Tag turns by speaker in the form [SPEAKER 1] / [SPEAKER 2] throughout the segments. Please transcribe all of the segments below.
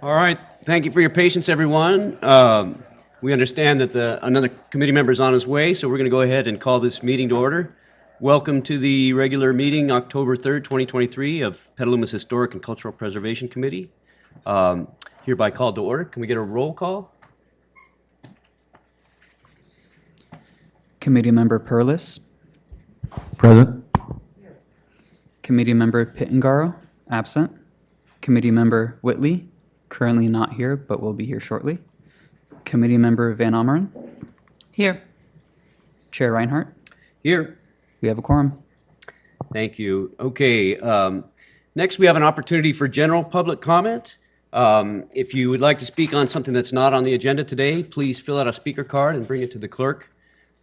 [SPEAKER 1] All right. Thank you for your patience, everyone. We understand that another committee member is on his way, so we're going to go ahead and call this meeting to order. Welcome to the regular meeting, October 3rd, 2023, of Petaluma's Historic and Cultural Preservation Committee. Hereby called to order. Can we get a roll call?
[SPEAKER 2] Committee Member Perlis.
[SPEAKER 3] Present.
[SPEAKER 2] Committee Member Pitangaro, absent. Committee Member Whitley, currently not here, but will be here shortly. Committee Member Van Omeren.
[SPEAKER 4] Here.
[SPEAKER 2] Chair Reinhardt.
[SPEAKER 1] Here.
[SPEAKER 2] We have a quorum.
[SPEAKER 1] Thank you. Okay. Next, we have an opportunity for general public comment. If you would like to speak on something that's not on the agenda today, please fill out a speaker card and bring it to the clerk.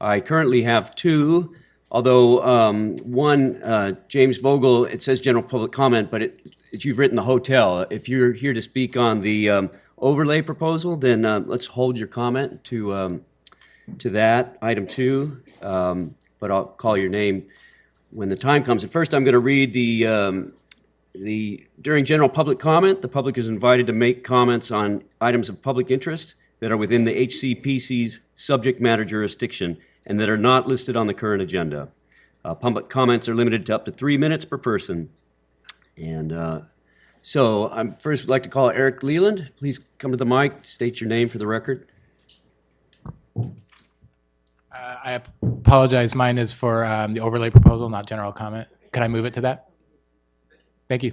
[SPEAKER 1] I currently have two, although one, James Vogel, it says general public comment, but you've written the hotel. If you're here to speak on the overlay proposal, then let's hold your comment to that, item 2, but I'll call your name when the time comes. At first, I'm going to read during general public comment, the public is invited to make comments on items of public interest that are within the HCPC's subject matter jurisdiction and that are not listed on the current agenda. Public comments are limited to up to 3 minutes per person. And so I first would like to call Eric Leland. Please come to the mic, state your name for the record.
[SPEAKER 5] I apologize. Mine is for the overlay proposal, not general comment. Can I move it to that? Thank you.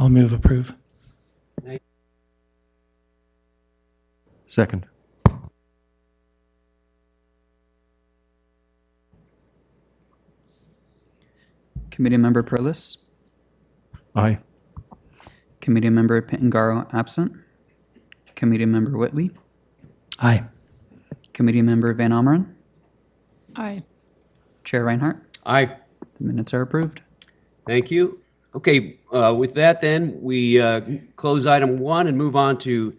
[SPEAKER 5] I'll move approve.
[SPEAKER 3] Second.
[SPEAKER 2] Committee Member Perlis,
[SPEAKER 3] Aye.
[SPEAKER 2] Committee Member Pitangaro absent, Committee Member Whitley,
[SPEAKER 5] Aye.
[SPEAKER 2] Committee Member Van Omeren,
[SPEAKER 4] Aye.
[SPEAKER 2] Chair Reinhardt.
[SPEAKER 1] Aye.
[SPEAKER 2] The minutes are approved.
[SPEAKER 1] Thank you. Okay, with that then, we close item 1 and move on to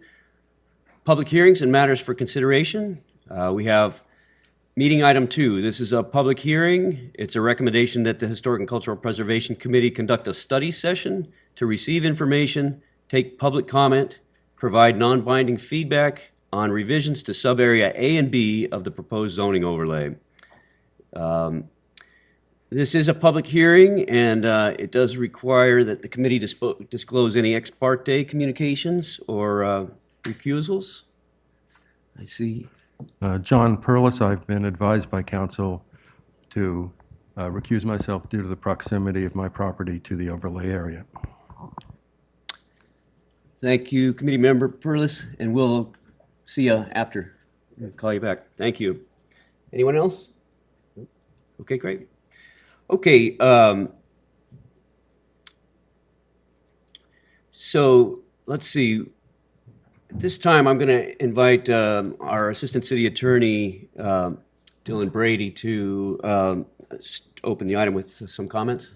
[SPEAKER 1] public hearings and matters for consideration. We have meeting item 2. This is a public hearing. It's a recommendation that the Historic and Cultural Preservation Committee conduct a study session to receive information, take public comment, provide non-binding feedback on revisions to sub-area A and B of the proposed zoning overlay. This is a public hearing, and it does require that the committee disclose any ex parte communications or recusals. I see.
[SPEAKER 3] John Perlis, I've been advised by council to recuse myself due to the proximity of my property to the overlay area.
[SPEAKER 1] Thank you, Committee Member Perlis, and we'll see you after. We'll call you back. Thank you. Anyone else? Okay, great. Okay, so let's see. At this time, I'm going to invite our Assistant City Attorney, Dylan Brady, to open the item with some comments.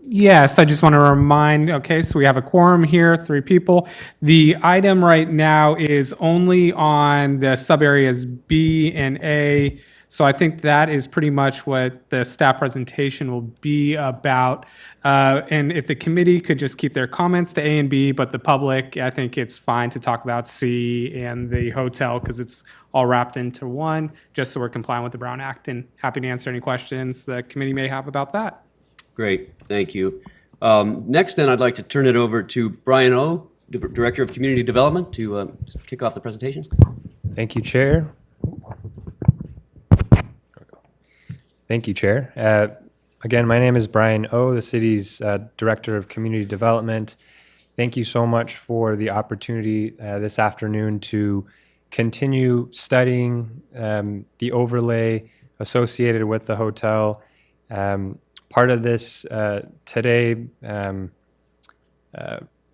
[SPEAKER 6] Yes, I just want to remind, okay, so we have a quorum here, 3 people. The item right now is only on the sub-areas B and A. So I think that is pretty much what the staff presentation will be about. And if the committee could just keep their comments to A and B, but the public, I think it's fine to talk about C and the hotel because it's all wrapped into one, just so we're complying with the Brown Act, and happy to answer any questions the committee may have about that.
[SPEAKER 1] Great, thank you. Next, then, I'd like to turn it over to Brian O., Director of Community Development, to kick off the presentation.
[SPEAKER 7] Thank you, Chair. Thank you, Chair. Again, my name is Brian O., the city's Director of Community Development. Thank you so much for the opportunity this afternoon to continue studying the overlay associated with the hotel. Part of this today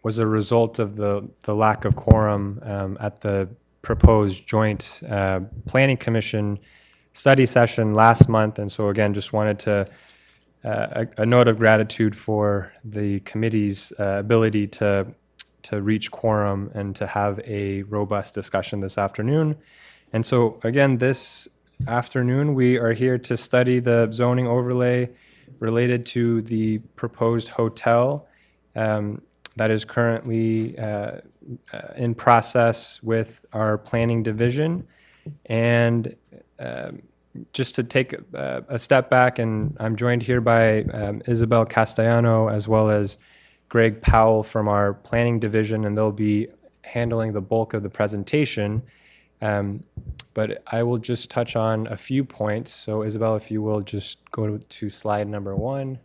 [SPEAKER 7] was a result of the lack of quorum at the proposed joint Planning Commission study session last month. And so again, just wanted to, a note of gratitude for the committee's ability to reach quorum and to have a robust discussion this afternoon. And so again, this afternoon, we are here to study the zoning overlay related to the proposed hotel that is currently in process with our planning division. And just to take a step back, and I'm joined here by Isabel Castellano as well as Greg Powell from our planning division, and they'll be handling the bulk of the presentation. But I will just touch on a few points. So Isabel, if you will just go to slide number 1.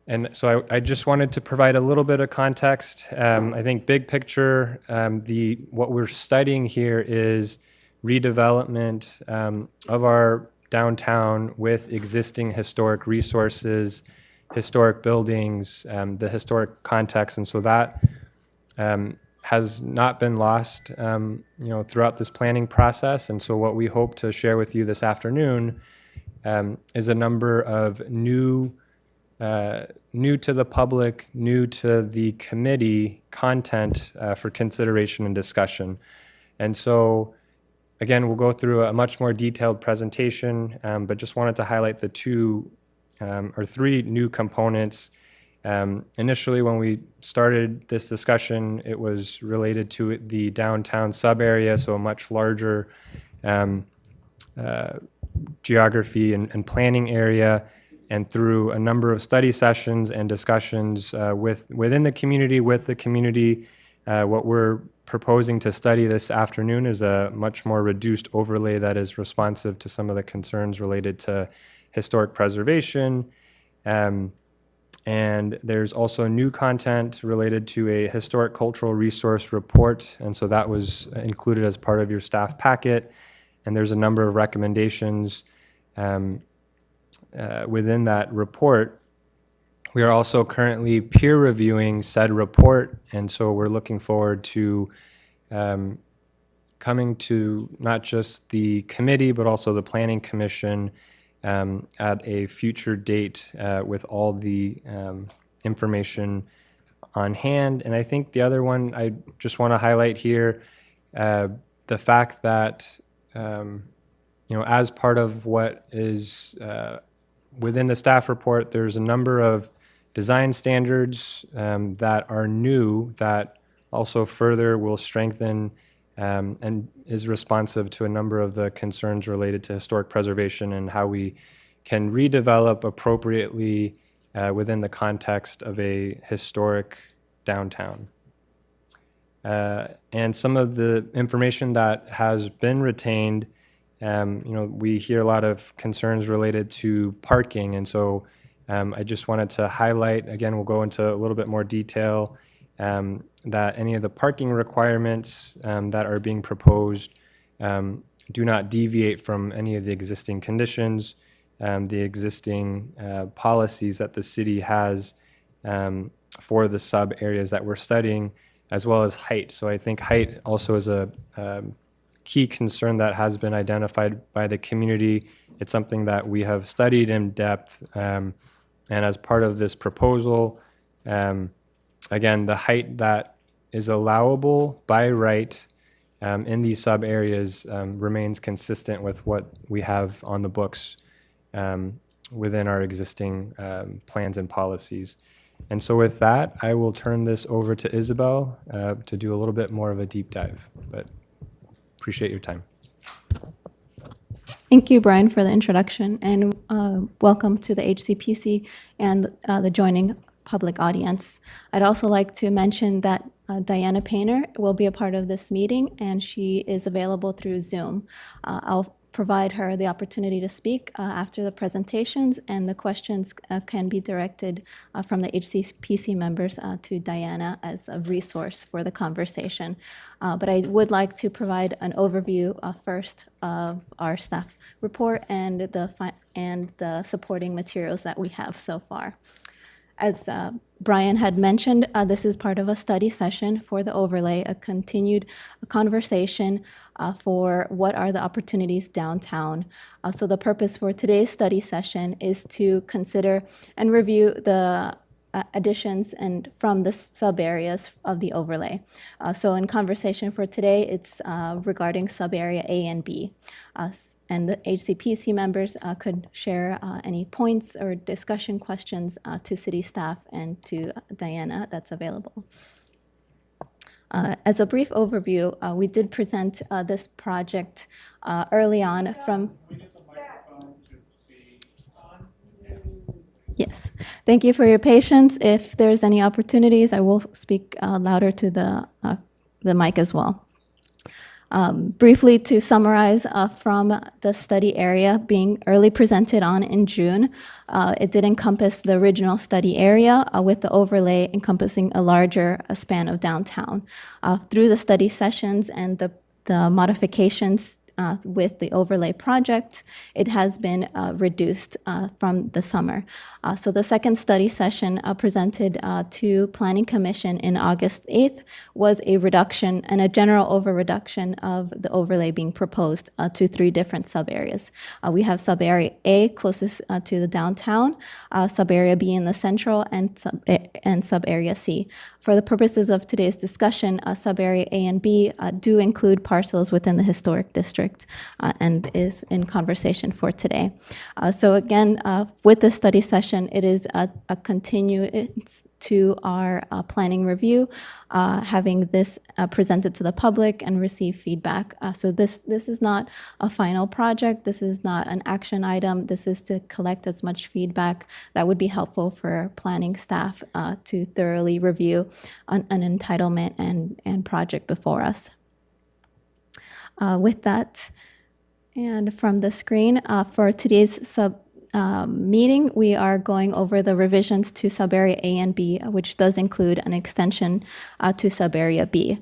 [SPEAKER 7] And so I just wanted to provide a little bit of context. I think big picture, what we're studying here is redevelopment of our downtown with existing historic resources, historic buildings, the historic context. And so that has not been lost, throughout this planning process. And so what we hope to share with you this afternoon is a number of new to the public, new to the committee content for consideration and discussion. And so, again, we'll go through a much more detailed presentation, but just wanted to highlight the 2 or 3 new components. Initially, when we started this discussion, it was related to the downtown sub-area, so a much larger geography and planning area. And through a number of study sessions and discussions within the community, with the community, what we're proposing to study this afternoon is a much more reduced overlay that is responsive to some of the concerns related to historic preservation. And there's also new content related to a historic cultural resource report. And so that was included as part of your staff packet. And there's a number of recommendations within that report. We are also currently peer reviewing said report. And so we're looking forward to coming to not just the committee, but also the Planning Commission at a future date with all the information on hand. And I think the other one I just want to highlight here, the fact that, as part of what is within the staff report, there's a number of design standards that are new that also further will strengthen and is responsive to a number of the concerns related to historic preservation and how we can redevelop appropriately within the context of a historic downtown. And some of the information that has been retained, we hear a lot of concerns related to parking. And so I just wanted to highlight, again, we'll go into a little bit more detail, that any of the parking requirements that are being proposed do not deviate from any of the existing conditions, the existing policies that the city has for the sub areas that we're studying, as well as height. So I think height also is a key concern that has been identified by the community. It's something that we have studied in depth. And as part of this proposal, again, the height that is allowable by right in these sub areas remains consistent with what we have on the books within our existing plans and policies. And so with that, I will turn this over to Isabel to do a little bit more of a deep dive, but appreciate your time.
[SPEAKER 4] Thank you, Brian, for the introduction, and welcome to the HCPC and the joining public audience. I'd also like to mention that Diana Painter will be a part of this meeting, and she is available through Zoom. I'll provide her the opportunity to speak after the presentations, and the questions can be directed from the HCPC members to Diana as a resource for the conversation. But I would like to provide an overview first of our staff report and the supporting materials that we have so far. As Brian had mentioned, this is part of a study session for the overlay, a continued conversation for what are the opportunities downtown. So the purpose for today's study session is to consider and review the additions and from the sub areas of the overlay. So in conversation for today, it's regarding sub area A and B. And the HCPC members could share any points or discussion questions to city staff and to Diana that's available. As a brief overview, we did present this project early on from... Yes, thank you for your patience. If there's any opportunities, I will speak louder to the mic as well. Briefly to summarize from the study area being early presented on in June, it did encompass the original study area with the overlay encompassing a larger span of downtown. Through the study sessions and the modifications with the overlay project, it has been reduced from the summer. So the second study session presented to Planning Commission in August 8th was a reduction and a general over-reduction of the overlay being proposed to 3 different sub-areas. We have sub-area A closest to the downtown, sub-area B in the central, and sub-area C. For the purposes of today's discussion, sub-area A and B do include parcels within the historic district and is in conversation for today. So again, with this study session, it is a continuance to our planning review, having this presented to the public and receive feedback. So this is not a final project. This is not an action item. This is to collect as much feedback that would be helpful for planning staff to thoroughly review an entitlement and project before us. With that, and from the screen, for today's meeting, we are going over the revisions to subarea A and B, which does include an extension to subarea B.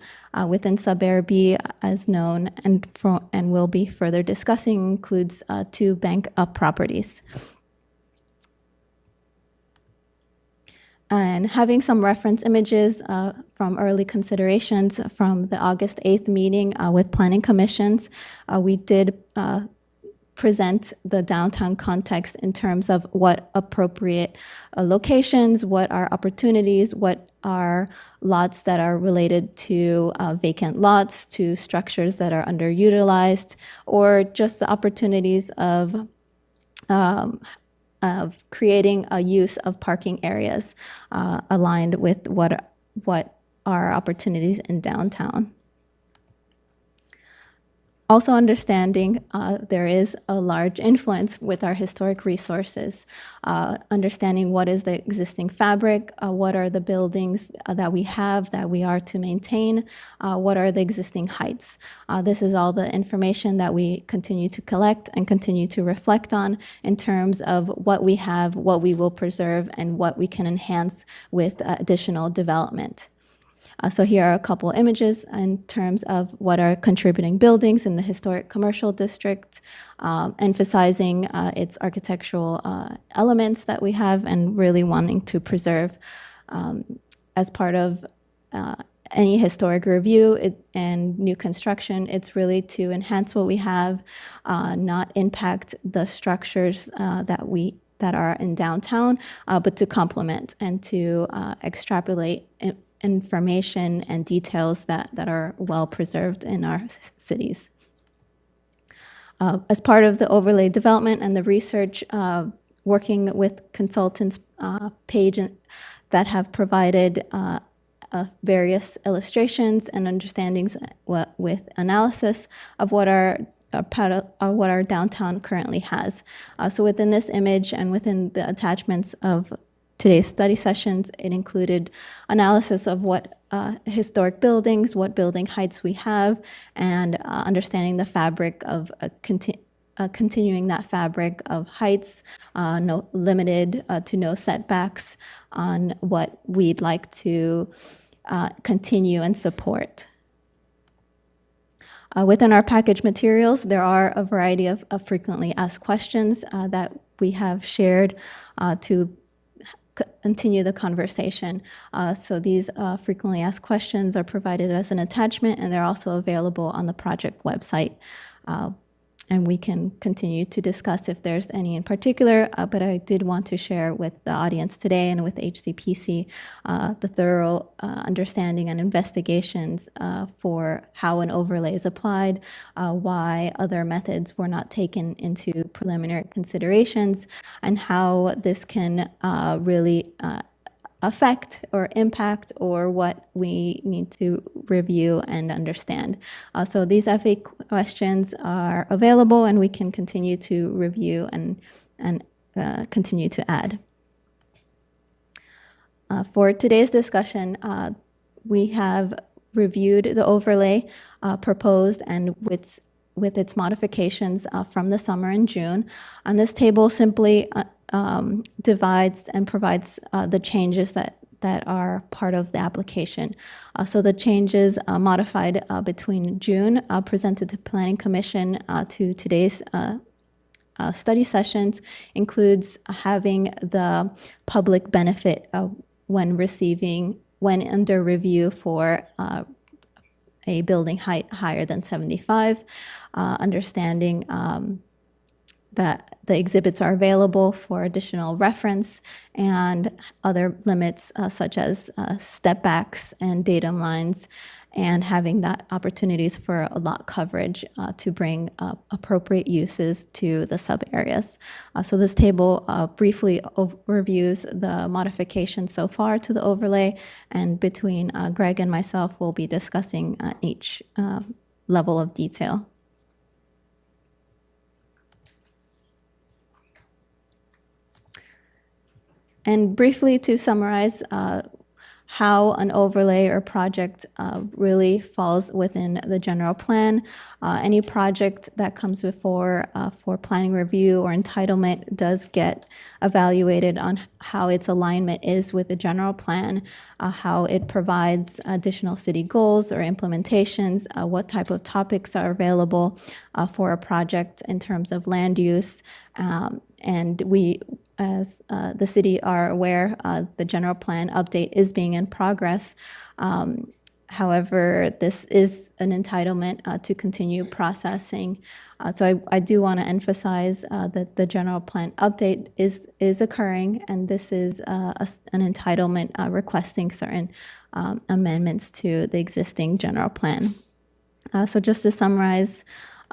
[SPEAKER 4] Within subarea B, as known and will be further discussing, includes 2 bank properties. And having some reference images from early considerations from the August 8th meeting with planning commissions, we did present the downtown context in terms of what appropriate locations, what are opportunities, what are lots that are related to vacant lots, to structures that are underutilized, or just the opportunities of creating a use of parking areas aligned with what are opportunities in downtown. Also understanding there is a large influence with our historic resources, understanding what is the existing fabric, what are the buildings that we have that we are to maintain, what are the existing heights. This is all the information that we continue to collect and continue to reflect on in terms of what we have, what we will preserve, and what we can enhance with additional development. So here are a couple images in terms of what are contributing buildings in the historic commercial district, emphasizing its architectural elements that we have and really wanting to preserve. As part of any historic review and new construction, it's really to enhance what we have, not impact the structures that are in downtown, but to complement and to extrapolate information and details that are well preserved in our cities. As part of the overlay development and the research, working with consultants page that have provided various illustrations and understandings with analysis of what our downtown currently has. So within this image and within the attachments of today's study sessions, it included analysis of what historic buildings, what building heights we have, and understanding the fabric of continuing that fabric of heights, limited to no setbacks on what we'd like to continue and support. Within our package materials, there are a variety of frequently asked questions that we have shared to continue the conversation. So these frequently asked questions are provided as an attachment, and they're also available on the project website. And we can continue to discuss if there's any in particular, but I did want to share with the audience today and with HCPC the thorough understanding and investigations for how an overlay is applied, why other methods were not taken into preliminary considerations, and how this can really affect or impact or what we need to review and understand. So these FA questions are available, and we can continue to review and continue to add. For today's discussion, we have reviewed the overlay proposed and with its modifications from the summer in June. And this table simply divides and provides the changes that are part of the application. So the changes modified between June, presented to Planning Commission to today's study sessions, includes having the public benefit when under review for a building height higher than 75, understanding that the exhibits are available for additional reference, and other limits such as step backs and datum lines, and having that opportunities for a lot coverage to bring appropriate uses to the sub areas. So this table briefly reviews the modifications so far to the overlay, and between Greg and myself, we'll be discussing each level of detail. And briefly to summarize, how an overlay or project really falls within the general plan. Any project that comes before for planning review or entitlement does get evaluated on how its alignment is with the general plan, how it provides additional city goals or implementations, what type of topics are available for a project in terms of land use. And we, as the city, are aware the general plan update is being in progress. However, this is an entitlement to continue processing. So I do want to emphasize that the general plan update is occurring, and this is an entitlement requesting certain amendments to the existing general plan. So just to summarize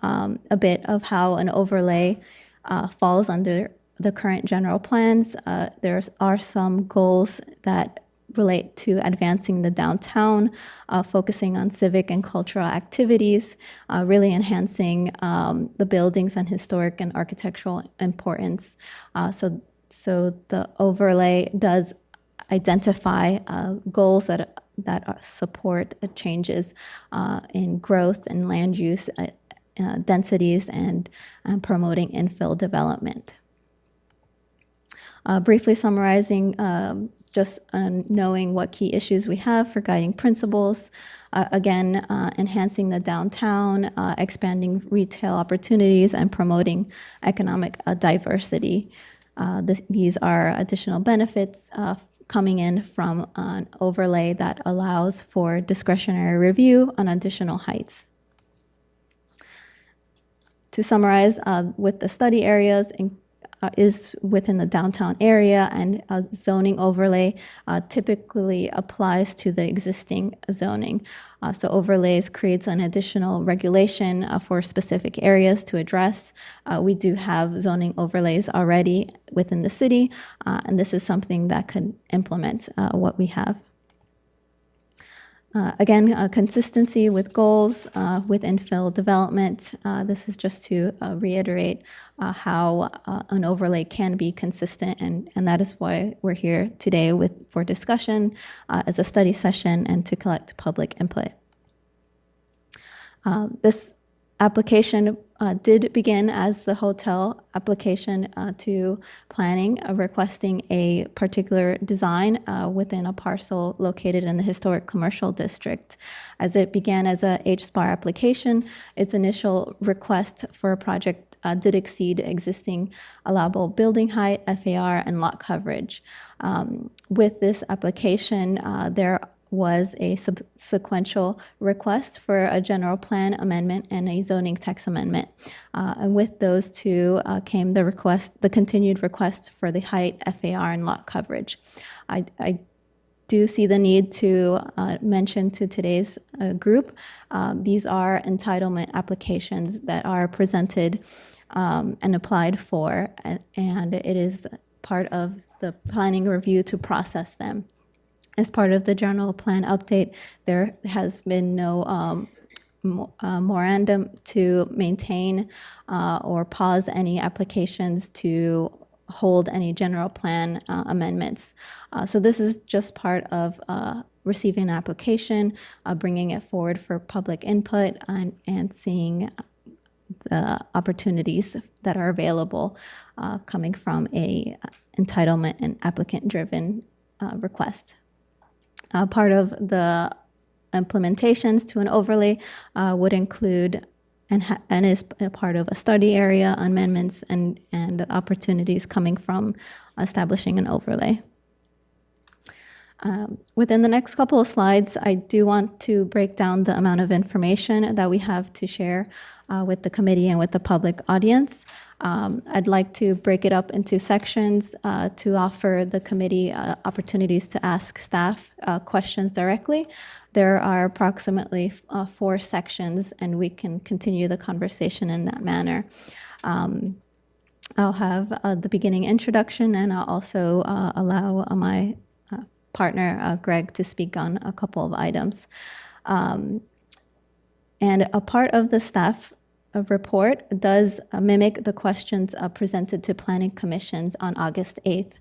[SPEAKER 4] a bit of how an overlay falls under the current general plans, there are some goals that relate to advancing the downtown, focusing on civic and cultural activities, really enhancing the buildings and historic and architectural importance. So the overlay does identify goals that support changes in growth and land use densities and promoting infill development. Briefly summarizing, just knowing what key issues we have for guiding principles. Again, enhancing the downtown, expanding retail opportunities, and promoting economic diversity. These are additional benefits coming in from an overlay that allows for discretionary review on additional heights. To summarize, with the study areas is within the downtown area, and a zoning overlay typically applies to the existing zoning. So overlays creates an additional regulation for specific areas to address. We do have zoning overlays already within the city, and this is something that could implement what we have. Again, consistency with goals, with infill development. This is just to reiterate how an overlay can be consistent, and that is why we're here today for discussion as a study session and to collect public input. This application did begin as the hotel application to planning, requesting a particular design within a parcel located in the historic commercial district. As it began as a HSPAR application, its initial request for a project did exceed existing allowable building height, FAR, and lot coverage. With this application, there was a sequential request for a general plan amendment and a zoning text amendment. And with those two came the continued request for the height, FAR, and lot coverage. I do see the need to mention to today's group, these are entitlement applications that are presented and applied for, and it is part of the planning review to process them. As part of the general plan update, there has been no memorandum to maintain or pause any applications to hold any general plan amendments. So this is just part of receiving an application, bringing it forward for public input, and seeing the opportunities that are available coming from a entitlement and applicant-driven request. Part of the implementations to an overlay would include and is a part of a study area, amendments, and opportunities coming from establishing an overlay. Within the next couple of slides, I do want to break down the amount of information that we have to share with the committee and with the public audience. I'd like to break it up into sections to offer the committee opportunities to ask staff questions directly. There are approximately 4 sections, and we can continue the conversation in that manner. I'll have the beginning introduction, and I'll also allow my partner, Greg, to speak on a couple of items. And a part of the staff report does mimic the questions presented to planning commissions on August 8th.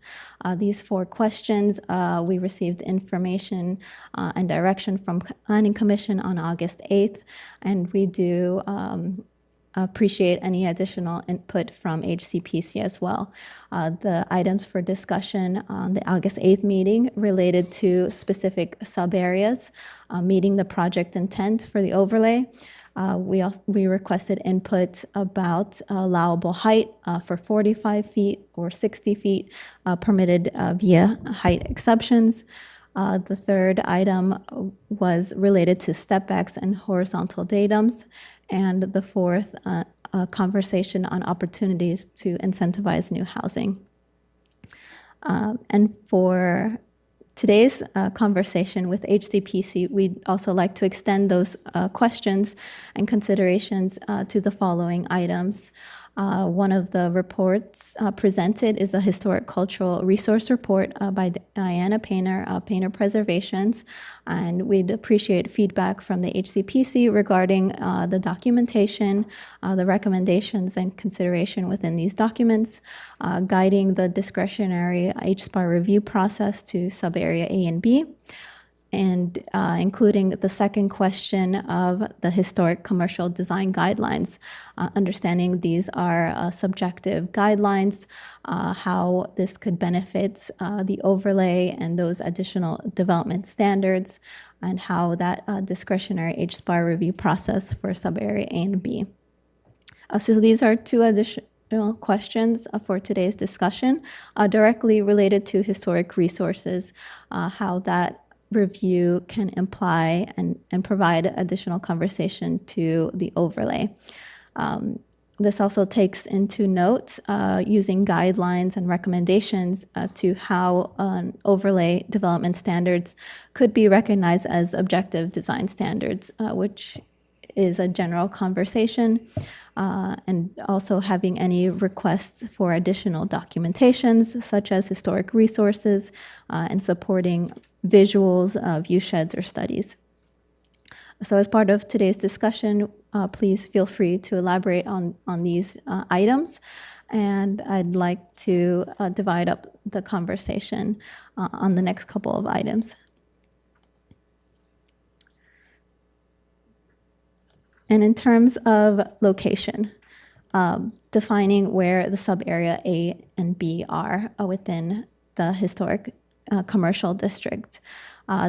[SPEAKER 4] These 4 questions, we received information and direction from planning commission on August 8th, and we do appreciate any additional input from HCPC as well. The items for discussion on the August 8th meeting related to specific sub-areas, meeting the project intent for the overlay. We requested input about allowable height for 45 feet or 60 feet permitted via height exceptions. The third item was related to stepbacks and horizontal datums. And the fourth, a conversation on opportunities to incentivize new housing. And for today's conversation with HCPC, we'd also like to extend those questions and considerations to the following items. One of the reports presented is a historic cultural resource report by Diana Painter, Painter Preservations, and we'd appreciate feedback from the HCPC regarding the documentation, the recommendations and consideration within these documents, guiding the discretionary HSPAR review process to sub-area A and B, and including the second question of the historic commercial design guidelines, understanding these are subjective guidelines, how this could benefit the overlay and those additional development standards, and how that discretionary HSPAR review process for sub-area A and B. So these are 2 additional questions for today's discussion, directly related to historic resources, how that review can imply and provide additional conversation to the overlay. This also takes into note using guidelines and recommendations to how overlay development standards could be recognized as objective design standards, which is a general conversation, and also having any requests for additional documentations such as historic resources and supporting visuals, view sheds, or studies. So as part of today's discussion, please feel free to elaborate on these items. And I'd like to divide up the conversation on the next couple of items. And in terms of location, defining where the sub-area A and B are within the historic commercial district.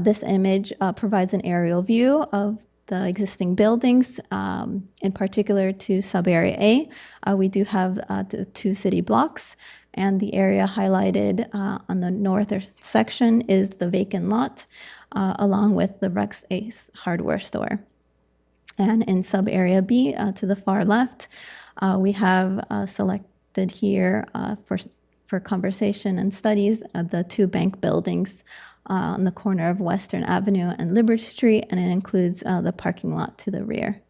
[SPEAKER 4] This image provides an aerial view of the existing buildings, in particular to sub-area A. We do have the 2 city blocks, and the area highlighted on the northern section is the vacant lot, along with the Rex Ace hardware store. And in sub-area B, to the far left, we have selected here for conversation and studies the 2 bank buildings on the corner of Western Avenue and Liberty Street, and it includes the parking lot to the rear.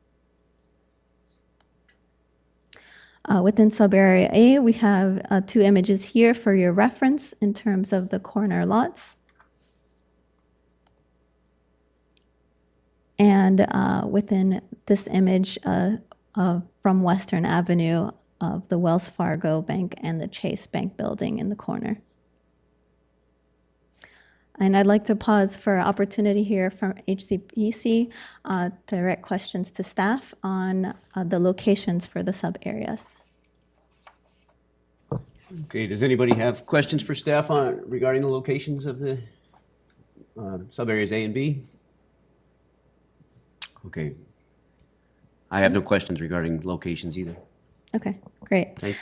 [SPEAKER 4] Within sub-area A, we have 2 images here for your reference in terms of the corner lots. And within this image from Western Avenue of the Wells Fargo Bank and the Chase Bank building in the corner. And I'd like to pause for opportunity here from HCPC to direct questions to staff on the locations for the sub-areas.
[SPEAKER 1] Okay, does anybody have questions for staff regarding the locations of the sub-areas A and B? Okay. I have no questions regarding locations either.
[SPEAKER 4] Okay, great.
[SPEAKER 1] Thank you.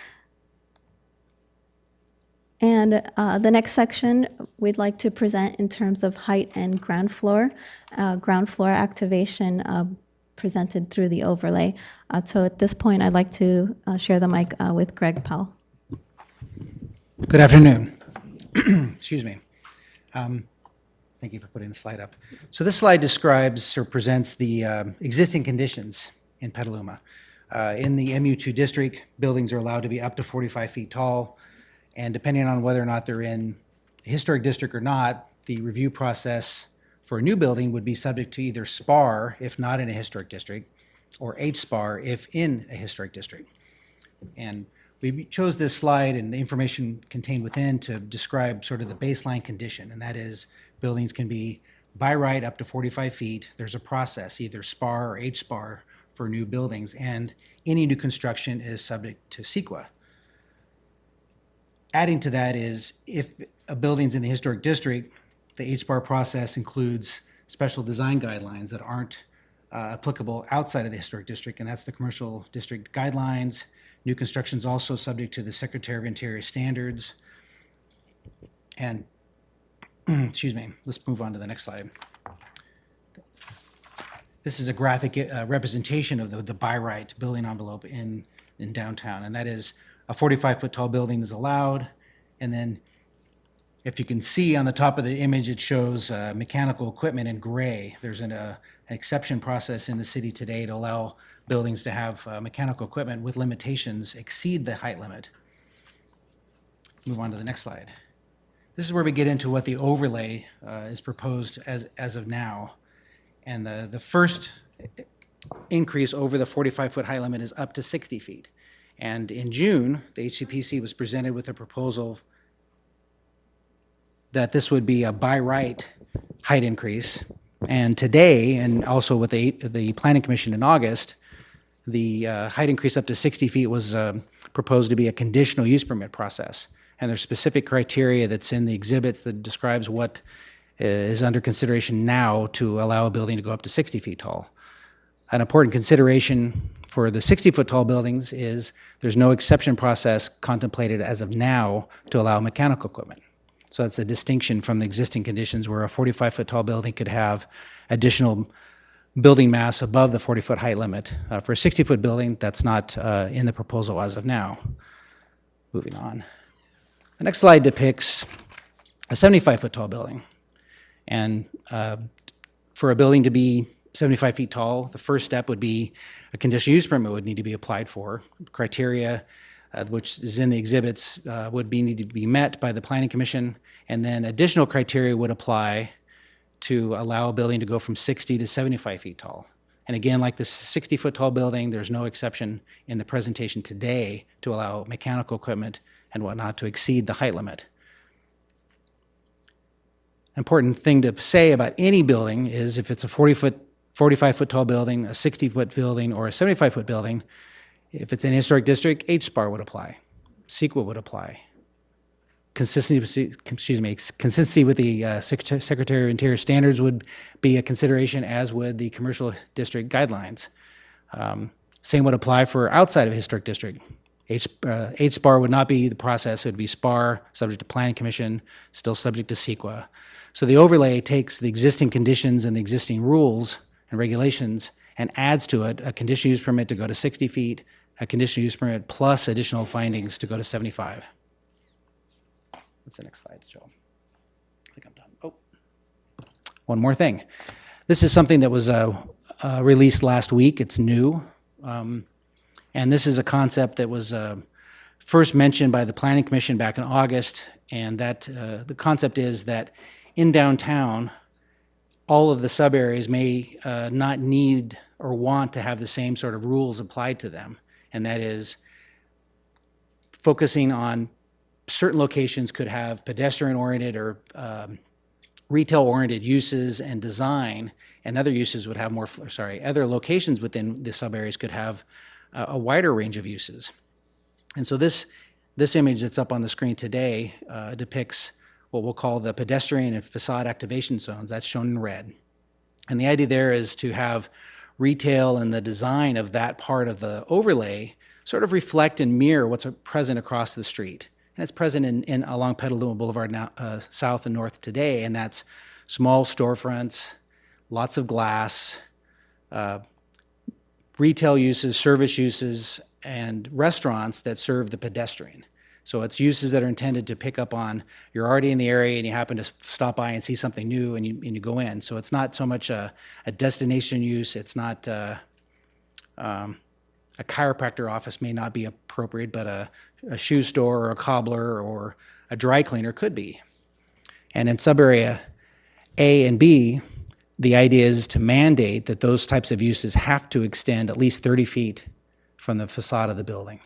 [SPEAKER 4] And the next section we'd like to present in terms of height and ground floor activation presented through the overlay. So at this point, I'd like to share the mic with Greg Powell.
[SPEAKER 8] Good afternoon. Excuse me. Thank you for putting the slide up. So this slide describes or presents the existing conditions in Petaluma. In the MU2 district, buildings are allowed to be up to 45 feet tall, and depending on whether or not they're in a historic district or not, the review process for a new building would be subject to either SPAR, if not in a historic district, or HSPAR if in a historic district. And we chose this slide and the information contained within to describe sort of the baseline condition, and that is buildings can be by right up to 45 feet. There's a process, either SPAR or HSPAR for new buildings, and any new construction is subject to CEQA. Adding to that is if a building's in the historic district, the HSPAR process includes special design guidelines that aren't applicable outside of the historic district, and that's the commercial district guidelines. New construction is also subject to the Secretary of Interior standards. And, excuse me, let's move on to the next slide. This is a graphic representation of the by right building envelope in downtown, and that is a 45-foot tall building is allowed. And then if you can see on the top of the image, it shows mechanical equipment in gray. There's an exception process in the city today to allow buildings to have mechanical equipment with limitations exceed the height limit. Move on to the next slide. This is where we get into what the overlay is proposed as of now. And the first increase over the 45-foot height limit is up to 60 feet. And in June, the HCPC was presented with a proposal that this would be a by right height increase. And today, and also with the Planning Commission in August, the height increase up to 60 feet was proposed to be a conditional use permit process. And there's specific criteria that's in the exhibits that describes what is under consideration now to allow a building to go up to 60 feet tall. An important consideration for the 60-foot tall buildings is there's no exception process contemplated as of now to allow mechanical equipment. So that's a distinction from the existing conditions where a 45-foot tall building could have additional building mass above the 40-foot height limit. For a 60-foot building, that's not in the proposal as of now. Moving on. The next slide depicts a 75-foot tall building. And for a building to be 75 feet tall, the first step would be a conditional use permit would need to be applied for. Criteria, which is in the exhibits, would need to be met by the Planning Commission, and then additional criteria would apply to allow a building to go from 60 to 75 feet tall. And again, like this 60-foot tall building, there's no exception in the presentation today to allow mechanical equipment and whatnot to exceed the height limit. Important thing to say about any building is if it's a 45-foot tall building, a 60-foot building, or a 75-foot building, if it's in a historic district, HSPAR would apply. CEQA would apply. Consistency with the Secretary of Interior standards would be a consideration, as would the commercial district guidelines. Same would apply for outside of a historic district. HSPAR would not be the process. It would be SPAR, subject to Planning Commission, still subject to CEQA. So the overlay takes the existing conditions and the existing rules and regulations and adds to it a conditional use permit to go to 60 feet, a conditional use permit plus additional findings to go to 75. What's the next slide, Joe? I think I'm done. Oh, one more thing. This is something that was released last week. It's new. And this is a concept that was first mentioned by the Planning Commission back in August. And that the concept is that in downtown, all of the sub-areas may not need or want to have the same sort of rules applied to them. And that is focusing on certain locations could have pedestrian-oriented or retail-oriented uses and design, and other uses would have more, other locations within the sub-areas could have a wider range of uses. And so this image that's up on the screen today depicts what we'll call the pedestrian and facade activation zones. That's shown in red. And the idea there is to have retail and the design of that part of the overlay sort of reflect and mirror what's present across the street. And it's present along Petaluma Boulevard now, south and north today, and that's small storefronts, lots of glass, retail uses, service uses, and restaurants that serve the pedestrian. So it's uses that are intended to pick up on, you're already in the area and you happen to stop by and see something new and you go in. So it's not so much a destination use, it's not a chiropractor office may not be appropriate, but a shoe store or a cobbler or a dry cleaner could be. And in sub-area A and B, the idea is to mandate that those types of uses have to extend at least 30 feet from the facade of the building.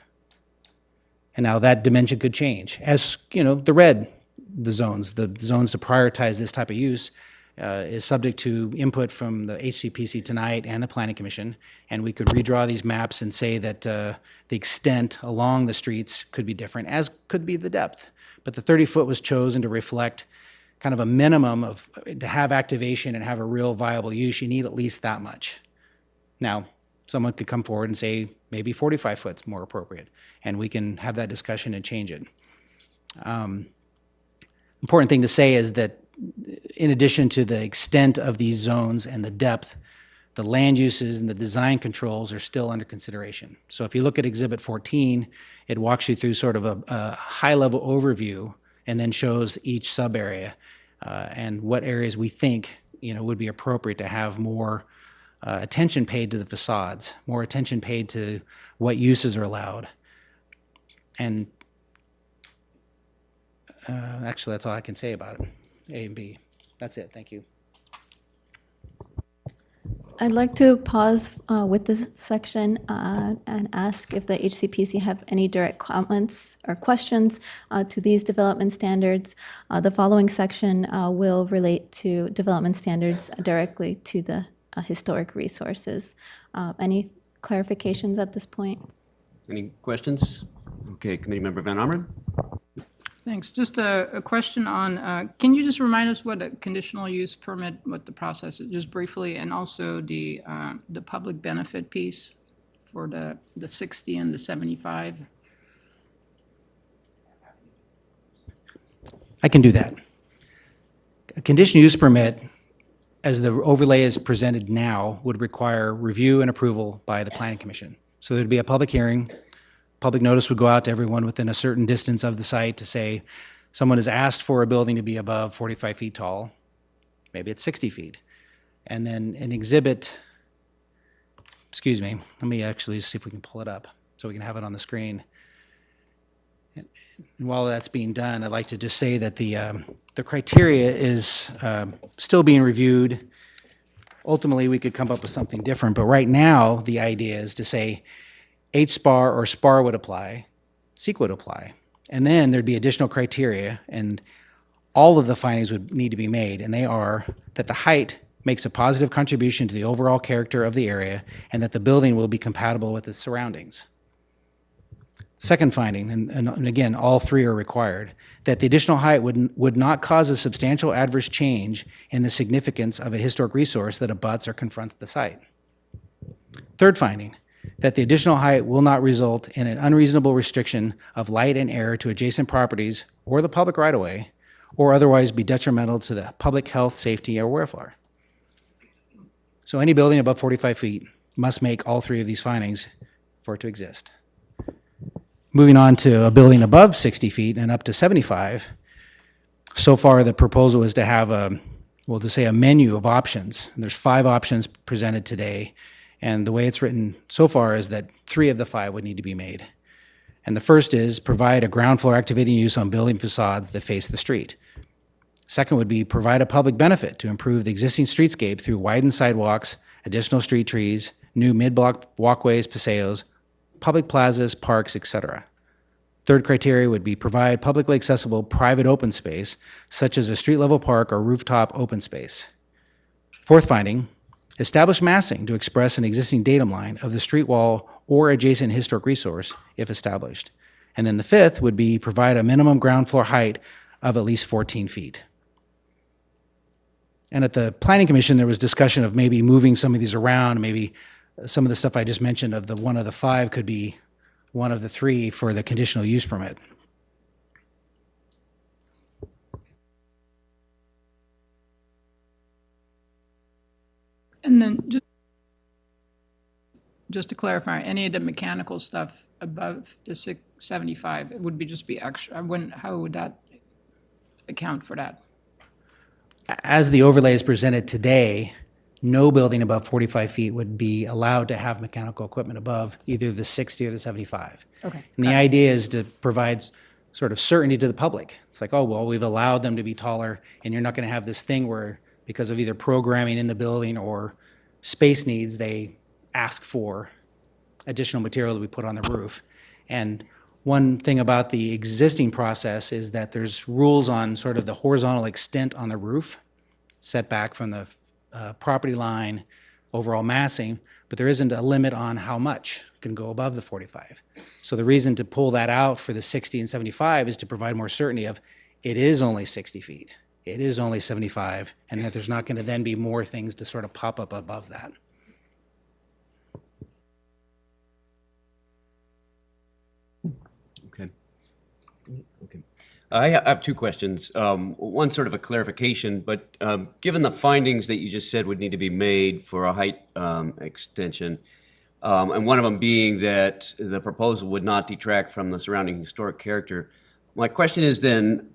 [SPEAKER 8] And now that dimension could change. As, you know, the zones to prioritize this type of use is subject to input from the HCPC tonight and the Planning Commission. And we could redraw these maps and say that the extent along the streets could be different, as could be the depth. But the 30-foot was chosen to reflect kind of a minimum of, to have activation and have a real viable use, you need at least that much. Now, someone could come forward and say maybe 45 foot's more appropriate, and we can have that discussion and change it. Important thing to say is that in addition to the extent of these zones and the depth, the land uses and the design controls are still under consideration. So if you look at Exhibit 14, it walks you through sort of a high-level overview and then shows each sub-area and what areas we think, you know, would be appropriate to have more attention paid to the facades, more attention paid to what uses are allowed. And actually, that's all I can say about it, A and B. That's it, thank you.
[SPEAKER 4] I'd like to pause with this section and ask if the HCPC have any direct comments or questions to these development standards. The following section will relate to development standards directly to the historic resources. Any clarifications at this point?
[SPEAKER 1] Any questions? Okay, Committee Member Van Ameren?
[SPEAKER 9] Thanks. Just a question on, can you just remind us what a conditional use permit, what the process is, just briefly, and also the public benefit piece for the 60 and the 75?
[SPEAKER 8] I can do that. A conditional use permit, as the overlay is presented now, would require review and approval by the Planning Commission. So there'd be a public hearing. Public notice would go out to everyone within a certain distance of the site to say, someone has asked for a building to be above 45 feet tall, maybe it's 60 feet. And then an exhibit, excuse me, let me actually see if we can pull it up so we can have it on the screen. And while that's being done, I'd like to just say that the criteria is still being reviewed. Ultimately, we could come up with something different, but right now, the idea is to say HSPAR or SPAR would apply, SEQ would apply, and then there'd be additional criteria, and all of the findings would need to be made, and they are that the height makes a positive contribution to the overall character of the area, and that the building will be compatible with its surroundings. Second finding, and again, all three are required, that the additional height would not cause a substantial adverse change in the significance of a historic resource that abuts or confronts the site. Third finding, that the additional height will not result in an unreasonable restriction of light and air to adjacent properties or the public right-of-way, or otherwise be detrimental to the public health, safety, or welfare. So any building above 45 feet must make all three of these findings for it to exist. Moving on to a building above 60 feet and up to 75, so far the proposal is to have a menu of options. And there's 5 options presented today. And the way it's written so far is that 3 of the 5 would need to be made. And the first is provide a ground floor activating use on building facades that face the street. Second would be provide a public benefit to improve the existing streetscape through widened sidewalks, additional street trees, new mid-block walkways, paseos, public plazas, parks, etc. Third criteria would be provide publicly accessible private open space, such as a street-level park or rooftop open space. Fourth finding, establish massing to express an existing datum line of the street wall or adjacent historic resource, if established. And then the fifth would be provide a minimum ground floor height of at least 14 feet. And at the Planning Commission, there was discussion of maybe moving some of these around. Maybe some of the stuff I just mentioned of the one of the 5 could be one of the 3 for the conditional use permit.
[SPEAKER 9] And then just to clarify, any of the mechanical stuff above the 675, it would be just be extra. How would that account for that?
[SPEAKER 8] As the overlay is presented today, no building above 45 feet would be allowed to have mechanical equipment above either the 60 or the 75.
[SPEAKER 9] Okay.
[SPEAKER 8] And the idea is to provide sort of certainty to the public. It's like, oh, well, we've allowed them to be taller, and you're not going to have this thing where because of either programming in the building or space needs, they ask for additional material to be put on the roof. And one thing about the existing process is that there's rules on sort of the horizontal extent on the roof, setback from the property line, overall massing, but there isn't a limit on how much can go above the 45. So the reason to pull that out for the 60 and 75 is to provide more certainty of it is only 60 feet, it is only 75, and that there's not going to then be more things to sort of pop up above that.
[SPEAKER 1] Okay. Okay. I have two questions. One sort of a clarification, but given the findings that you just said would need to be made for a height extension, and one of them being that the proposal would not detract from the surrounding historic character, my question is then,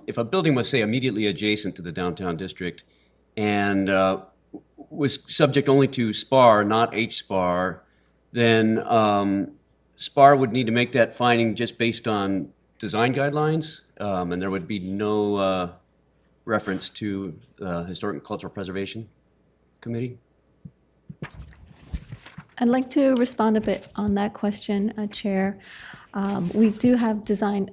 [SPEAKER 1] if a building was, say, immediately adjacent to the downtown district and was subject only to SPAR, not HSPAR, then SPAR would need to make that finding just based on design guidelines, and there would be no reference to the Historic and Cultural Preservation Committee?
[SPEAKER 4] I'd like to respond a bit on that question, Chair. We do have design,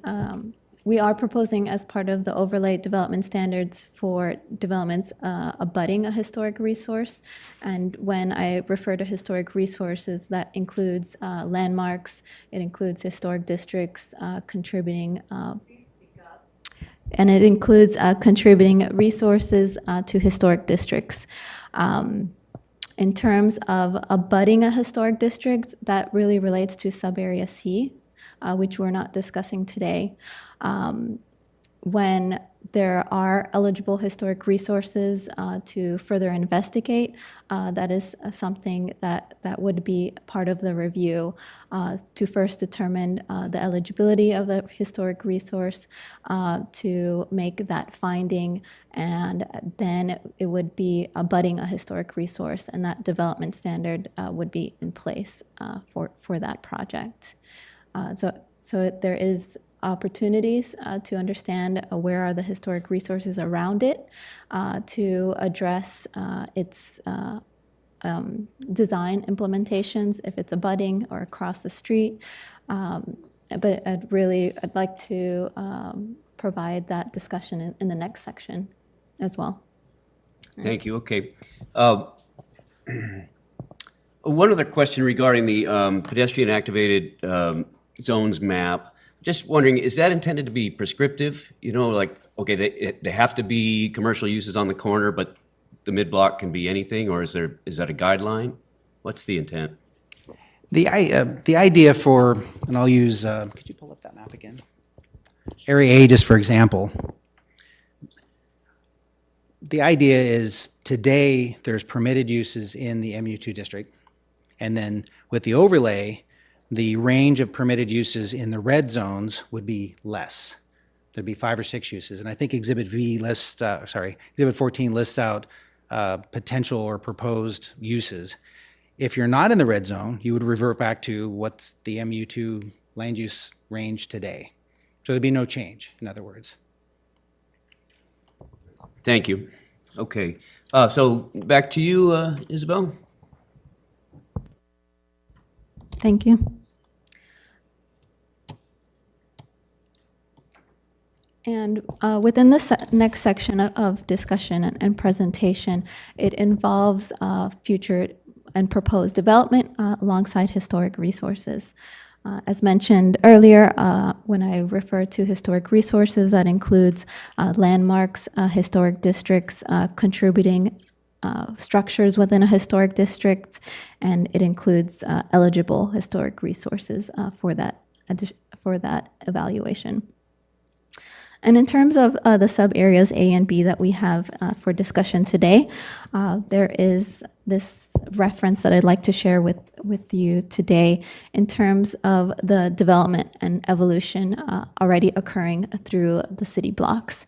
[SPEAKER 4] we are proposing as part of the overlay development standards for developments abutting a historic resource. And when I refer to historic resources, that includes landmarks, it includes historic districts contributing, and it includes contributing resources to historic districts. In terms of abutting a historic district, that really relates to Subarea C, which we're not discussing today. When there are eligible historic resources to further investigate, that is something that would be part of the review to first determine the eligibility of a historic resource, to make that finding, and then it would be abutting a historic resource, and that development standard would be in place for that project. So there is opportunities to understand where are the historic resources around it, to address its design implementations, if it's abutting or across the street. But I'd like to provide that discussion in the next section as well.
[SPEAKER 1] Thank you. Okay. One other question regarding the pedestrian activated zones map. Just wondering, is that intended to be prescriptive? You know, like, okay, they have to be commercial uses on the corner, but the mid-block can be anything, or is that a guideline? What's the intent?
[SPEAKER 8] The idea for, and I'll use, could you pull up that map again? Area A, just for example. The idea is today there's permitted uses in the MU2 district, and then with the overlay, the range of permitted uses in the red zones would be less. There'd be 5 or 6 uses, and I think Exhibit 14 lists out potential or proposed uses. If you're not in the red zone, you would revert back to what's the MU2 land use range today. So there'd be no change, in other words.
[SPEAKER 1] Thank you. Okay. So back to you, Isabel.
[SPEAKER 4] Thank you. And within the next section of discussion and presentation, it involves future and proposed development alongside historic resources. As mentioned earlier, when I refer to historic resources, that includes landmarks, historic districts, contributing structures within a historic district, and it includes eligible historic resources for that evaluation. And in terms of the sub-areas A and B that we have for discussion today, there is this reference that I'd like to share with you today in terms of the development and evolution already occurring through the city blocks.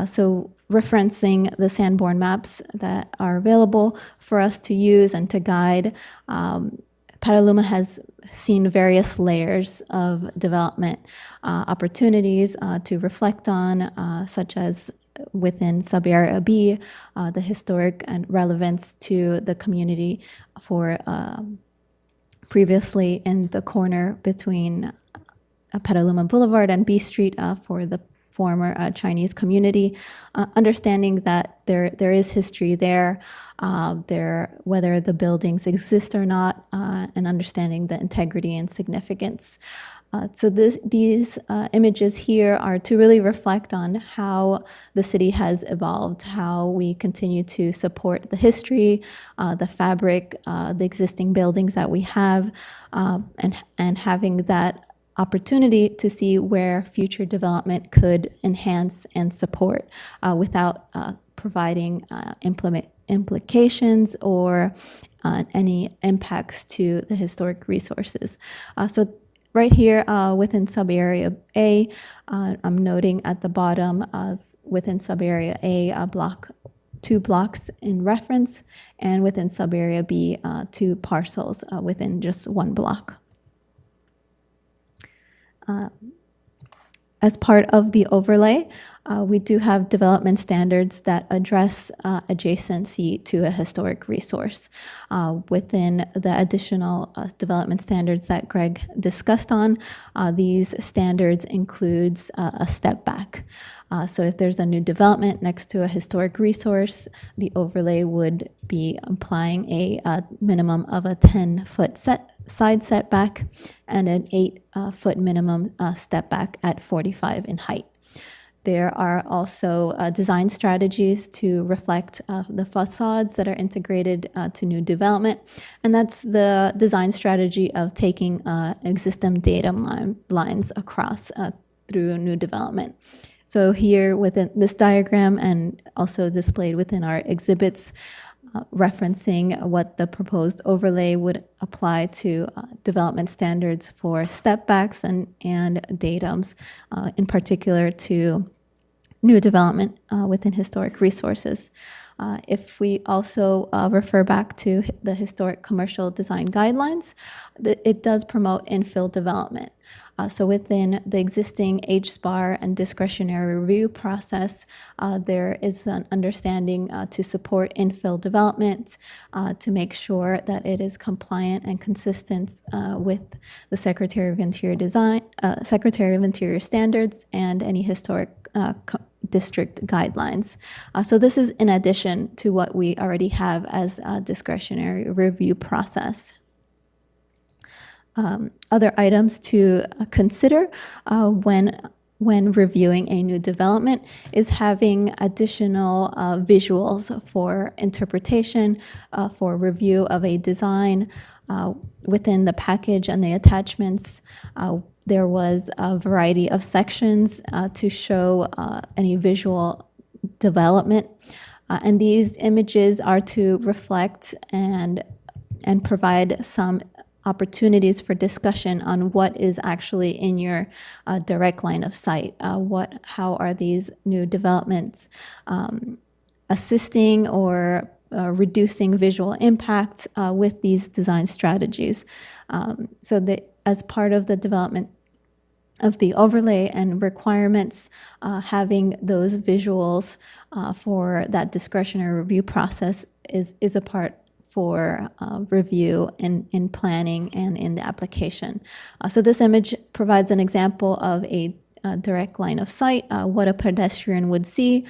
[SPEAKER 4] So referencing the Sanborn maps that are available for us to use and to guide, Petaluma has seen various layers of development opportunities to reflect on, such as within Subarea B, the historic and relevance to the community for previously in the corner between Petaluma Boulevard and B Street for the former Chinese community, understanding that there is history there, whether the buildings exist or not, and understanding the integrity and significance. So these images here are to really reflect on how the city has evolved, how we continue to support the history, the fabric, the existing buildings that we have, and having that opportunity to see where future development could enhance and support without providing implications or any impacts to the historic resources. So right here within Subarea A, I'm noting at the bottom within Subarea A, 2 blocks in reference, and within Subarea B, 2 parcels within just 1 block. As part of the overlay, we do have development standards that address adjacency to a historic resource. Within the additional development standards that Greg discussed on, these standards includes a step back. So if there's a new development next to a historic resource, the overlay would be applying a minimum of a 10-foot side setback and an 8-foot minimum step back at 45 in height. There are also design strategies to reflect the facades that are integrated to new development. And that's the design strategy of taking existing datum lines across through new development. So here within this diagram and also displayed within our exhibits, referencing what the proposed overlay would apply to development standards for stepbacks and datums, in particular to new development within historic resources. If we also refer back to the historic commercial design guidelines, it does promote infill development. So within the existing HSPAR and discretionary review process, there is an understanding to support infill development, to make sure that it is compliant and consistent with the Secretary of Interior standards and any historic district guidelines. So this is in addition to what we already have as a discretionary review process. Other items to consider when reviewing a new development is having additional visuals for interpretation, for review of a design. Within the package and the attachments, there was a variety of sections to show any visual development. And these images are to reflect and provide some opportunities for discussion on what is actually in your direct line of sight. How are these new developments assisting or reducing visual impact with these design strategies? So that as part of the development of the overlay and requirements, having those visuals for that discretionary review process is a part for review in planning and in the application. So this image provides an example of a direct line of sight, what a pedestrian would see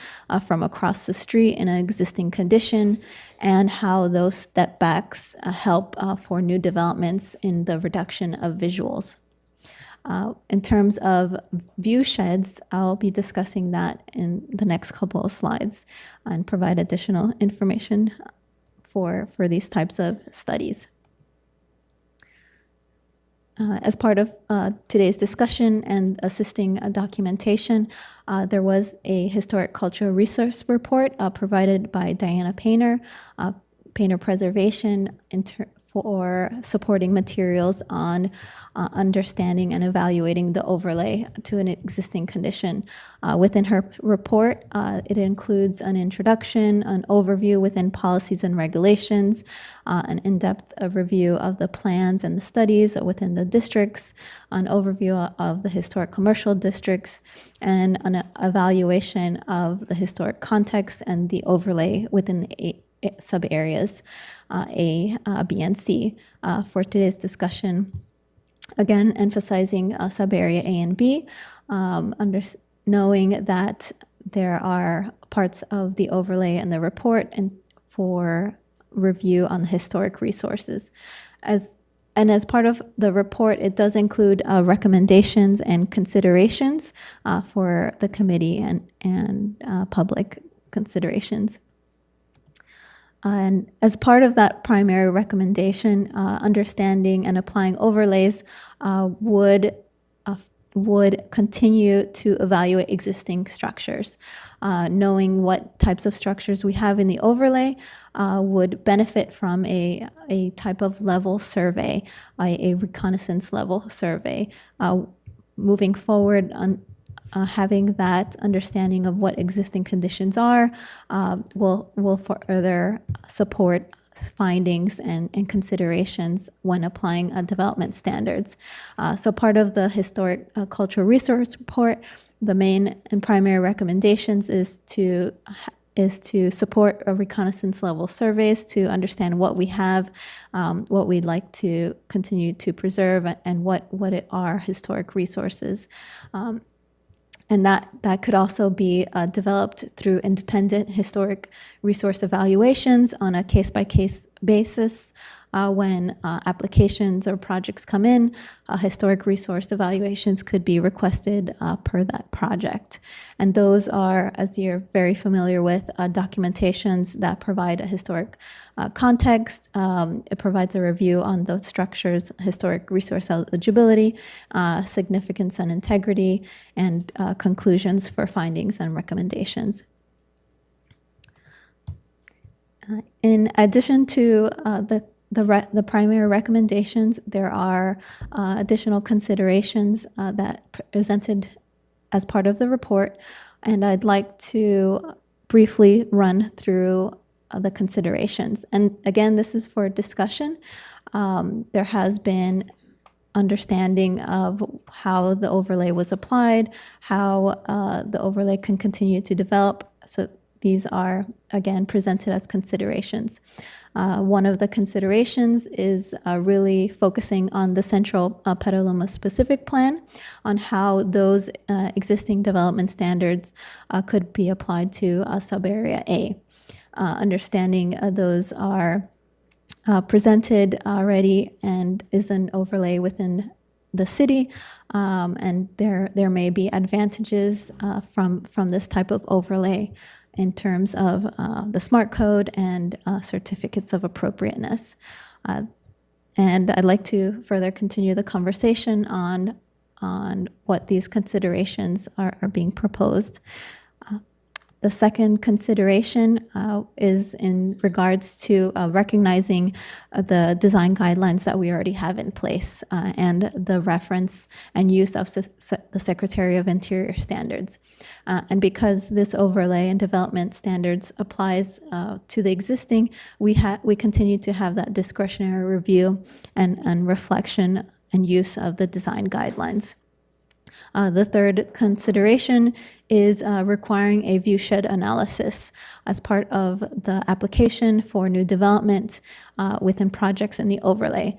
[SPEAKER 4] from across the street in an existing condition, and how those step backs help for new developments in the reduction of visuals. In terms of view sheds, I'll be discussing that in the next couple of slides and provide additional information for these types of studies. As part of today's discussion and assisting documentation, there was a historic cultural resource report provided by Diana Painter, Painter Preservation for supporting materials on understanding and evaluating the overlay to an existing condition. Within her report, it includes an introduction, an overview within policies and regulations, an in-depth review of the plans and the studies within the districts, an overview of the historic commercial districts, and an evaluation of the historic context and the overlay within the sub-areas A, B, and C. For today's discussion, again, emphasizing sub-area A and B, knowing that there are parts of the overlay and the report and for review on the historic resources. As part of the report, it does include recommendations and considerations for the committee and public considerations. And as part of that primary recommendation, understanding and applying overlays would continue to evaluate existing structures. Knowing what types of structures we have in the overlay would benefit from a type of level survey, a reconnaissance level survey. Moving forward on having that understanding of what existing conditions are will further support findings and considerations when applying development standards. So part of the Historic Cultural Resource Report, the main and primary recommendations is to support a reconnaissance level surveys to understand what we have, what we'd like to continue to preserve, and what are historic resources. And that could also be developed through independent historic resource evaluations on a case-by-case basis. When applications or projects come in, historic resource evaluations could be requested per that project. And those are, as you're very familiar with, documentations that provide a historic context. It provides a review on the structure's historic resource eligibility, significance and integrity, and conclusions for findings and recommendations. In addition to the primary recommendations, there are additional considerations that presented as part of the report, and I'd like to briefly run through the considerations. And again, this is for discussion. There has been understanding of how the overlay was applied, how the overlay can continue to develop. So these are, again, presented as considerations. One of the considerations is really focusing on the central Petaluma specific plan, on how those existing development standards could be applied to sub-area A. Understanding those are presented already and is an overlay within the city, and there may be advantages from this type of overlay in terms of the SMART code and certificates of appropriateness. And I'd like to further continue the conversation on what these considerations are being proposed. The second consideration is in regards to recognizing the design guidelines that we already have in place and the reference and use of the Secretary of Interior standards. And because this overlay and development standards applies to the existing, we continue to have that discretionary review and reflection and use of the design guidelines. The third consideration is requiring a viewshed analysis as part of the application for new development within projects in the overlay.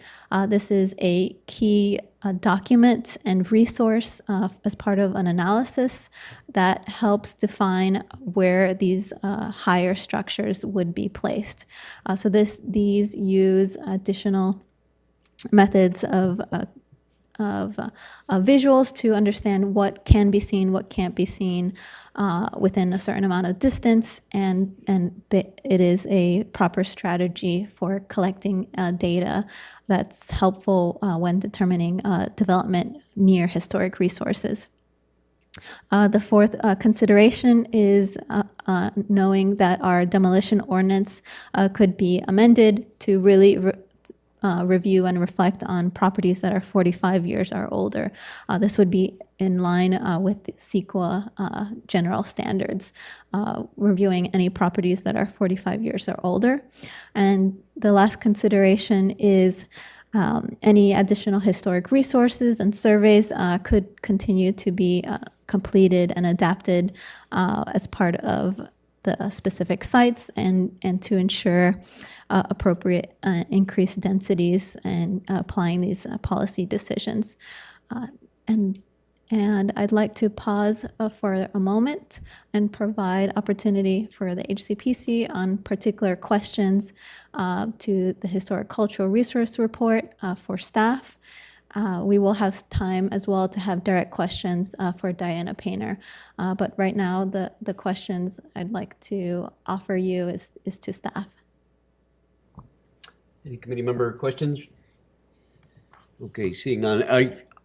[SPEAKER 4] This is a key document and resource as part of an analysis that helps define where these higher structures would be placed. So these use additional methods of visuals to understand what can be seen, what can't be seen within a certain amount of distance, and it is a proper strategy for collecting data that's helpful when determining development near historic resources. The fourth consideration is knowing that our demolition ordinance could be amended to really review and reflect on properties that are 45 years or older. This would be in line with the CEQA general standards, reviewing any properties that are 45 years or older. And the last consideration is any additional historic resources and surveys could continue to be completed and adapted as part of the specific sites and to ensure appropriate increased densities and applying these policy decisions. And I'd like to pause for a moment and provide opportunity for the HCPC on particular questions to the Historic Cultural Resource Report for staff. We will have time as well to have direct questions for Diana Painter. But right now, the questions I'd like to offer you is to staff.
[SPEAKER 1] Any committee member questions? Okay, seeing none.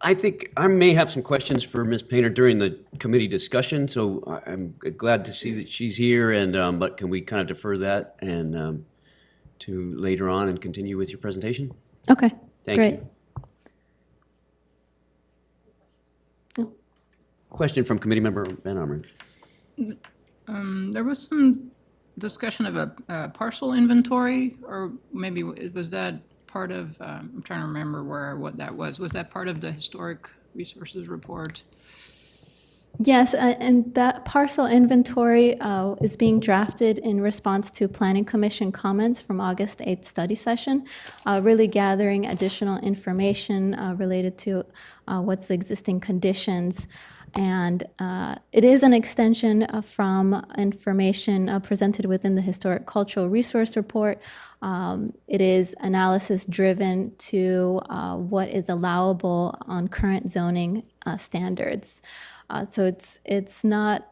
[SPEAKER 1] I think I may have some questions for Ms. Painter during the committee discussion, so I'm glad to see that she's here, and but can we kind of defer that and to later on and continue with your presentation?
[SPEAKER 4] Okay,
[SPEAKER 1] Thank
[SPEAKER 4] great.
[SPEAKER 1] you. Question from committee member Van Ameren.
[SPEAKER 9] There was some discussion of a parcel inventory, or maybe was that part of, I'm trying to remember what that was. Was that part of the Historic Resources Report?
[SPEAKER 4] Yes, and that parcel inventory is being drafted in response to Planning Commission comments from August 8th study session, really gathering additional information related to what's the existing conditions. And it is an extension from information presented within the Historic Cultural Resource Report. It is analysis driven to what is allowable on current zoning standards. So it's not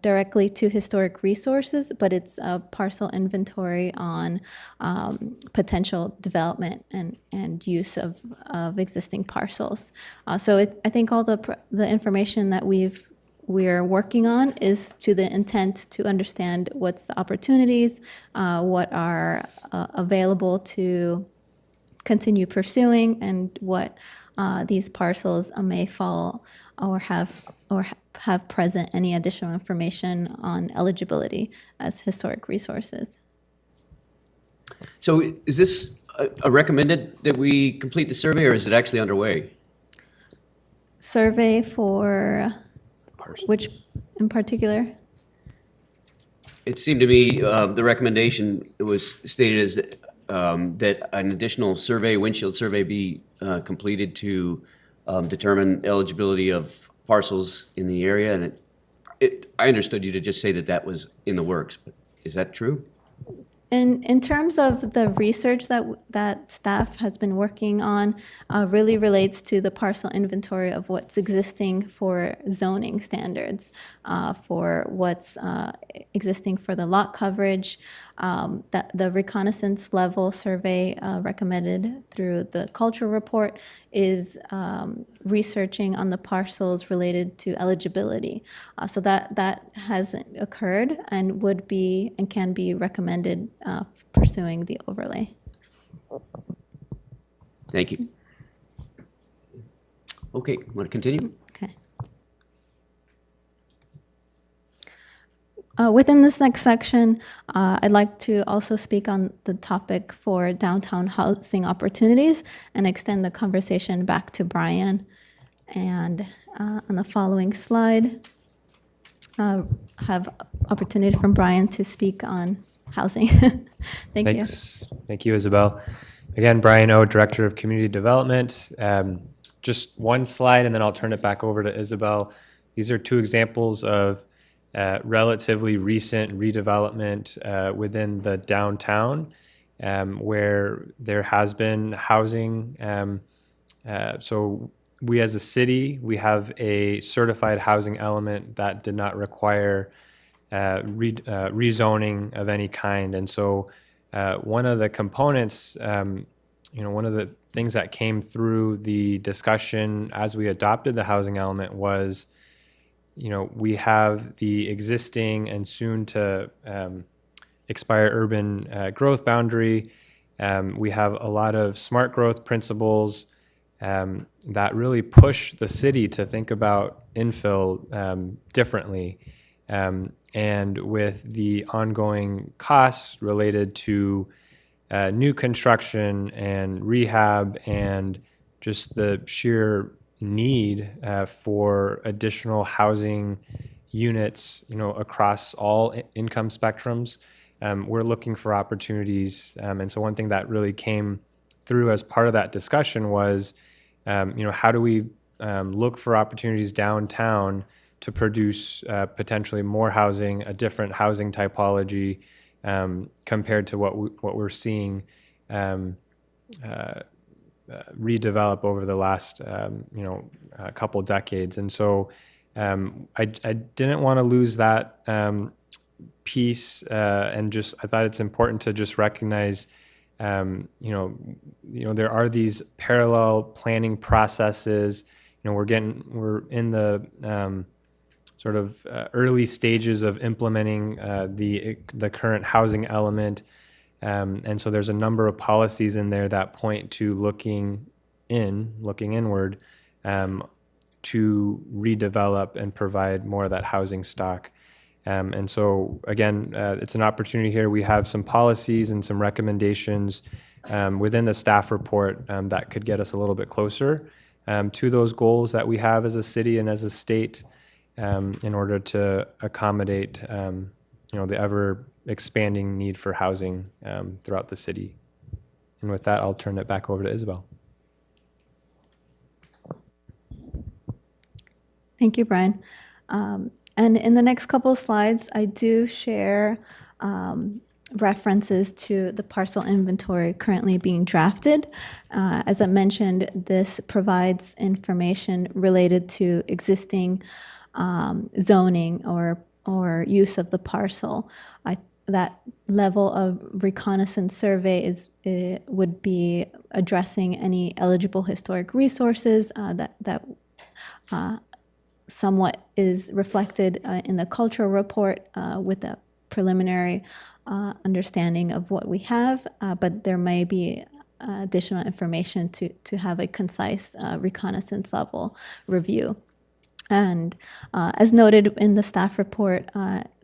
[SPEAKER 4] directly to historic resources, but it's a parcel inventory on potential development and use of existing parcels. So I think all the information that we're working on is to the intent to understand what's the opportunities, what are available to continue pursuing, and what these parcels may fall or have present any additional information on eligibility as historic resources.
[SPEAKER 1] So is this a recommended that we complete the survey, or is it actually underway?
[SPEAKER 4] Survey for which in particular?
[SPEAKER 1] It seemed to me the recommendation was stated as that an additional survey, windshield survey, be completed to determine eligibility of parcels in the area. And I understood you to just say that that was in the works, but is that true?
[SPEAKER 4] In terms of the research that staff has been working on, really relates to the parcel inventory of what's existing for zoning standards, for what's existing for the lot coverage. That the reconnaissance level survey recommended through the cultural report is researching on the parcels related to eligibility. So that hasn't occurred and would be and can be recommended pursuing the overlay.
[SPEAKER 1] Thank you. Okay, want to continue?
[SPEAKER 4] Okay. Within this next section, I'd like to also speak on the topic for downtown housing opportunities and extend the conversation back to Brian. And on the following slide, have opportunity from Brian to speak on housing. Thank you.
[SPEAKER 7] Thanks. Thank you, Isabel. Again, Brian O, Director of Community Development. Just one slide, and then I'll turn it back over to Isabel. These are two examples of relatively recent redevelopment within the downtown, where there has been housing. So we as a city, we have a certified housing element that did not require rezoning of any kind. And so one of the components, one of the things that came through the discussion as we adopted the housing element was, we have the existing and soon to expire urban growth boundary. We have a lot of smart growth principles that really push the city to think about infill differently. And with the ongoing costs related to new construction and rehab and just the sheer need for additional housing units, across all income spectrums, we're looking for opportunities. And so one thing that really came through as part of that discussion was, how do we look for opportunities downtown to produce potentially more housing, a different housing typology compared to what we're seeing redevelop over the last a couple decades. And so I didn't want to lose that piece, and just I thought it's important to just recognize there are these parallel planning processes. We're in the sort of early stages of implementing the current housing element. And so there's a number of policies in there that point to looking inward to redevelop and provide more of that housing stock. And so again, it's an opportunity here. We have some policies and some recommendations within the staff report that could get us a little bit closer to those goals that we have as a city and as a state, in order to accommodate the ever expanding need for housing throughout the city. And with that, I'll turn it back over to Isabel.
[SPEAKER 4] Thank you, Brian. And in the next couple of slides, I do share references to the parcel inventory currently being drafted. As I mentioned, this provides information related to existing zoning or use of the parcel. That level of reconnaissance survey would be addressing any eligible historic resources that somewhat is reflected in the cultural report with a preliminary understanding of what we have, but there may be additional information to have a concise reconnaissance level review. And as noted in the staff report,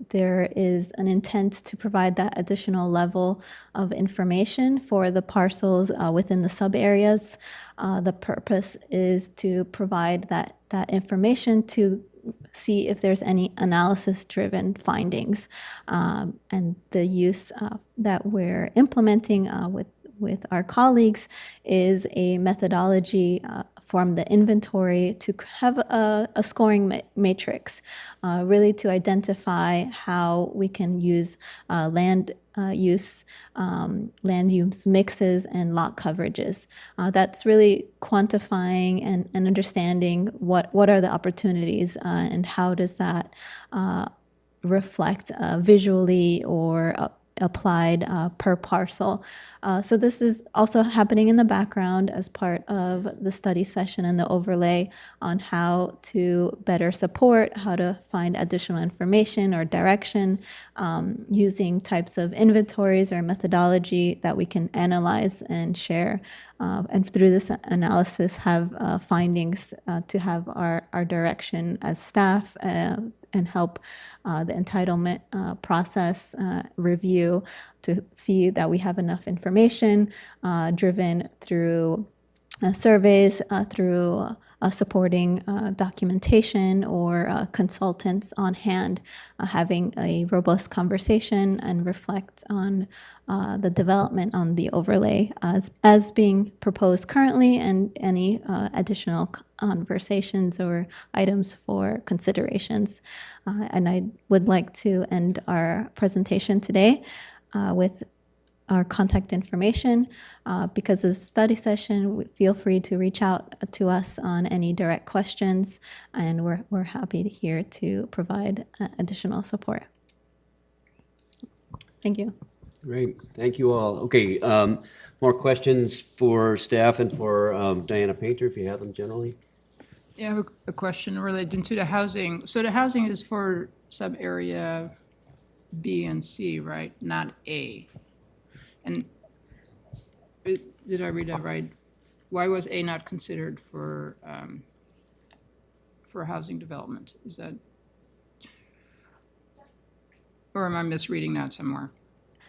[SPEAKER 4] there is an intent to provide that additional level of information for the parcels within the sub-areas. The purpose is to provide that information to see if there's any analysis-driven findings. And the use that we're implementing with our colleagues is a methodology from the inventory to have a scoring matrix, really to identify how we can use land use mixes and lot coverages. That's really quantifying and understanding what are the opportunities and how does that reflect visually or applied per parcel. So this is also happening in the background as part of the study session and the overlay on how to better support, how to find additional information or direction using types of inventories or methodology that we can analyze and share. And through this analysis have findings to have our direction as staff and help the entitlement process review to see that we have enough information driven through surveys, through supporting documentation or consultants on hand, having a robust conversation and reflect on the development on the overlay as being proposed currently and any additional conversations or items for considerations. And I would like to end our presentation today with our contact information. Because of the study session, feel free to reach out to us on any direct questions, and we're happy here to provide additional support. Thank you.
[SPEAKER 1] Great, thank you all. Okay, more questions for staff and for Diana Painter, if you have them generally?
[SPEAKER 9] Yeah, I have a question related to the housing. So the housing is for sub-area B and C, right? Not A. And Did I read that right? Why was A not considered for housing development? Is that, or am I misreading that somewhere?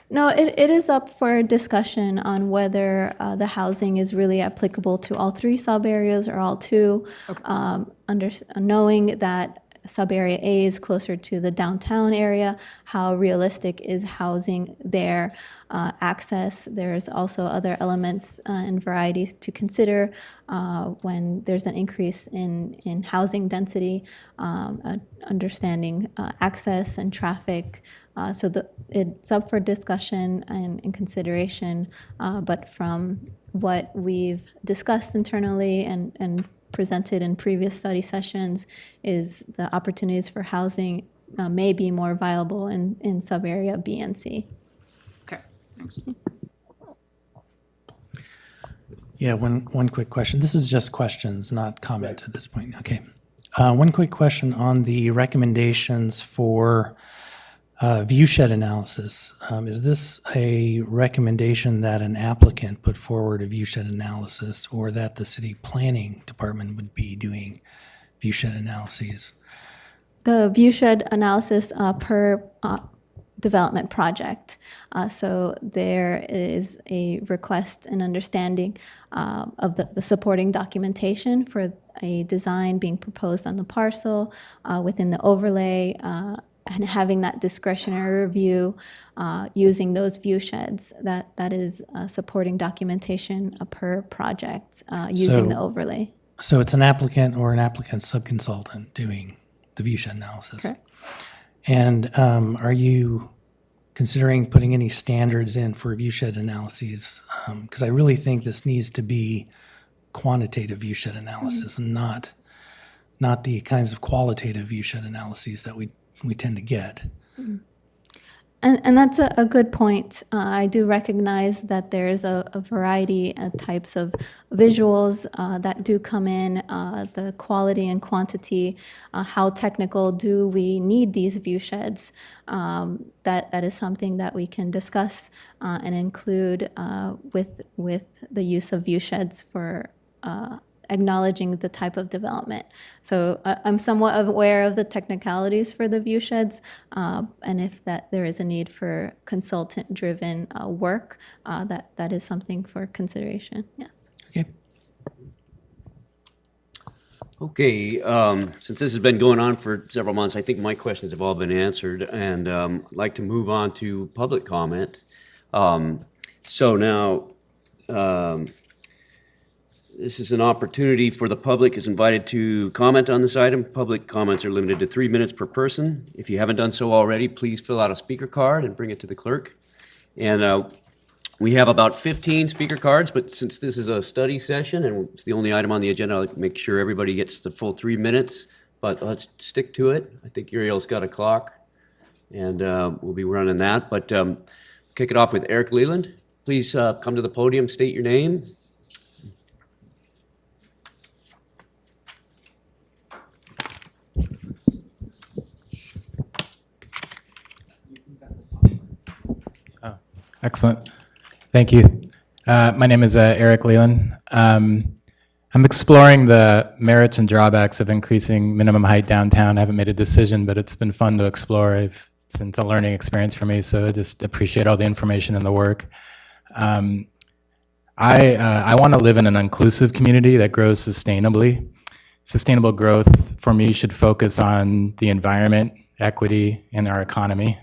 [SPEAKER 4] No, it is up for discussion on whether the housing is really applicable to all three sub-areas or all two. Knowing that sub-area A is closer to the downtown area, how realistic is housing there, access. There's also other elements and variety to consider when there's an increase in housing density, understanding access and traffic. It's up for discussion and consideration, but from what we've discussed internally and presented in previous study sessions is the opportunities for housing may be more viable in sub-area B and C.
[SPEAKER 9] Okay, thanks.
[SPEAKER 10] Yeah, one quick question. This is just questions, not comment at this point. Okay. One quick question on the recommendations for viewshed analysis. Is this a recommendation that an applicant put forward a viewshed analysis, or that the city planning department would be doing viewshed analyses?
[SPEAKER 4] The viewshed analysis per development project. So there is a request and understanding of the supporting documentation for a design being proposed on the parcel within the overlay, and having that discretionary review using those view sheds. That is supporting documentation per project using the overlay.
[SPEAKER 10] So it's an applicant or an applicant subconsultant doing the viewshed analysis?
[SPEAKER 4] Correct.
[SPEAKER 10] And are you considering putting any standards in for viewshed analyses? Because I really think this needs to be quantitative viewshed analysis and not the kinds of qualitative viewshed analyses that we tend to get.
[SPEAKER 4] And that's a good point. I do recognize that there's a variety of types of visuals that do come in, the quality and quantity, how technical do we need these view sheds? That is something that we can discuss and include with the use of view sheds for acknowledging the type of development. So I'm somewhat aware of the technicalities for the view sheds, and if that there is a need for consultant-driven work, that is something for consideration. Yes.
[SPEAKER 10] Okay.
[SPEAKER 1] Okay, since this has been going on for several months, I think my questions have all been answered, and I'd like to move on to public comment. So now, this is an opportunity for the public is invited to comment on this item. Public comments are limited to 3 minutes per person. If you haven't done so already, please fill out a speaker card and bring it to the clerk. And we have about 15 speaker cards, but since this is a study session and it's the only item on the agenda, I'll make sure everybody gets the full 3 minutes, but let's stick to it. I think Uriel's got a clock, and we'll be running that. But kick it off with Eric Leland. Please come to the podium, state your name.
[SPEAKER 5] Excellent. Thank you. My name is Eric Leland. I'm exploring the merits and drawbacks of increasing minimum height downtown. I haven't made a decision, but it's been fun to explore. It's a learning experience for me, so I just appreciate all the information and the work. I want to live in an inclusive community that grows sustainably. Sustainable growth, for me, should focus on the environment, equity, and our economy.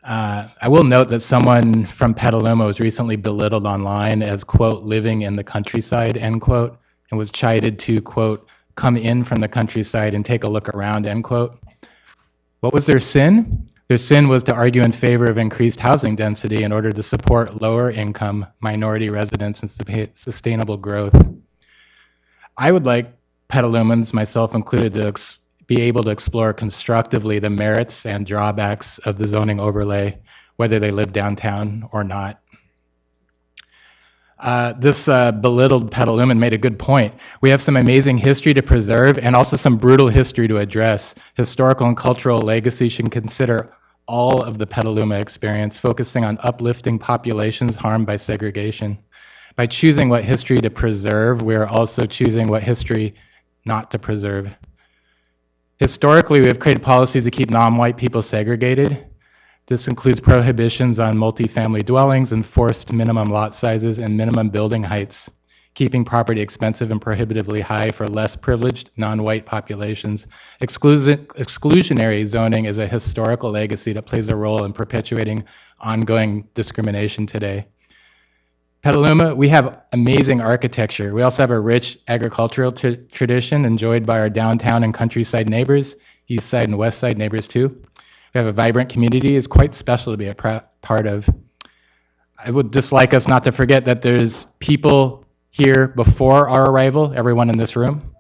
[SPEAKER 5] I will note that someone from Petaluma was recently belittled online as, quote, living in the countryside, end quote, and was chided to, quote, come in from the countryside and take a look around, end quote. What was their sin? Their sin was to argue in favor of increased housing density in order to support lower income minority residents and sustainable growth. I would like Petalumans, myself included, to be able to explore constructively the merits and drawbacks of the zoning overlay, whether they live downtown or not. This belittled Petaluman made a good point. We have some amazing history to preserve and also some brutal history to address. Historical and cultural legacy should consider all of the Petaluma experience, focusing on uplifting populations harmed by segregation. By choosing what history to preserve, we are also choosing what history not to preserve. Historically, we have created policies to keep non-white people segregated. This includes prohibitions on multifamily dwellings, enforced minimum lot sizes, and minimum building heights, keeping property expensive and prohibitively high for less privileged non-white populations. Exclusionary zoning is a historical legacy that plays a role in perpetuating ongoing discrimination today. Petaluma, we have amazing architecture. We also have a rich agricultural tradition enjoyed by our downtown and countryside neighbors, east side and west side neighbors too. We have a vibrant community. It's quite special to be a part of. I would just like us not to forget that there's people here before our arrival, everyone in this room,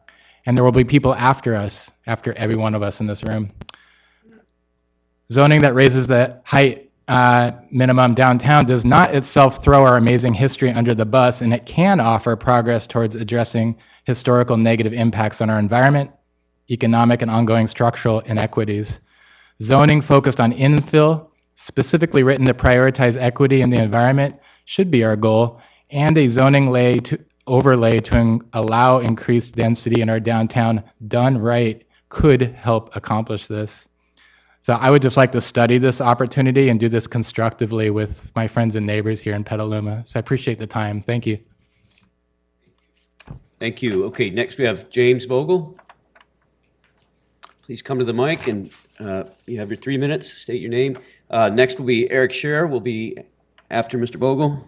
[SPEAKER 5] and there will be people after us, after every one of us in this room. Zoning that raises the height minimum downtown does not itself throw our amazing history under the bus, and it can offer progress towards addressing historical negative impacts on our environment, economic and ongoing structural inequities. Zoning focused on infill, specifically written to prioritize equity in the environment, should be our goal, and a zoning overlay to allow increased density in our downtown done right could help accomplish this. So I would just like to study this opportunity and do this constructively with my friends and neighbors here in Petaluma. So I appreciate the time. Thank you.
[SPEAKER 1] Thank you. Okay, next we have James Vogel. Please come to the mic, and you have your 3 minutes. State your name. Next will be Eric Scherer, will be after Mr. Vogel.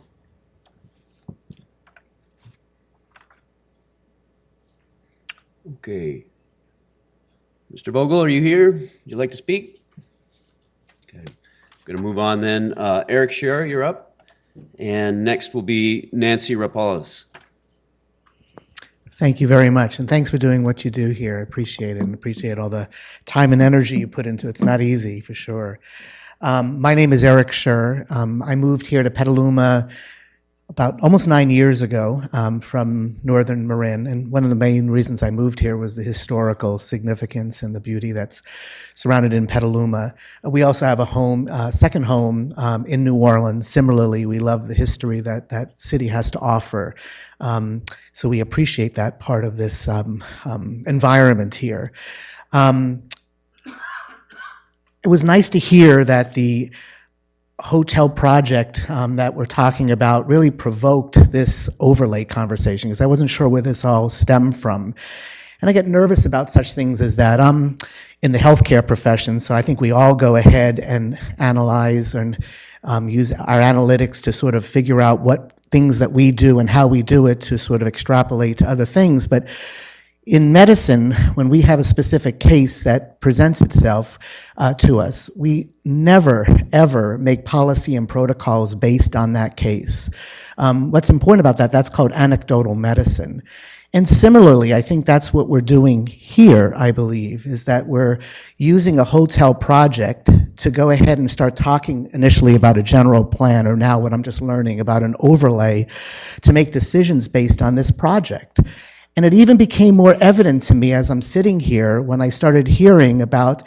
[SPEAKER 1] Okay. Mr. Vogel, are you here? Would you like to speak? Okay. Going to move on then. Eric Scherer, you're up. And next will be Nancy Rapalas.
[SPEAKER 11] Thank you very much, and thanks for doing what you do here. I appreciate it, and appreciate all the time and energy you put into it. It's not easy, for sure. My name is Eric Scherer. I moved here to Petaluma about almost 9 years ago from Northern Marin, and one of the main reasons I moved here was the historical significance and the beauty that's surrounded in Petaluma. We also have a home, second home in New Orleans. Similarly, we love the history that that city has to offer. So we appreciate that part of this environment here. It was nice to hear that the hotel project that we're talking about really provoked this overlay conversation, because I wasn't sure where this all stemmed from. And I get nervous about such things as that. I'm in the healthcare profession, so I think we all go ahead and analyze and use our analytics to sort of figure out what things that we do and how we do it to sort of extrapolate to other things. But in medicine, when we have a specific case that presents itself to us, we never, ever make policy and protocols based on that case. What's important about that, that's called anecdotal medicine. And similarly, I think that's what we're doing here, I believe, is that we're using a hotel project to go ahead and start talking initially about a general plan, or now what I'm just learning about an overlay, to make decisions based on this project. And it even became more evident to me as I'm sitting here when I started hearing about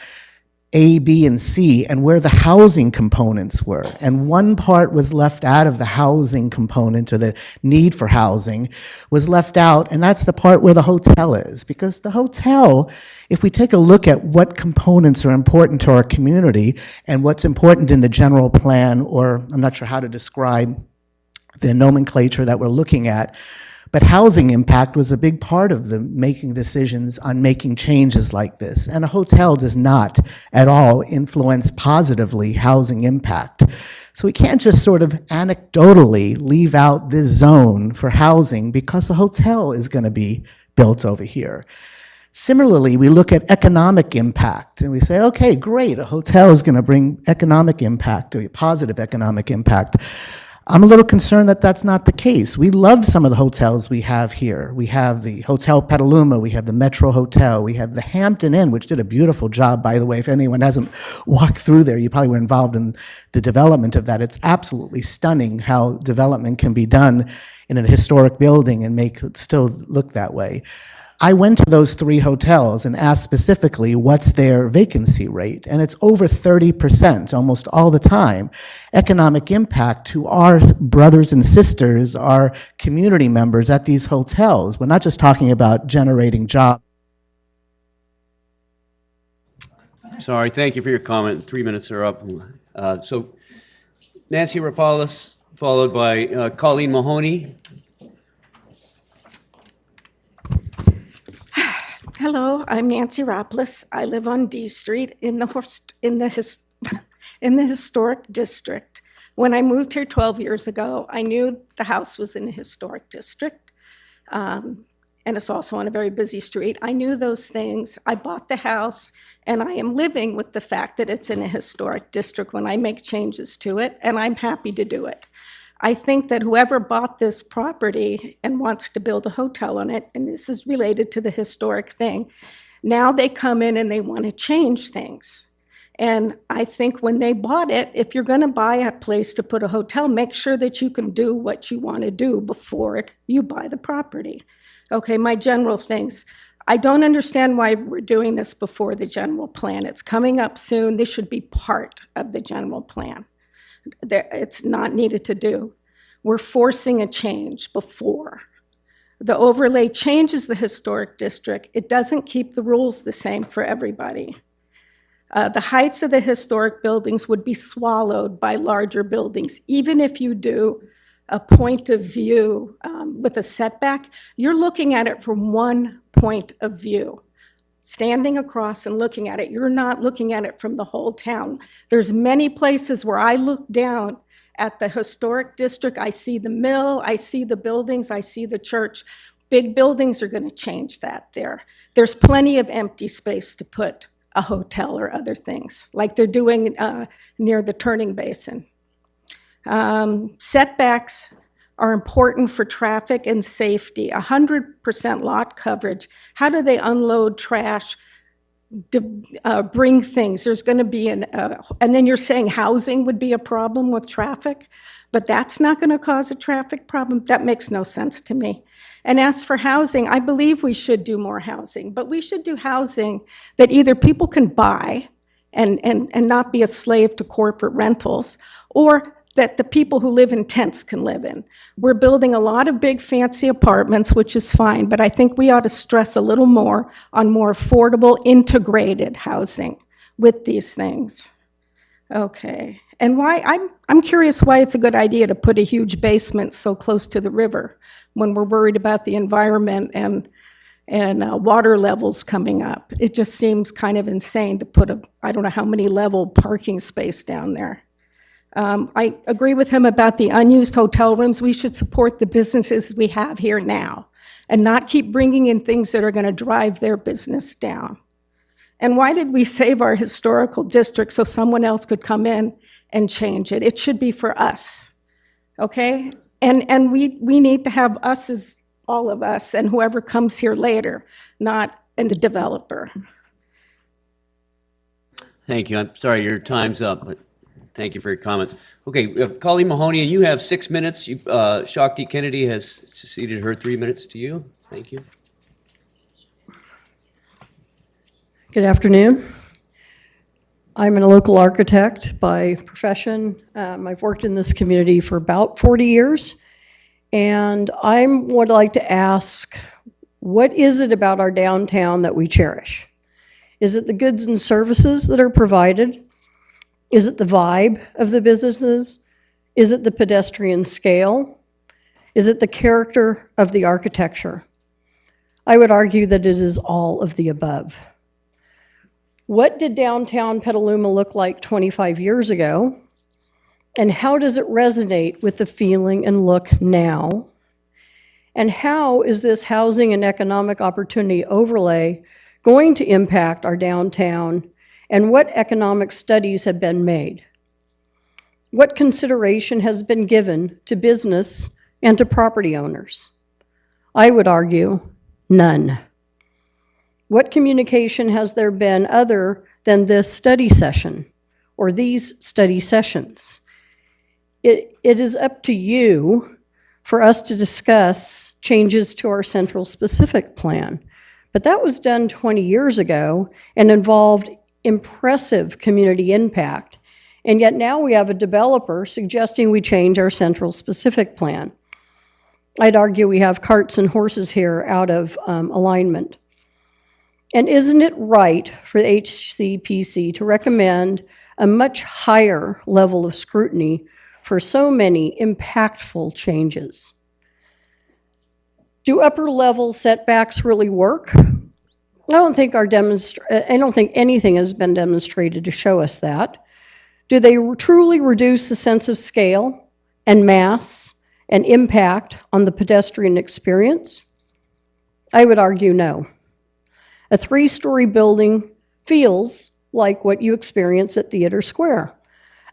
[SPEAKER 11] A, B, and C, and where the housing components were. And one part was left out of the housing component, or the need for housing was left out, and that's the part where the hotel is. Because the hotel, if we take a look at what components are important to our community and what's important in the general plan, or I'm not sure how to describe the nomenclature that we're looking at, but housing impact was a big part of the making decisions on making changes like this. And a hotel does not at all influence positively housing impact. So we can't just sort of anecdotally leave out this zone for housing because a hotel is going to be built over here. Similarly, we look at economic impact and we say, okay, great, a hotel is going to bring economic impact, or positive economic impact. I'm a little concerned that that's not the case. We love some of the hotels we have here. We have the Hotel Petaluma, we have the Metro Hotel, we have the Hampton Inn, which did a beautiful job, by the way. If anyone hasn't walked through there, you probably were involved in the development of that. It's absolutely stunning how development can be done in a historic building and make it still look that way. I went to those 3 hotels and asked specifically what's their vacancy rate, and it's over 30% almost all the time. Economic impact to our brothers and sisters, our community members at these hotels. We're not just talking about generating jobs.
[SPEAKER 1] Sorry, thank you for your comment. 3 minutes are up. So Nancy Rapalus, followed by Colleen Mahoney.
[SPEAKER 12] Hello, I'm Nancy Rapalus. I live on D Street in the historic district. When I moved here 12 years ago, I knew the house was in a historic district, and it's also on a very busy street. I knew those things. I bought the house, and I am living with the fact that it's in a historic district when I make changes to it, and I'm happy to do it. I think that whoever bought this property and wants to build a hotel on it, and this is related to the historic thing, now they come in and they want to change things. And I think when they bought it, if you're going to buy a place to put a hotel, make sure that you can do what you want to do before you buy the property. Okay, my general things. I don't understand why we're doing this before the general plan. It's coming up soon. This should be part of the general plan. It's not needed to do. We're forcing a change before. The overlay changes the historic district. It doesn't keep the rules the same for everybody. The heights of the historic buildings would be swallowed by larger buildings. Even if you do a point of view with a setback, you're looking at it from one point of view. Standing across and looking at it, you're not looking at it from the whole town. There's many places where I look down at the historic district, I see the mill, I see the buildings, I see the church. Big buildings are going to change that there. There's plenty of empty space to put a hotel or other things, like they're doing near the turning basin. Setbacks are important for traffic and safety. 100% lot coverage. How do they unload trash, bring things? There's going to be and then you're saying housing would be a problem with traffic, but that's not going to cause a traffic problem? That makes no sense to me. And as for housing, I believe we should do more housing, but we should do housing that either people can buy and not be a slave to corporate rentals, or that the people who live in tents can live in. We're building a lot of big fancy apartments, which is fine, but I think we ought to stress a little more on more affordable, integrated housing with these things. Okay, and why, I'm curious why it's a good idea to put a huge basement so close to the river when we're worried about the environment and water levels coming up. It just seems kind of insane to put I don't know how many level parking space down there. I agree with him about the unused hotel rooms. We should support the businesses we have here now and not keep bringing in things that are going to drive their business down. And why did we save our historical district so someone else could come in and change it? It should be for us, okay? And we need to have us as all of us and whoever comes here later, not a developer.
[SPEAKER 1] Thank you. I'm sorry, your time's up, but thank you for your comments. Okay, we have Colleen Mahoney, and you have 6 minutes. Shakti Kennedy has ceded her 3 minutes to you. Thank you.
[SPEAKER 13] Good afternoon. I'm a local architect by profession. I've worked in this community for about 40 years, and I would like to ask, what is it about our downtown that we cherish? Is it the goods and services that are provided? Is it the vibe of the businesses? Is it the pedestrian scale? Is it the character of the architecture? I would argue that it is all of the above. What did downtown Petaluma look like 25 years ago? And how does it resonate with the feeling and look now? And how is this housing and economic opportunity overlay going to impact our downtown? And what economic studies have been made? What consideration has been given to business and to property owners? I would argue, none. What communication has there been other than this study session or these study sessions? It is up to you for us to discuss changes to our Central Specific Plan. But that was done 20 years ago and involved impressive community impact. And yet now we have a developer suggesting we change our central specific plan. I'd argue we have carts and horses here out of alignment. And isn't it right for the HCPC to recommend a much higher level of scrutiny for so many impactful changes? Do upper level setbacks really work? I don't think anything has been demonstrated to show us that. Do they truly reduce the sense of scale and mass and impact on the pedestrian experience? I would argue no. A 3-story building feels like what you experience at Theater Square.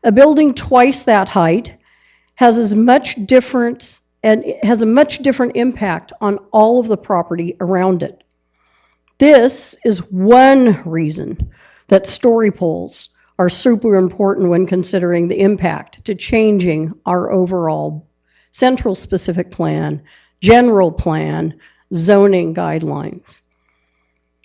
[SPEAKER 13] A building twice that height has a much different impact on all of the property around it. This is one reason that story polls are super important when considering the impact to changing our overall central specific plan, general plan, zoning guidelines.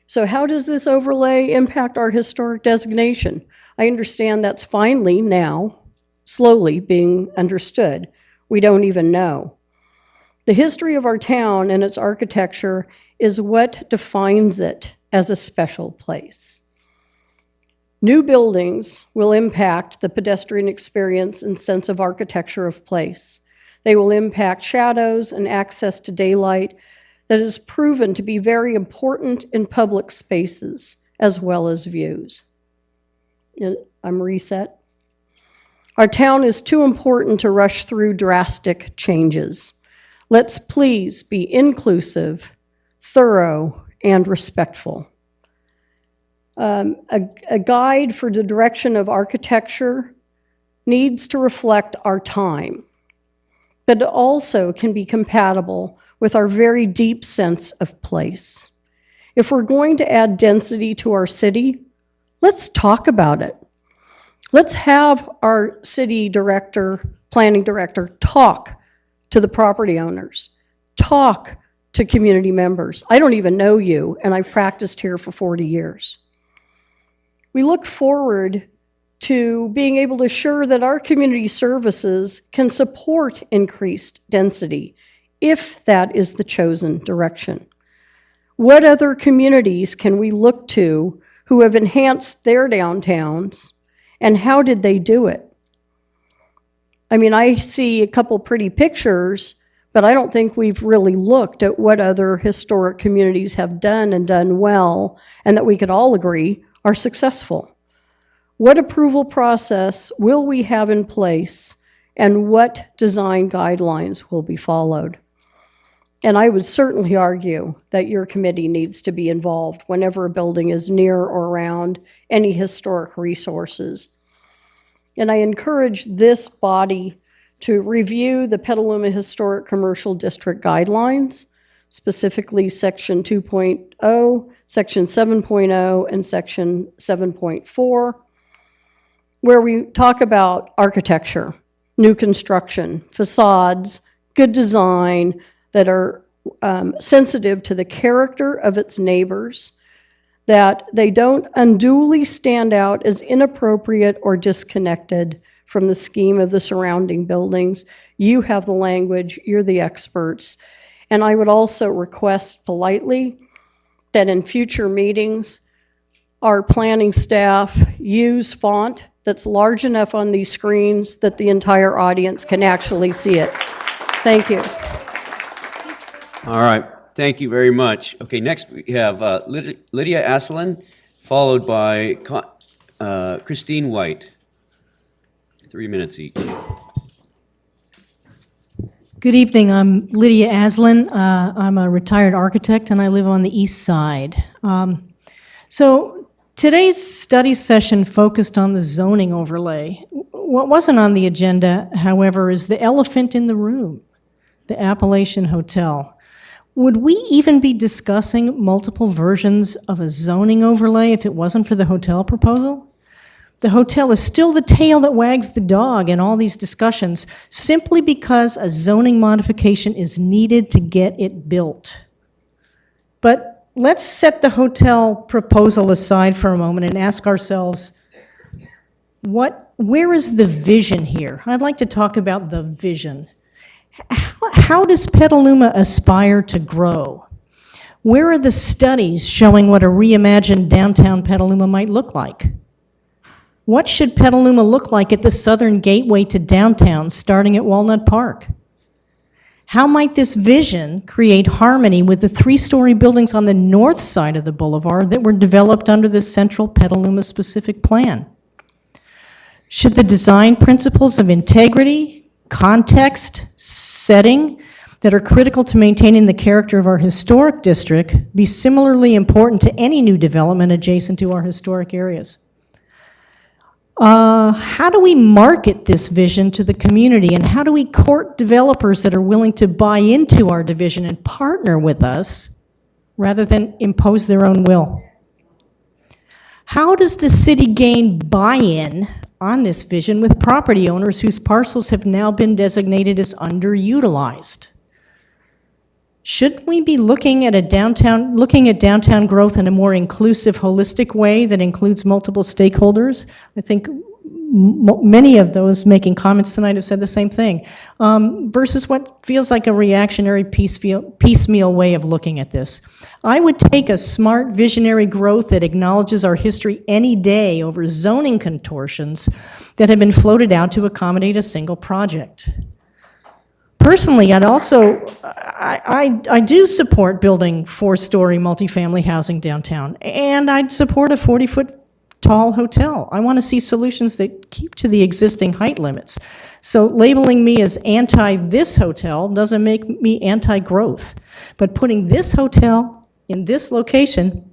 [SPEAKER 13] So how does this overlay impact our historic designation? I understand that's finally now, slowly being understood. We don't even know. The history of our town and its architecture is what defines it as a special place. New buildings will impact the pedestrian experience and sense of architecture of place. They will impact shadows and access to daylight that is proven to be very important in public spaces as well as views. I'm reset. Our town is too important to rush through drastic changes. Let's please be inclusive, thorough, and respectful. A guide for the direction of architecture needs to reflect our time, but it also can be compatible with our very deep sense of place. If we're going to add density to our city, let's talk about it. Let's have our city director, planning director, talk to the property owners, talk to community members. I don't even know you, and I've practiced here for 40 years. We look forward to being able to assure that our community services can support increased density if that is the chosen direction. What other communities can we look to who have enhanced their downtowns, and how did they do it? I mean, I see a couple pretty pictures, but I don't think we've really looked at what other historic communities have done and done well, and that we could all agree are successful. What approval process will we have in place, and what design guidelines will be followed? And I would certainly argue that your committee needs to be involved whenever a building is near or around any historic resources. And I encourage this body to review the Petaluma Historic Commercial District Guidelines, specifically Section 2.0, Section 7.0, and Section 7.4, where we talk about architecture, new construction, facades, good design, that are sensitive to the character of its neighbors, that they don't unduly stand out as inappropriate or disconnected from the scheme of the surrounding buildings. You have the language, you're the experts. And I would also request politely that in future meetings, our planning staff use font that's large enough on these screens that the entire audience can actually see it. Thank you.
[SPEAKER 1] All right, thank you very much. Okay, next we have Lydia Asselin, followed by Christine White. 3 minutes each.
[SPEAKER 14] Good evening, I'm Lydia Asselin. I'm a retired architect and I live on the east side. So today's study session focused on the zoning overlay. What wasn't on the agenda, however, is the elephant in the room, the Appalachian Hotel. Would we even be discussing multiple versions of a zoning overlay if it wasn't for the hotel proposal? The hotel is still the tail that wags the dog in all these discussions simply because a zoning modification is needed to get it built. But let's set the hotel proposal aside for a moment and ask ourselves, where is the vision here? I'd like to talk about the vision. How does Petaluma aspire to grow? Where are the studies showing what a reimagined downtown Petaluma might look like? What should Petaluma look like at the southern gateway to downtown, starting at Walnut Park? How might this vision create harmony with the 3-story buildings on the north side of the boulevard that were developed under the central Petaluma specific plan? Should the design principles of integrity, context, setting that are critical to maintaining the character of our historic district be similarly important to any new development adjacent to our historic areas? How do we market this vision to the community, and how do we court developers that are willing to buy into our division and partner with us rather than impose their own will? How does the city gain buy-in on this vision with property owners whose parcels have now been designated as underutilized? Shouldn't we be looking at downtown growth in a more inclusive, holistic way that includes multiple stakeholders? I think many of those making comments tonight have said the same thing, versus what feels like a reactionary piecemeal way of looking at this. I would take a smart, visionary growth that acknowledges our history any day over zoning contortions that have been floated out to accommodate a single project. Personally, I do support building 4-story multifamily housing downtown, and I'd support a 40-foot tall hotel. I want to see solutions that keep to the existing height limits. So labeling me as anti this hotel doesn't make me anti-growth. But putting this hotel in this location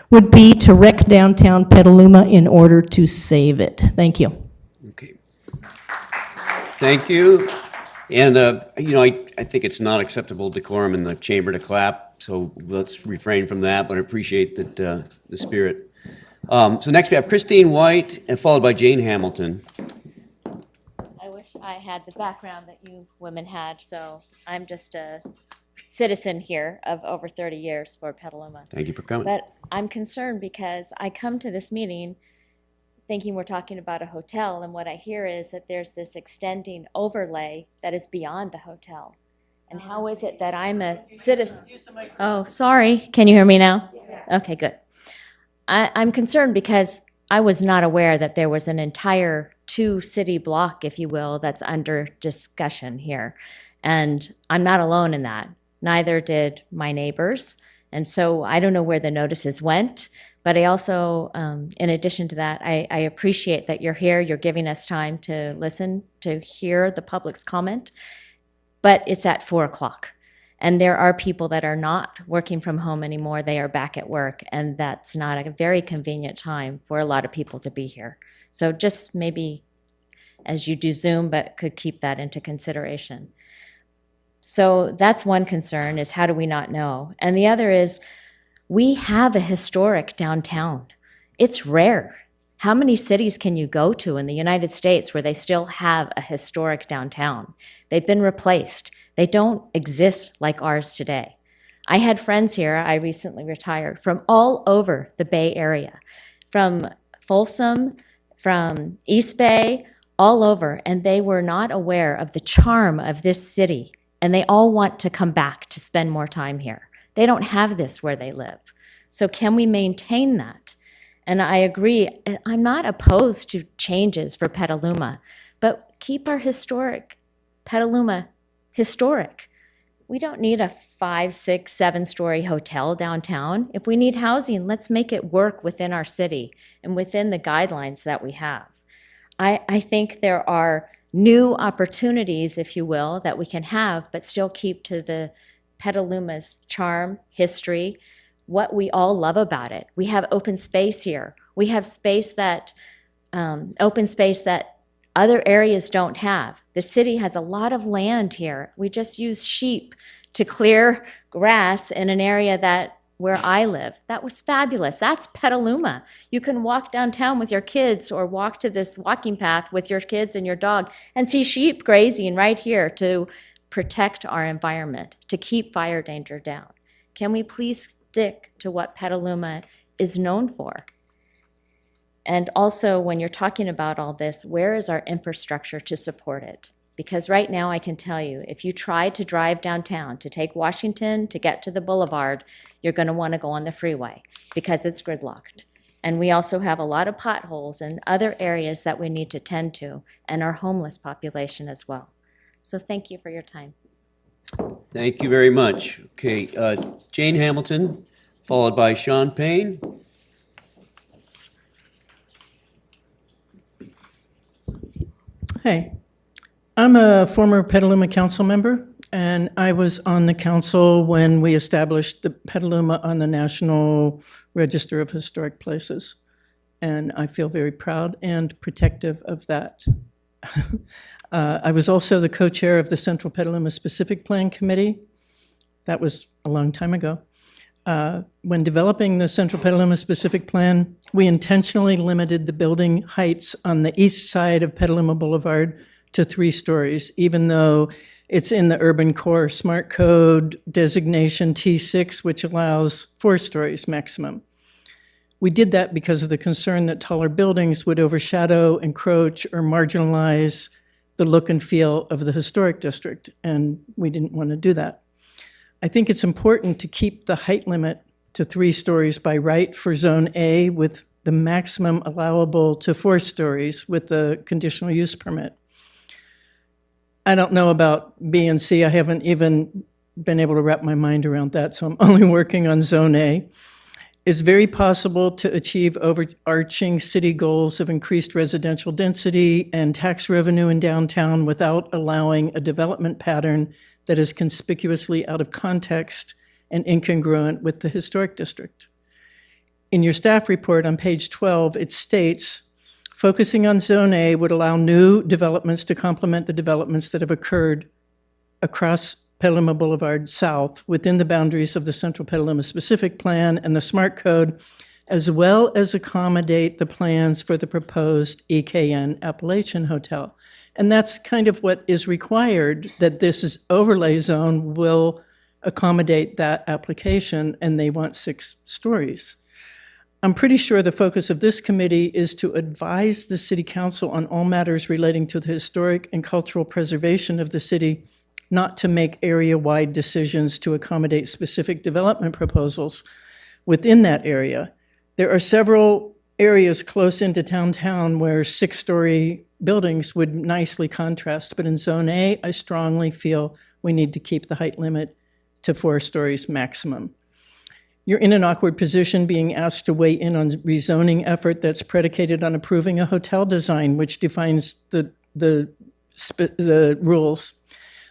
[SPEAKER 14] would be to wreck downtown Petaluma in order to save it. Thank you.
[SPEAKER 1] Okay. Thank you. And, I think it's not acceptable decorum in the chamber to clap, so let's refrain from that, but I appreciate that, the spirit. So next we have Christine White, and followed by Jane Hamilton.
[SPEAKER 15] I wish I had the background that you women had, so I'm just a citizen here of over 30 years for Petaluma.
[SPEAKER 1] Thank you for coming.
[SPEAKER 15] But I'm concerned because I come to this meeting thinking we're talking about a hotel, and what I hear is that there's this extending overlay that is beyond the hotel. And how is it that I'm a citizen? Oh, sorry. Can you hear me now? Okay, good. I'm concerned because I was not aware that there was an entire 2-city block, if you will, that's under discussion here. And I'm not alone in that. Neither did my neighbors. And so I don't know where the notices went. But I also, in addition to that, I appreciate that you're here, you're giving us time to listen, to hear the public's comment, but it's at 4 o'clock. And there are people that are not working from home anymore, they are back at work, and that's not a very convenient time for a lot of people to be here. So just maybe as you do Zoom, but could keep that into consideration. So that's one concern, is how do we not know? And the other is, we have a historic downtown. It's rare. How many cities can you go to in the United States where they still have a historic downtown? They've been replaced. They don't exist like ours today. I had friends here, I recently retired, from all over the Bay Area, from Folsom, from East Bay, all over, and they were not aware of the charm of this city, and they all want to come back to spend more time here. They don't have this where they live. So can we maintain that? And I agree, I'm not opposed to changes for Petaluma, but keep our historic Petaluma historic. We don't need a 5, 6, 7-story hotel downtown. If we need housing, let's make it work within our city and within the guidelines that we have. I think there are new opportunities, if you will, that we can have, but still keep to the Petaluma's charm, history, what we all love about it. We have open space here. We have space that, open space that other areas don't have. The city has a lot of land here. We just use sheep to clear grass in an area that where I live. That was fabulous. That's Petaluma. You can walk downtown with your kids or walk to this walking path with your kids and your dog and see sheep grazing right here to protect our environment, to keep fire danger down. Can we please stick to what Petaluma is known for. And also, when you're talking about all this, where is our infrastructure to support it? Because right now, I can tell you, if you try to drive downtown, to take Washington, to get to the boulevard, you're going to want to go on the freeway because it's gridlocked. And we also have a lot of potholes and other areas that we need to tend to, and our homeless population as well. So thank you for your time.
[SPEAKER 1] Thank you very much. Okay, Jane Hamilton, followed by Sean Payne.
[SPEAKER 14] Hey, I'm a former Petaluma council member, and I was on the council when we established the Petaluma on the National Register of Historic Places. And I feel very proud and protective of that. I was also the co-chair of the Central Petaluma Specific Plan Committee. That was a long time ago. When developing the Central Petaluma Specific Plan, we intentionally limited the building heights on the east side of Petaluma Boulevard to 3 stories, even though it's in the urban core smart code designation T6, which allows 4 stories maximum. We did that because of the concern that taller buildings would overshadow, encroach, or marginalize the look and feel of the historic district, and we didn't want to do that. I think it's important to keep the height limit to 3 stories by right for Zone A, with the maximum allowable to 4 stories with the conditional use permit. I don't know about B and C. I haven't even been able to wrap my mind around that, so I'm only working on Zone A. It's very possible to achieve overarching city goals of increased residential density and tax revenue in downtown without allowing a development pattern that is conspicuously out of context and incongruent with the historic district. In your staff report on page 12, it states, focusing on Zone A would allow new developments to complement the developments that have occurred across Petaluma Boulevard South within the boundaries of the Central Petaluma Specific Plan and the Smart Code, as well as accommodate the plans for the proposed EKN Appalachian Hotel. And that's kind of what is required, that this overlay zone will accommodate that application, and they want 6 stories. I'm pretty sure the focus of this committee is to advise the City Council on all matters relating to the historic and cultural preservation of the city, not to make area-wide decisions to accommodate specific development proposals within that area. There are several areas close into downtown where 6-story buildings would nicely contrast, but in Zone A, I strongly feel we need to keep the height limit to 4 stories maximum. You're in an awkward position being asked to weigh in on rezoning effort that's predicated on approving a hotel design, which defines the rules.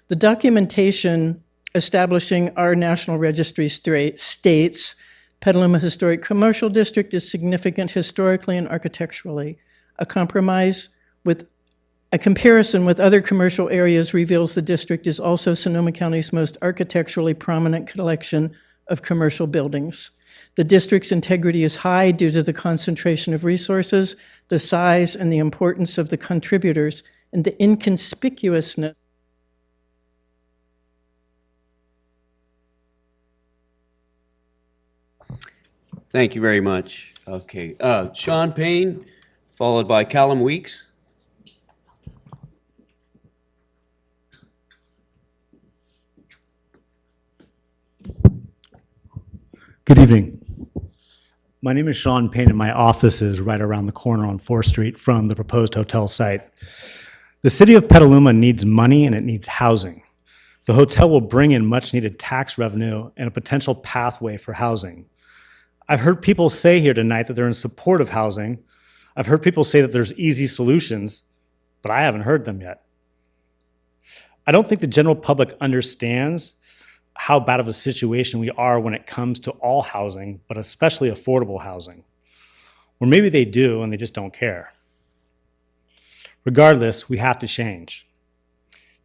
[SPEAKER 14] The documentation establishing our National Registry states Petaluma Historic Commercial District is significant historically and architecturally. A comparison with other commercial areas reveals the district is also Sonoma County's most architecturally prominent collection of commercial buildings. The district's integrity is high due to the concentration of resources, the size and the importance of the contributors, and the inconspicuousness.
[SPEAKER 1] Thank you very much. Okay, Sean Payne, followed by Callum Weeks.
[SPEAKER 16] Good evening. My name is Sean Payne, and my office is right around the corner on 4th Street from the proposed hotel site. The city of Petaluma needs money and it needs housing. The hotel will bring in much-needed tax revenue and a potential pathway for housing. I've heard people say here tonight that they're in support of housing. I've heard people say that there's easy solutions, but I haven't heard them yet. I don't think the general public understands how bad of a situation we are when it comes to all housing, but especially affordable housing. Or maybe they do and they just don't care. Regardless, we have to change.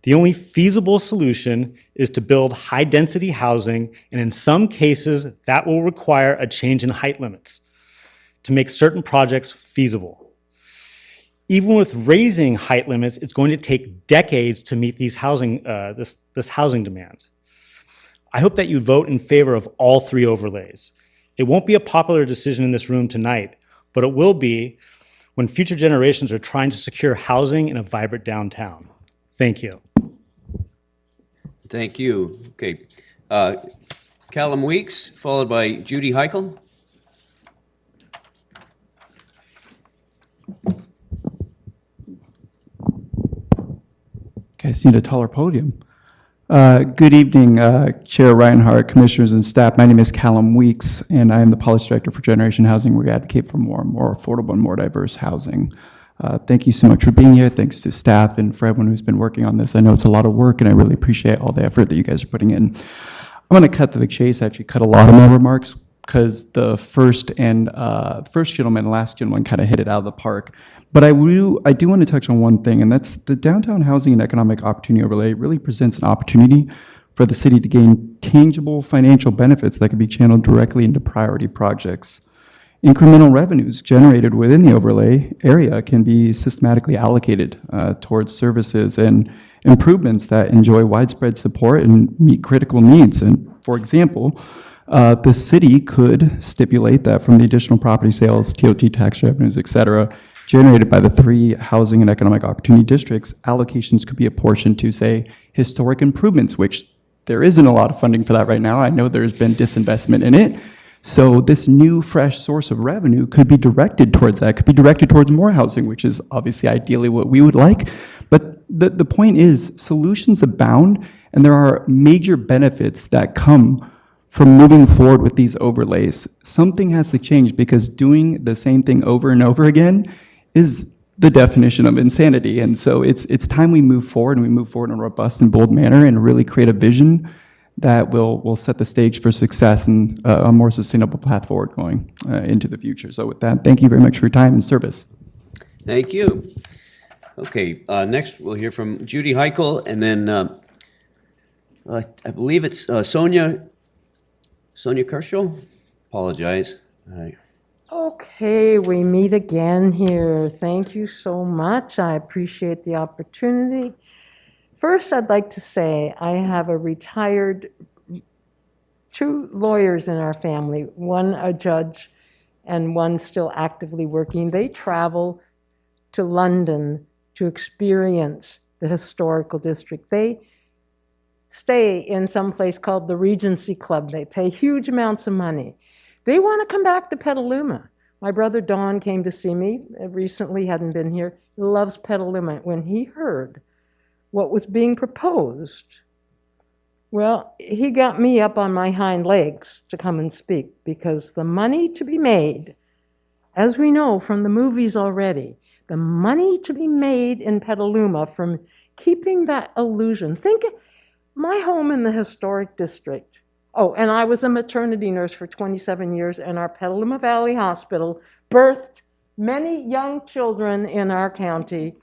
[SPEAKER 16] The only feasible solution is to build high-density housing, and in some cases, that will require a change in height limits to make certain projects feasible. Even with raising height limits, it's going to take decades to meet these housing, this housing demand. I hope that you vote in favor of all 3 overlays. It won't be a popular decision in this room tonight, but it will be when future generations are trying to secure housing in a vibrant downtown. Thank you.
[SPEAKER 1] Thank you. Okay. Callum Weeks, followed by Judy Heichel.
[SPEAKER 17] Okay, I just need a taller podium. Good evening, Chair Reinhardt, Commissioners, and staff. My name is Callum Weeks, and I am the Policy Director for Generation Housing. We advocate for more and more affordable and more diverse housing. Thank you so much for being here. Thanks to staff and for everyone who's been working on this. I know it's a lot of work, and I really appreciate all the effort that you guys are putting in. I'm going to cut to the chase, actually cut a lot of my remarks, because the first gentleman and last gentleman kind of hit it out of the park. But I do want to touch on one thing, and that's the Downtown Housing and Economic Opportunity Overlay really presents an opportunity for the city to gain tangible financial benefits that can be channeled directly into priority projects. Incremental revenues generated within the overlay area can be systematically allocated towards services and improvements that enjoy widespread support and meet critical needs. And for example, the city could stipulate that from the additional property sales, TOT tax revenues, et cetera, generated by the 3 housing and economic opportunity districts, allocations could be apportioned to, say, historic improvements, which there isn't a lot of funding for that right now. I know there's been disinvestment in it. So this new, fresh source of revenue could be directed towards that, could be directed towards more housing, which is obviously ideally what we would like. But the point is, solutions abound, and there are major benefits that come from moving forward with these overlays. Something has to change, because doing the same thing over and over again is the definition of insanity. And so it's time we move forward, and we move forward in a robust and bold manner and really create a vision that will set the stage for success and a more sustainable path forward going into the future. So with that, thank you very much for your time and service.
[SPEAKER 1] Thank you. Okay, next we'll hear from Judy Heichel, and then I believe it's Sonia Kershaw? Apologize. All right.
[SPEAKER 18] Okay, we meet again here. Thank you so much. I appreciate the opportunity. First, I'd like to say I have a retired, 2 lawyers in our family, one a judge and one still actively working. They travel to London to experience the historical district. They stay in some place called the Regency Club. They pay huge amounts of money. They want to come back to Petaluma. My brother Don came to see me recently, hadn't been here. He loves Petaluma. When he heard what was being proposed, well, he got me up on my hind legs to come and speak, because the money to be made, as we know from the movies already, the money to be made in Petaluma from keeping that illusion. Think my home in the historic district. Oh, and I was a maternity nurse for 27 years, and our Petaluma Valley Hospital birthed many young children in our county.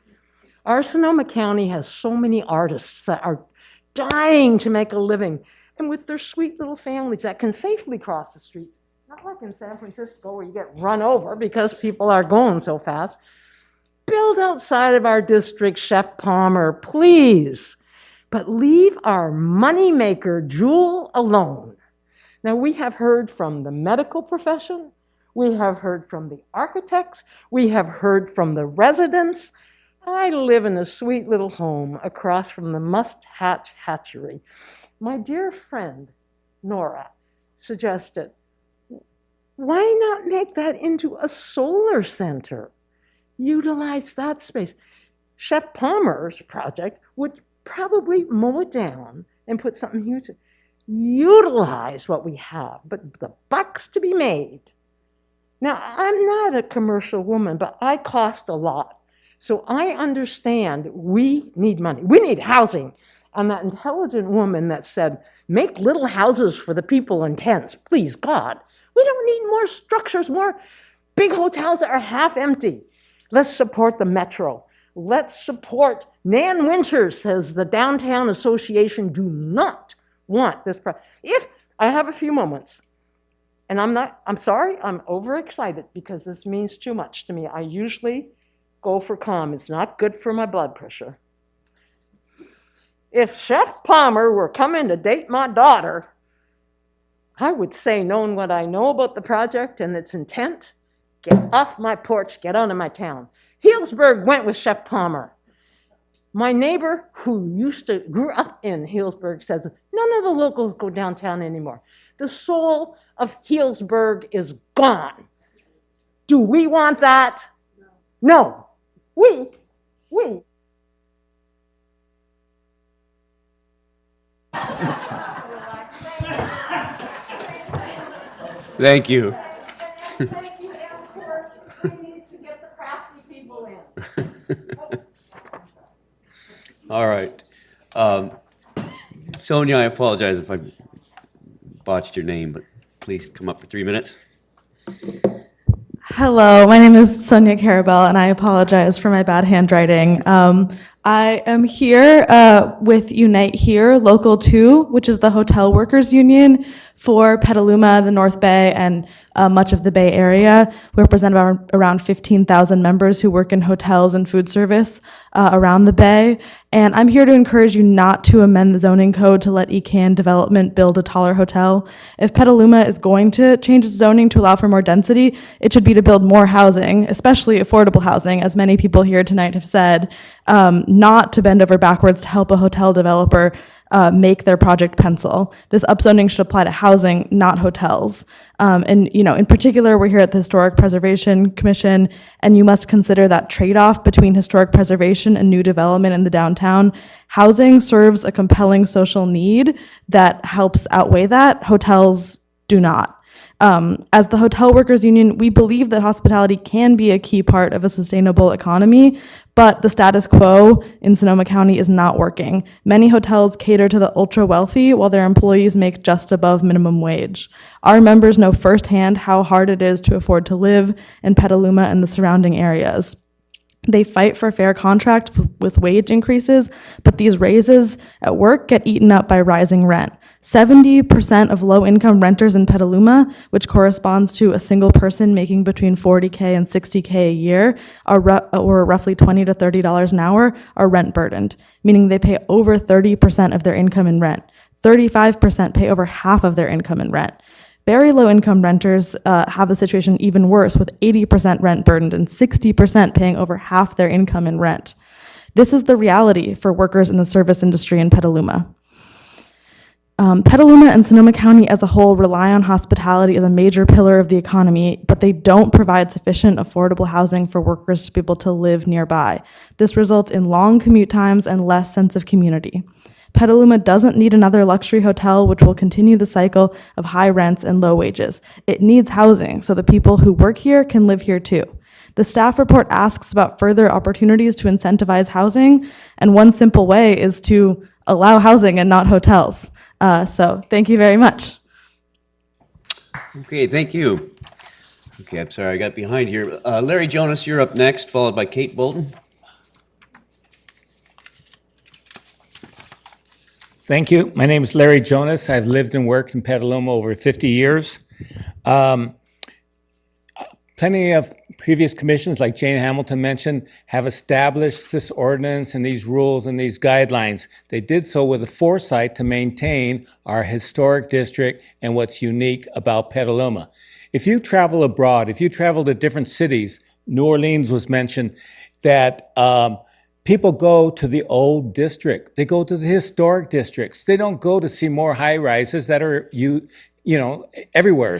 [SPEAKER 18] Our Sonoma County has so many artists that are dying to make a living, and with their sweet little families that can safely cross the streets. Not like in San Francisco where you get run over because people are going so fast. Build outside of our district, Chef Palmer, please. But leave our moneymaker Jewel alone. Now, we have heard from the medical profession, we have heard from the architects, we have heard from the residents. I live in a sweet little home across from the Must Hatch Hatchery. My dear friend, Nora, suggested, why not make that into a solar center? Utilize that space. Chef Palmer's project would probably mow it down and put something huge. Utilize what we have, but the bucks to be made. Now, I'm not a commercial woman, but I cost a lot. So I understand we need money. We need housing. And that intelligent woman that said, make little houses for the people in tents, please God. We don't need more structures, more big hotels that are half empty. Let's support the metro. Let's support, Nan Winters says the Downtown Association do not want this. If I have a few moments, and I'm sorry, I'm overexcited because this means too much to me. I usually go for calm. It's not good for my blood pressure. If Chef Palmer were coming to date my daughter, I would say, knowing what I know about the project and its intent, get off my porch, get out of my town. Healdsburg went with Chef Palmer. My neighbor who grew up in Healdsburg says none of the locals go downtown anymore. The soul of Healdsburg is gone. Do we want that? No. We.
[SPEAKER 1] Thank you.
[SPEAKER 18] Thank you, and of course, we need to get the crafty people in.
[SPEAKER 1] All right. Sonia, I apologize if I botched your name, but please come up for 3 minutes.
[SPEAKER 19] Hello, my name is Sonia Carabell, and I apologize for my bad handwriting. I am here with Unite Here, Local 2, which is the hotel workers union for Petaluma, the North Bay, and much of the Bay Area. We represent around 15,000 members who work in hotels and food service around the Bay. And I'm here to encourage you not to amend the zoning code to let ECAN Development build a taller hotel. If Petaluma is going to change its zoning to allow for more density, it should be to build more housing, especially affordable housing, as many people here tonight have said, not to bend over backwards to help a hotel developer make their project pencil. This upzoning should apply to housing, not hotels. And, you know, in particular, we're here at the Historic Preservation Commission, and you must consider that trade-off between historic preservation and new development in the downtown. Housing serves a compelling social need that helps outweigh that. Hotels do not. As the Hotel Workers Union, we believe that hospitality can be a key part of a sustainable economy, but the status quo in Sonoma County is not working. Many hotels cater to the ultra-wealthy while their employees make just above minimum wage. Our members know firsthand how hard it is to afford to live in Petaluma and the surrounding areas. They fight for fair contract with wage increases, but these raises at work get eaten up by rising rent. 70% of low-income renters in Petaluma, which corresponds to a single person making between $40K and $60K a year, or roughly $20 to $30 an hour, are rent burdened, meaning they pay over 30% of their income in rent. 35% pay over half of their income in rent. Very low-income renters have the situation even worse, with 80% rent burdened and 60% paying over half their income in rent. This is the reality for workers in the service industry in Petaluma. Petaluma and Sonoma County as a whole rely on hospitality as a major pillar of the economy, but they don't provide sufficient affordable housing for workers to be able to live nearby. This results in long commute times and less sense of community. Petaluma doesn't need another luxury hotel, which will continue the cycle of high rents and low wages. It needs housing so the people who work here can live here too. The staff report asks about further opportunities to incentivize housing, and one simple way is to allow housing and not hotels. So thank you very much.
[SPEAKER 1] Okay, thank you. Okay, I'm sorry, I got behind here. Larry Jonas, you're up next, followed by Kate Bolton.
[SPEAKER 20] Thank you. My name is Larry Jonas. I've lived and worked in Petaluma over 50 years. Plenty of previous commissions, like Jane Hamilton mentioned, have established this ordinance and these rules and these guidelines. They did so with a foresight to maintain our historic district and what's unique about Petaluma. If you travel abroad, if you travel to different cities, New Orleans was mentioned, that people go to the old district. They go to the historic districts. They don't go to see more high rises that are, everywhere.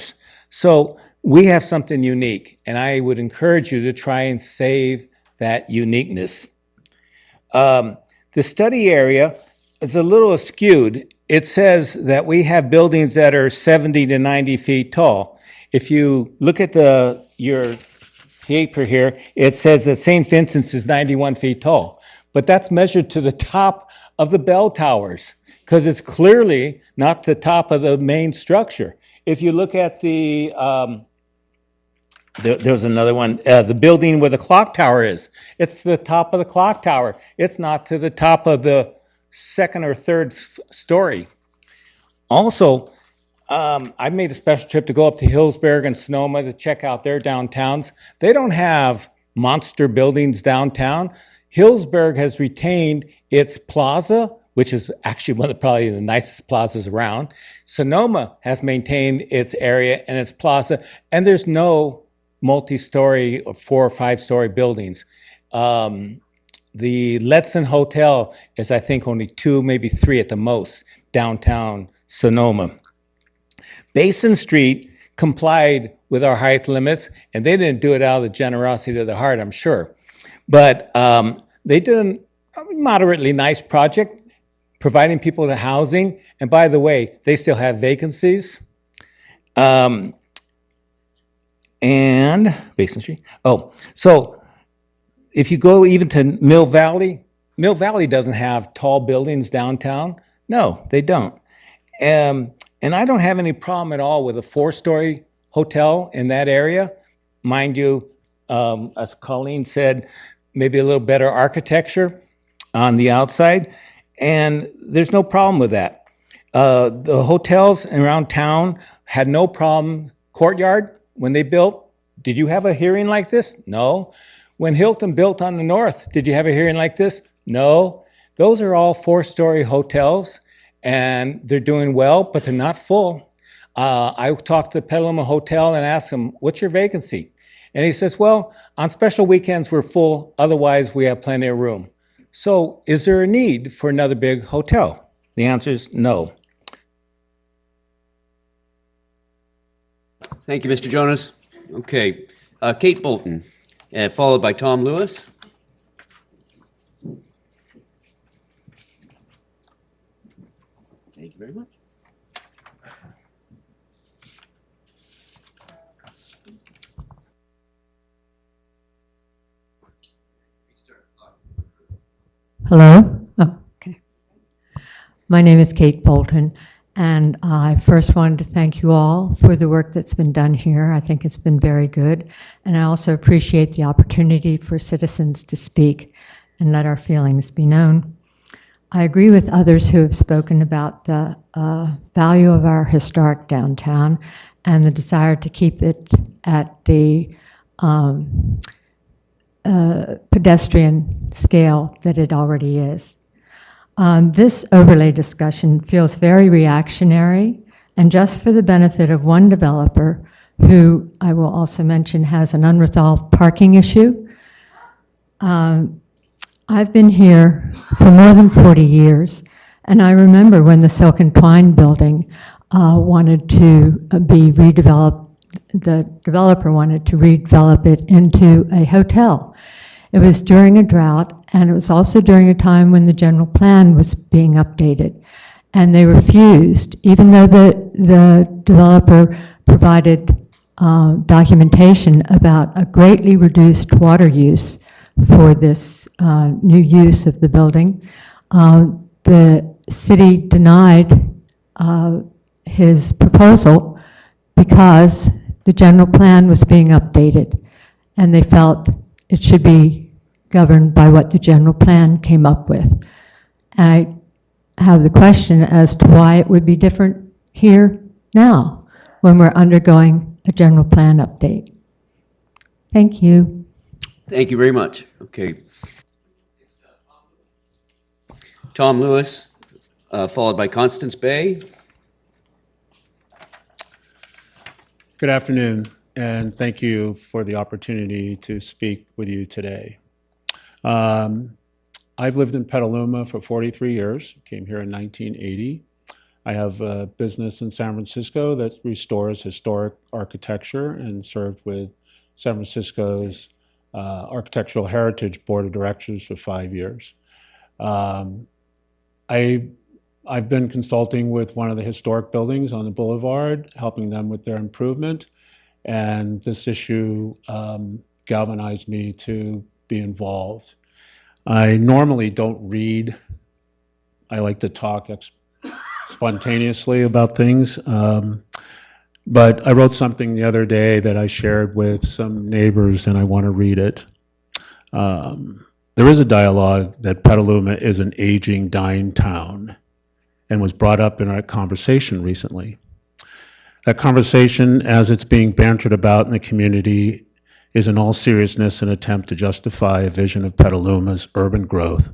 [SPEAKER 20] So we have something unique, and I would encourage you to try and save that uniqueness. The study area is a little askewed. It says that we have buildings that are 70 to 90 feet tall. If you look at your paper here, it says that St. Vincent's is 91 feet tall, but that's measured to the top of the bell towers, because it's clearly not the top of the main structure. If you look at there's another one, the building where the clock tower is, it's the top of the clock tower. It's not to the top of the second or third story. Also, I made a special trip to go up to Healdsburg and Sonoma to check out their downtowns. They don't have monster buildings downtown. Healdsburg has retained its plaza which is actually one of probably the nicest plazas around. Sonoma has maintained its area and its plaza, and there's no multi-story or 4 or 5 story buildings. The Letson Hotel is, I think, only 2, maybe 3 at the most, downtown Sonoma. Basin Street complied with our height limits, and they didn't do it out of the generosity of their heart, I'm sure. But they did a moderately nice project, providing people with housing. And by the way, they still have vacancies. And Basin Street. Oh, so if you go even to Mill Valley doesn't have tall buildings downtown. No, they don't. And I don't have any problem at all with a 4-story hotel in that area. Mind you, as Colleen said, maybe a little better architecture on the outside. And there's no problem with that. The hotels around town had no problem. Courtyard, when they built, did you have a hearing like this? No. When Hilton built on the north, did you have a hearing like this? No. Those are all 4-story hotels, and they're doing well, but they're not full. I talked to Petaluma Hotel and asked him, what's your vacancy? And he says, well, on special weekends we're full, otherwise we have plenty of room. So is there a need for another big hotel? The answer is no.
[SPEAKER 1] Thank you, Mr. Jonas. Okay, Kate Bolton, followed by Tom Lewis. Thank you very much.
[SPEAKER 21] Hello? Oh, okay. My name is Kate Bolton, and I first wanted to thank you all for the work that's been done here. I think it's been very good, and I also appreciate the opportunity for citizens to speak and let our feelings be known. I agree with others who have spoken about the value of our historic downtown and the desire to keep it at the pedestrian scale that it already is. This overlay discussion feels very reactionary, and just for the benefit of one developer, who I will also mention has an unresolved parking issue. I've been here for more than 40 years, and I remember when the Silk and Twine building wanted to be redeveloped. The developer wanted to redevelop it into a hotel. It was during a drought, and it was also during a time when the general plan was being updated. And they refused, even though the developer provided documentation about a greatly reduced water use for this new use of the building. The city denied his proposal because the general plan was being updated, and they felt it should be governed by what the general plan came up with. And I have the question as to why it would be different here now when we're undergoing a general plan update. Thank you.
[SPEAKER 1] Thank you very much. Okay. Tom Lewis, followed by Constance Bay.
[SPEAKER 22] Good afternoon, and thank you for the opportunity to speak with you today. I've lived in Petaluma for 43 years, came here in 1980. I have a business in San Francisco that restores historic architecture and served with San Francisco's Architectural Heritage Board of Directors for 5 years. I've been consulting with one of the historic buildings on the boulevard, helping them with their improvement, and this issue galvanized me to be involved. I normally don't read. I like to talk spontaneously about things, but I wrote something the other day that I shared with some neighbors, and I want to read it. There is a dialogue that Petaluma is an aging, dying town, and was brought up in our conversation recently. That conversation, as it's being bantered about in the community, is in all seriousness an attempt to justify a vision of Petaluma's urban growth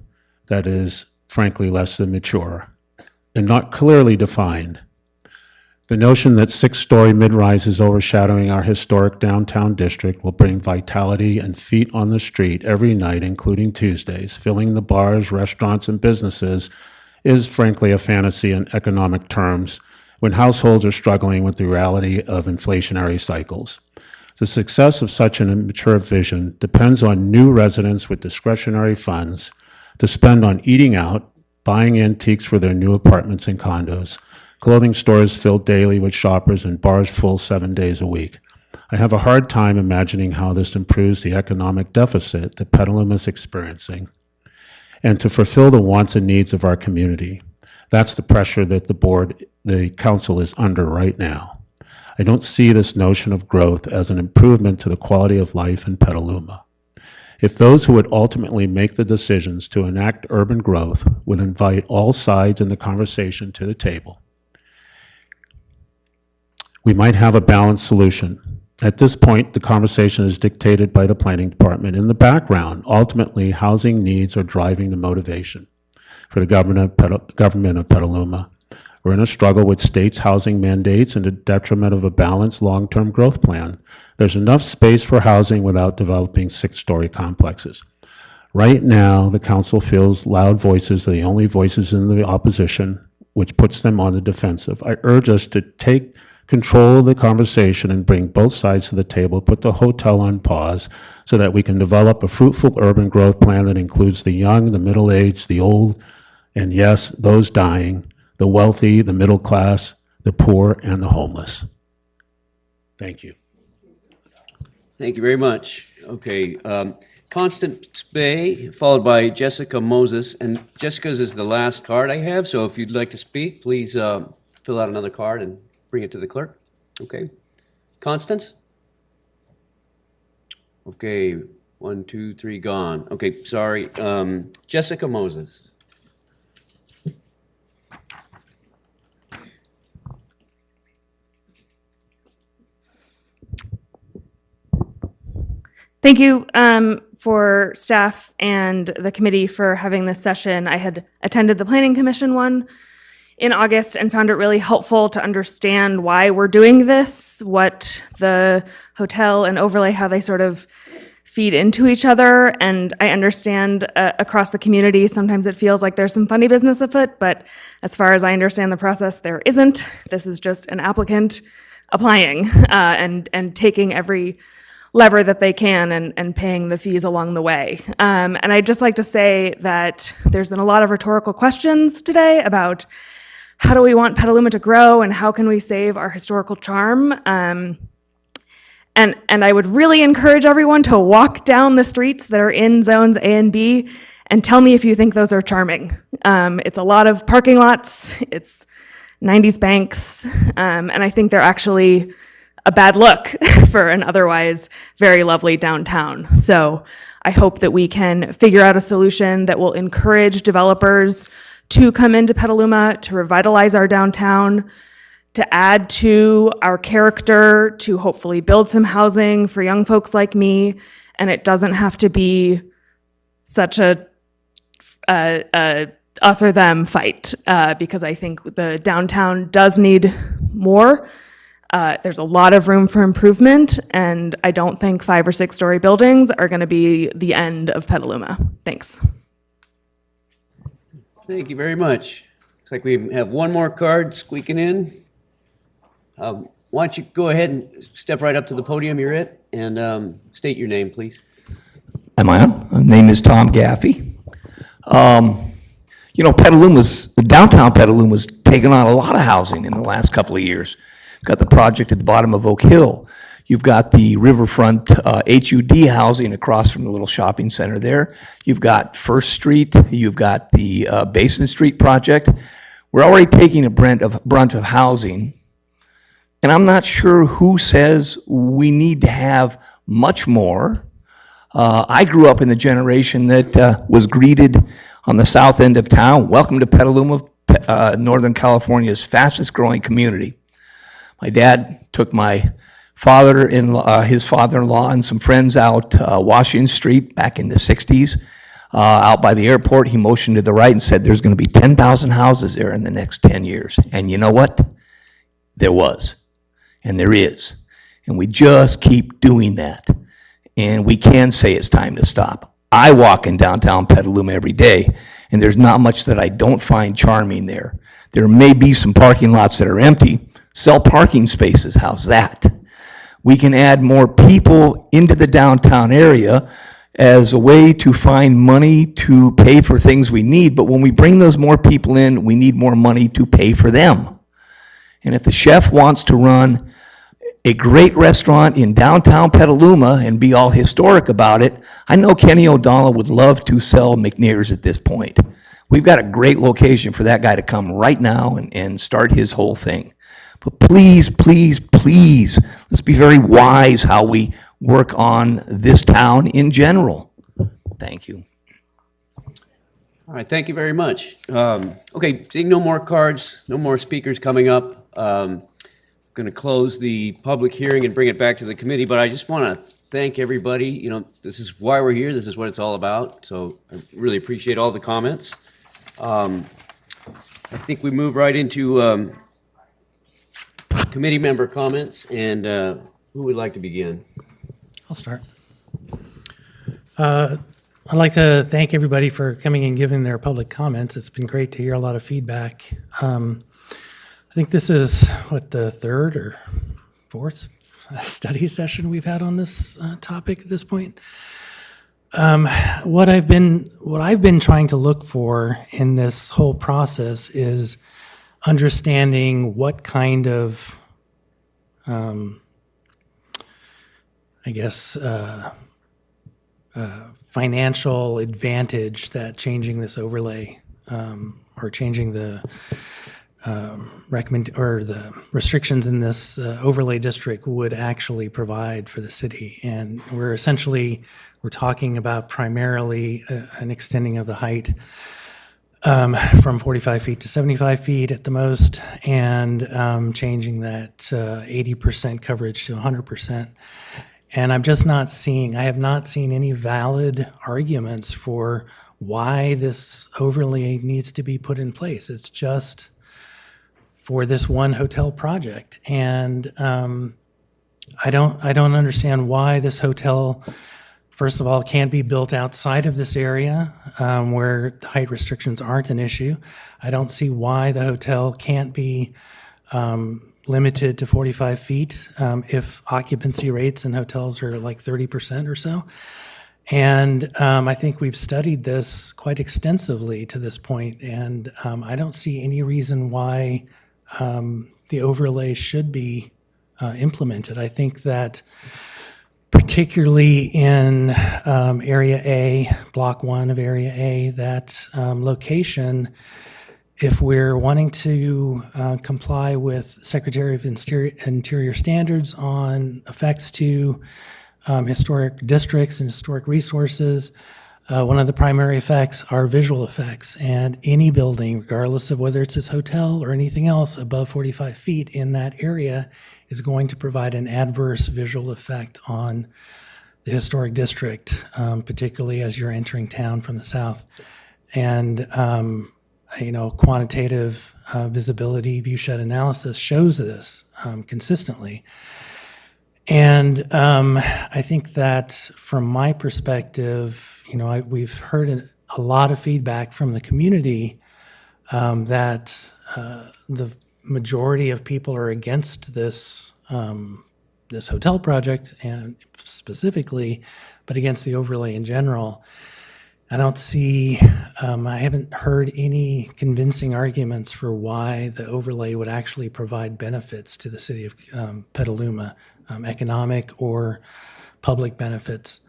[SPEAKER 22] that is frankly less than mature, and not clearly defined. The notion that six-story mid-rises overshadowing our historic downtown district will bring vitality and feet on the street every night, including Tuesdays, filling the bars, restaurants, and businesses is frankly a fantasy in economic terms when households are struggling with the reality of inflationary cycles. The success of such an immature vision depends on new residents with discretionary funds to spend on eating out, buying antiques for their new apartments and condos, clothing stores filled daily with shoppers, and bars full 7 days a week. I have a hard time imagining how this improves the economic deficit that Petaluma is experiencing and to fulfill the wants and needs of our community. That's the pressure that the council is under right now. I don't see this notion of growth as an improvement to the quality of life in Petaluma. If those who would ultimately make the decisions to enact urban growth would invite all sides in the conversation to the table, we might have a balanced solution. At this point, the conversation is dictated by the planning department. In the background, ultimately, housing needs are driving the motivation for the government of Petaluma. We're in a struggle with states' housing mandates and the detriment of a balanced long-term growth plan. There's enough space for housing without developing six-story complexes. Right now, the council feels loud voices are the only voices in the opposition, which puts them on the defensive. I urge us to take control of the conversation and bring both sides to the table, put the hotel on pause so that we can develop a fruitful urban growth plan that includes the young, the middle-aged, the old, and yes, those dying, the wealthy, the middle class, the poor, and the homeless. Thank you.
[SPEAKER 1] Thank you very much. Okay, Constance Bay, followed by Jessica Moses, and Jessica's is the last card I have, so if you'd like to speak, please fill out another card and bring it to the clerk. Okay. Constance? Okay, 1, 2, 3, gone. Okay, sorry. Jessica Moses.
[SPEAKER 2] Thank you for staff and the committee for having this session. I had attended the Planning Commission one in August and found it really helpful to understand why we're doing this, what the hotel and overlay, how they sort of feed into each other. And I understand across the community, sometimes it feels like there's some funny business afoot, but as far as I understand the process, there isn't. This is just an applicant applying and taking every lever that they can and paying the fees along the way. And I'd just like to say that there's been a lot of rhetorical questions today about how do we want Petaluma to grow and how can we save our historical charm? And I would really encourage everyone to walk down the streets that are in zones A and B and tell me if you think those are charming. It's a lot of parking lots, it's 90s banks, and I think they're actually a bad look for an otherwise very lovely downtown. So I hope that we can figure out a solution that will encourage developers to come into Petaluma, to revitalize our downtown, to add to our character, to hopefully build some housing for young folks like me. And it doesn't have to be such a us or them fight, because I think the downtown does need more. There's a lot of room for improvement, and I don't think 5 or 6 story buildings are going to be the end of Petaluma. Thanks.
[SPEAKER 1] Thank you very much. Looks like we have one more card squeaking in. Why don't you go ahead and step right up to the podium you're at and state your name, please.
[SPEAKER 3] Am I on? My name is Tom Gaffey. Downtown Petaluma's taken on a lot of housing in the last couple of years. You've got the project at the bottom of Oak Hill. You've got the riverfront HUD housing across from the little shopping center there. You've got First Street. You've got the Basin Street project. We're already taking a brunt of housing. And I'm not sure who says we need to have much more. I grew up in the generation that was greeted on the south end of town. Welcome to Petaluma, Northern California's fastest growing community. My dad took my his father-in-law and some friends out Washington Street back in the 60s. out by the airport. He motioned to the right and said, there's going to be 10,000 houses there in the next 10 years. And you know what? There was, and there is. And we just keep doing that. And we can say it's time to stop. I walk in downtown Petaluma every day, and there's not much that I don't find charming there. There may be some parking lots that are empty. Sell parking spaces, how's that? We can add more people into the downtown area as a way to find money to pay for things we need, but when we bring those more people in, we need more money to pay for them. And if the chef wants to run a great restaurant in downtown Petaluma and be all historic about it, I know Kenny O'Donnell would love to sell McNair's at this point. We've got a great location for that guy to come right now and start his whole thing. But please, please, please, let's be very wise how we work on this town in general. Thank you.
[SPEAKER 1] All right, thank you very much. Okay, seeing no more cards, no more speakers coming up. Going to close the public hearing and bring it back to the committee, but I just want to thank everybody. You know, this is why we're here. This is what it's all about. So I really appreciate all the comments. I think we move right into committee member comments, and who would like to begin?
[SPEAKER 10] I'll start. I'd like to thank everybody for coming and giving their public comments. It's been great to hear a lot of feedback. I think this is, the third or fourth study session we've had on this topic at this point. What I've been trying to look for in this whole process is understanding what kind of, financial advantage that changing this overlay or changing the the restrictions in this overlay district would actually provide for the city. And we're talking about primarily an extending of the height from 45 feet to 75 feet at the most, and changing that 80% coverage to 100%. And I have not seen any valid arguments for why this overlay needs to be put in place. It's just for this one hotel project. And I don't understand why this hotel, first of all, can't be built outside of this area where the height restrictions aren't an issue. I don't see why the hotel can't be limited to 45 feet if occupancy rates in hotels are like 30% or so. And I think we've studied this quite extensively to this point, and I don't see any reason why the overlay should be implemented. I think that particularly in Area A, Block 1 of Area A, that location, if we're wanting to comply with Secretary of Interior standards on effects to historic districts and historic resources, one of the primary effects are visual effects, and any building, regardless of whether it's this hotel or anything else above 45 feet in that area, is going to provide an adverse visual effect on the historic district, particularly as you're entering town from the south. And quantitative visibility viewshed analysis shows this consistently. And I think that from my perspective, we've heard a lot of feedback from the community that the majority of people are against this this hotel project, and specifically, but against the overlay in general. I haven't heard any convincing arguments for why the overlay would actually provide benefits to the city of Petaluma, economic or public benefits.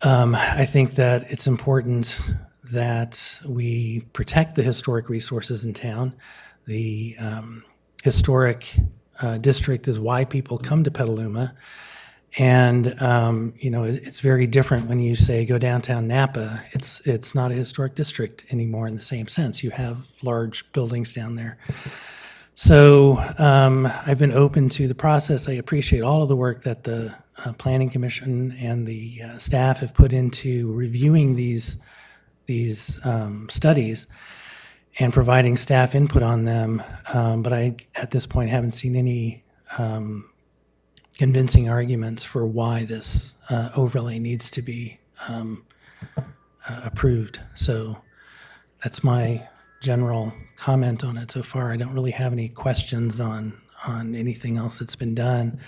[SPEAKER 10] I think that it's important that we protect the historic resources in town. The historic district is why people come to Petaluma. And, it's very different when you say go downtown Napa. It's not a historic district anymore in the same sense. You have large buildings down there. So I've been open to the process. I appreciate all of the work that the Planning Commission and the staff have put into reviewing these these studies and providing staff input on them. But I, at this point, haven't seen any convincing arguments for why this overlay needs to be approved. So that's my general comment on it so far. I don't really have any questions on anything else that's been done.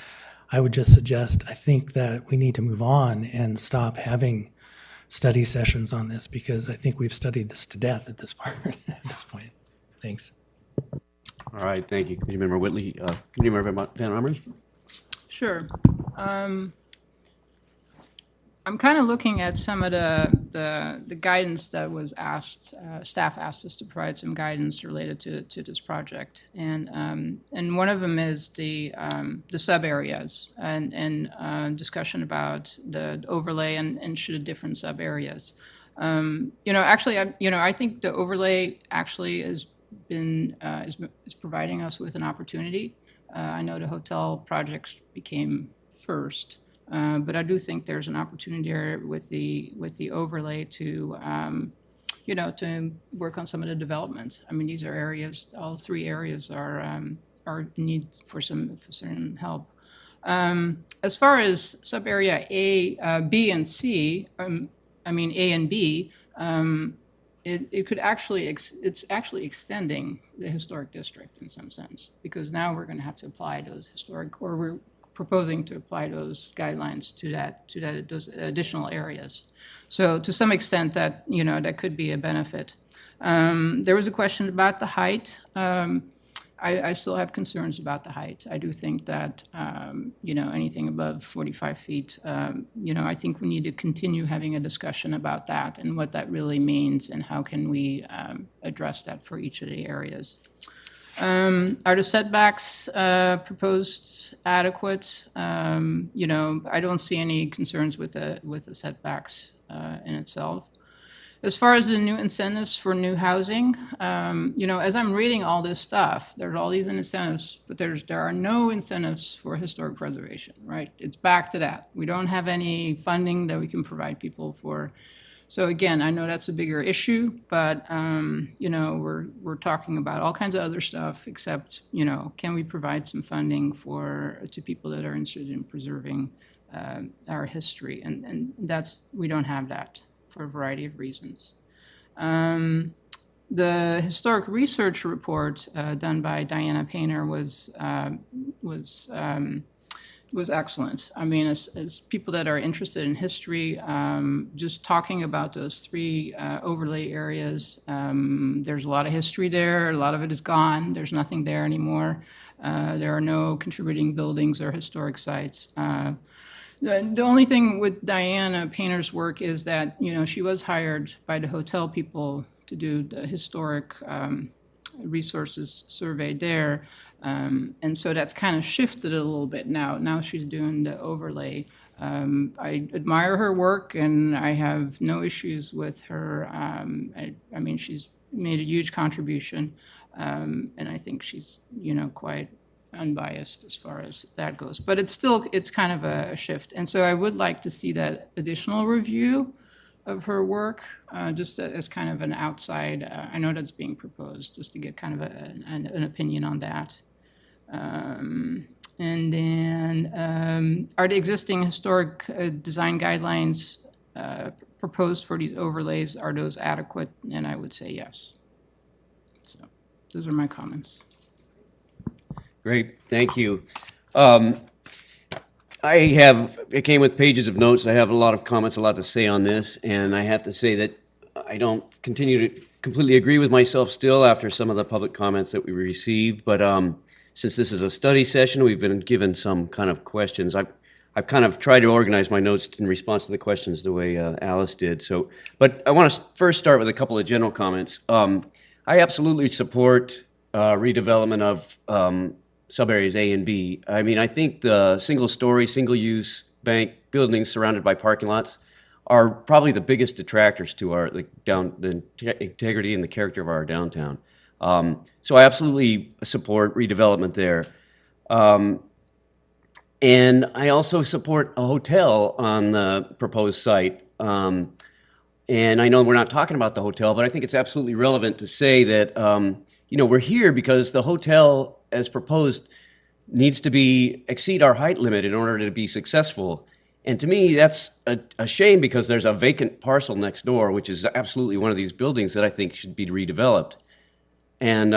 [SPEAKER 10] I would just suggest, I think that we need to move on and stop having study sessions on this, because I think we've studied this to death at this point. Thanks.
[SPEAKER 1] All right, thank you. Committee Member Whitley. Committee Member Van Ameren?
[SPEAKER 9] Sure. I'm kind of looking at some of the guidance that was asked. Staff asked us to provide some guidance related to this project, and one of them is the sub areas and discussion about the overlay and should different sub areas. Actually, I think the overlay actually has been is providing us with an opportunity. I know the hotel projects became first. But I do think there's an opportunity there with the overlay to, to work on some of the development. I mean, these are areas. All three areas are in need for certain help. As far as sub area A, B, and C, A and B, it could actually it's actually extending the historic district in some sense, because now we're going to have to apply those we're proposing to apply those guidelines to those additional areas. So to some extent that, that could be a benefit. There was a question about the height. I still have concerns about the height. I do think that, anything above 45 feet, I think we need to continue having a discussion about that and what that really means and how can we address that for each of the areas. Are the setbacks proposed adequate? I don't see any concerns with the setbacks in itself. As far as the new incentives for new housing, as I'm reading all this stuff, there's all these incentives, but there are no incentives for historic preservation, right? It's back to that. We don't have any funding that we can provide people for. So again, I know that's a bigger issue, but we're talking about all kinds of other stuff except, can we provide some funding to people that are interested in preserving our history? And we don't have that for a variety of reasons. The historic research report done by Diana Painter was excellent. I mean, as people that are interested in history, just talking about those three overlay areas, there's a lot of history there. A lot of it is gone. There's nothing there anymore. There are no contributing buildings or historic sites. The only thing with Diana Painter's work is that, she was hired by the hotel people to do the historic resources survey there. And so that's kind of shifted a little bit now. Now she's doing the overlay. I admire her work and I have no issues with her. I mean, she's made a huge contribution. And I think she's, quite unbiased as far as that goes. But it's kind of a shift. And so I would like to see that additional review of her work, just as kind of an outside, I know that's being proposed, just to get kind of an opinion on that. And then, are the existing historic design guidelines proposed for these overlays, are those adequate? And I would say yes. So those are my comments.
[SPEAKER 1] Great, thank you. It came with pages of notes. I have a lot of comments, a lot to say on this, and I have to say that I don't continue to completely agree with myself still after some of the public comments that we received, but since this is a study session, we've been given some kind of questions. I've kind of tried to organize my notes in response to the questions the way Alice did. But I want to first start with a couple of general comments. I absolutely support redevelopment of subareas A and B. I mean, I think the single-story, single-use bank buildings surrounded by parking lots are probably the biggest detractors to the integrity and the character of our downtown. So I absolutely support redevelopment there. And I also support a hotel on the proposed site. And I know we're not talking about the hotel, but I think it's absolutely relevant to say that, we're here because the hotel, as proposed, needs to exceed our height limit in order to be successful. And to me, that's a shame because there's a vacant parcel next door, which is absolutely one of these buildings that I think should be redeveloped. And,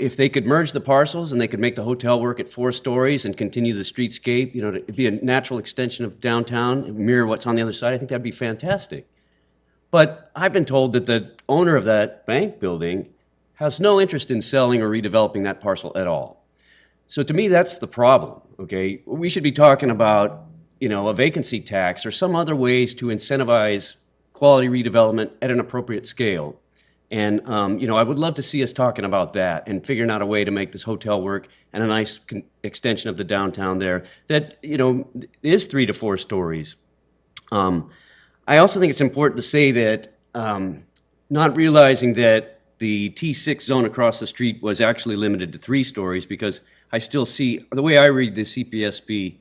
[SPEAKER 1] if they could merge the parcels and they could make the hotel work at 4 stories and continue the streetscape, to be a natural extension of downtown and mirror what's on the other side, I think that'd be fantastic. But I've been told that the owner of that bank building has no interest in selling or redeveloping that parcel at all. So to me, that's the problem, okay? We should be talking about, a vacancy tax or some other ways to incentivize quality redevelopment at an appropriate scale. And, I would love to see us talking about that and figuring out a way to make this hotel work and a nice extension of the downtown there that, is 3 to 4 stories. I also think it's important to say that not realizing that the T6 zone across the street was actually limited to 3 stories because I still see, the way I read the CPSB,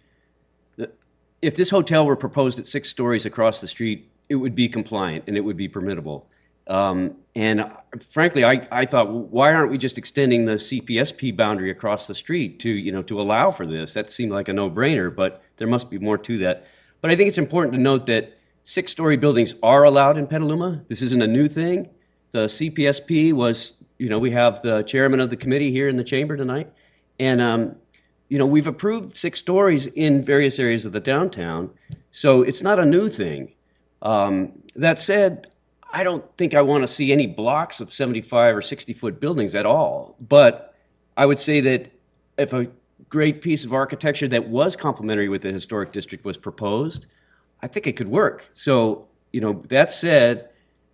[SPEAKER 1] if this hotel were proposed at 6 stories across the street, it would be compliant and it would be permittable. And frankly, I thought, why aren't we just extending the CPSP boundary across the street to allow for this? That seemed like a no-brainer, but there must be more to that. But I think it's important to note that 6-story buildings are allowed in Petaluma. This isn't a new thing. The CPSP was, we have the chairman of the committee here in the chamber tonight. And, we've approved 6 stories in various areas of the downtown. So it's not a new thing. That said, I don't think I want to see any blocks of 75 or 60-foot buildings at all. But I would say that if a great piece of architecture that was complementary with the historic district was proposed, I think it could work. So, that said,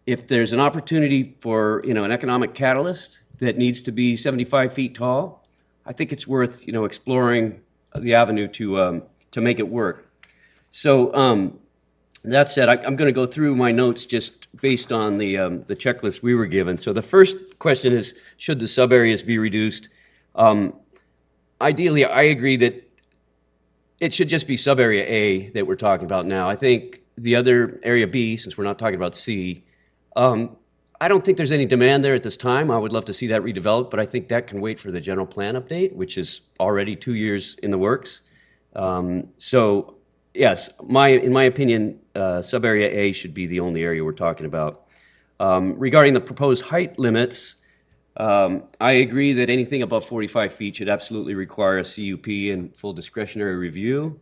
[SPEAKER 1] if there's an opportunity for, an economic catalyst that needs to be 75 feet tall, I think it's worth, exploring the avenue to make it work. So, that said, I'm going to go through my notes just based on the checklist we were given. So the first question is, should the sub-areas be reduced? Ideally, I agree that it should just be sub-area A that we're talking about now. I think the other area B, since we're not talking about C, I don't think there's any demand there at this time. I would love to see that redeveloped, but I think that can wait for the general plan update, which is already 2 years in the works. So yes, in my opinion, sub-area A should be the only area we're talking about. Regarding the proposed height limits, I agree that anything above 45 feet should absolutely require a CUP and full discretionary review.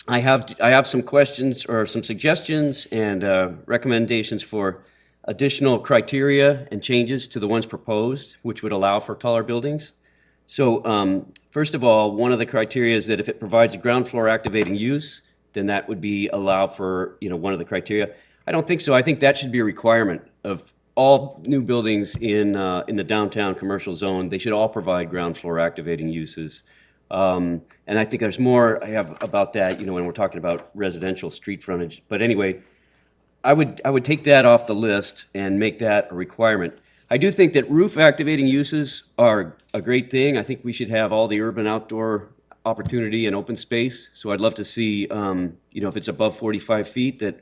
[SPEAKER 1] I have some questions or some suggestions and recommendations for additional criteria and changes to the ones proposed, which would allow for taller buildings. So first of all, one of the criteria is that if it provides a ground floor activating use, then that would be allowed for, one of the criteria. I don't think so. I think that should be a requirement of all new buildings in the downtown commercial zone. They should all provide ground floor activating uses. And I think there's more I have about that, when we're talking about residential street frontage. But anyway, I would take that off the list and make that a requirement. I do think that roof activating uses are a great thing. I think we should have all the urban outdoor opportunity and open space. So I'd love to see, if it's above 45 feet, that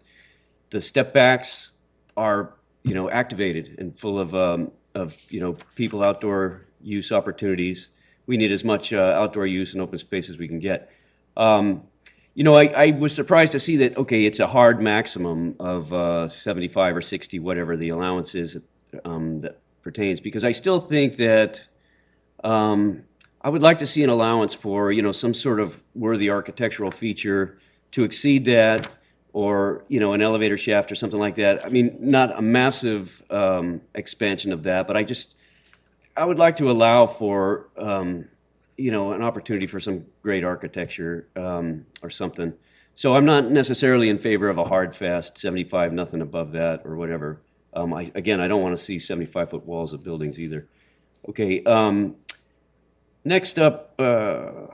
[SPEAKER 1] the step backs are, activated and full of people outdoor use opportunities. We need as much outdoor use and open space as we can get. I was surprised to see that, okay, it's a hard maximum of 75 or 60, whatever the allowance is that pertains, because I still think that I would like to see an allowance for, some sort of worthy architectural feature to exceed that, or, an elevator shaft or something like that. I mean, not a massive expansion of that, but I would like to allow for, an opportunity for some great architecture or something. So I'm not necessarily in favor of a hard, fast 75, nothing above that or whatever. I don't want to see 75-foot walls of buildings either. Okay, next up are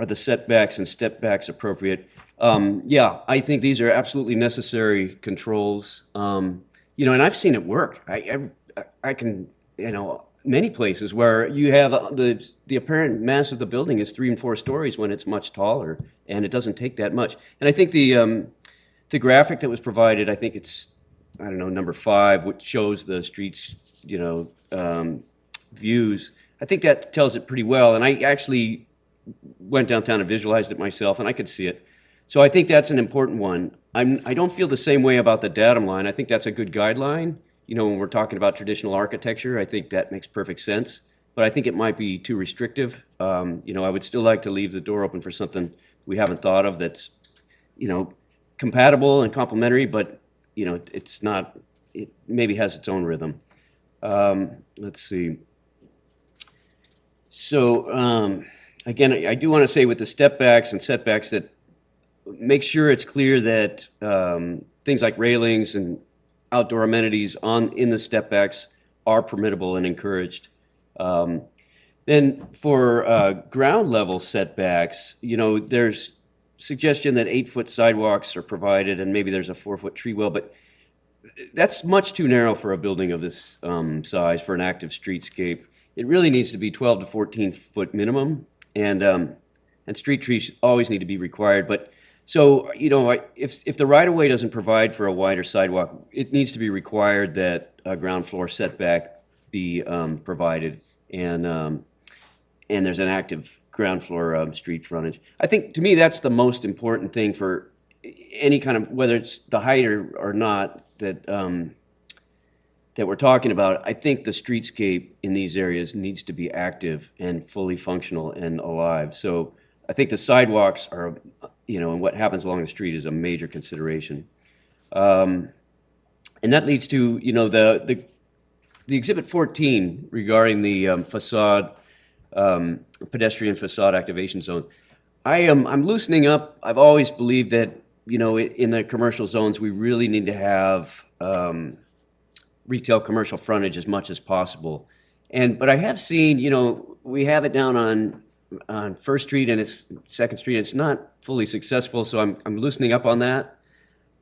[SPEAKER 1] the setbacks and step backs appropriate. I think these are absolutely necessary controls. And I've seen it work. I can, many places where you have the apparent mass of the building is 3 and 4 stories when it's much taller, and it doesn't take that much. And I think the the graphic that was provided, I think it's, I don't know, number 5, which shows the streets, views. I think that tells it pretty well. And I actually went downtown and visualized it myself, and I could see it. So I think that's an important one. I don't feel the same way about the datum line. I think that's a good guideline. When we're talking about traditional architecture, I think that makes perfect sense. But I think it might be too restrictive. I would still like to leave the door open for something we haven't thought of that's, compatible and complementary, but, it's not, it maybe has its own rhythm. Let's see. So, again, I do want to say with the step backs and setbacks that make sure it's clear that things like railings and outdoor amenities in the step backs are permittable and encouraged. Then for ground level setbacks, there's suggestion that 8-foot sidewalks are provided and maybe there's a 4-foot tree well, but that's much too narrow for a building of this size for an active streetscape. It really needs to be 12 to 14 foot minimum, and street trees always need to be required. But so, if the right-of-way doesn't provide for a wider sidewalk, it needs to be required that a ground floor setback be provided, and there's an active ground floor street frontage. I think, to me, that's the most important thing for any kind of, whether it's the height or not, that we're talking about. I think the streetscape in these areas needs to be active and fully functional and alive. So I think the sidewalks are, and what happens along the street is a major consideration. And that leads to, the Exhibit 14 regarding the facade, pedestrian facade activation zone. I'm loosening up. I've always believed that, in the commercial zones, we really need to have retail commercial frontage as much as possible. But I have seen, we have it down on First Street and it's Second Street. It's not fully successful, so I'm loosening up on that.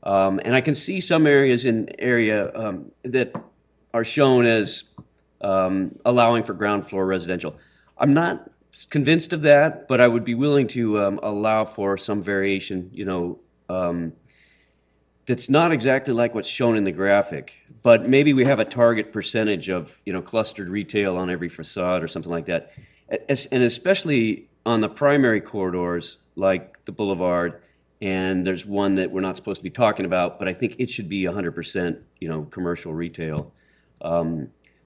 [SPEAKER 1] And I can see some areas that are shown as allowing for ground floor residential. I'm not convinced of that, but I would be willing to allow for some variation, that's not exactly like what's shown in the graphic, but maybe we have a target percentage of, clustered retail on every facade or something like that. And especially on the primary corridors, like the Boulevard, and there's one that we're not supposed to be talking about, but I think it should be 100%, commercial retail.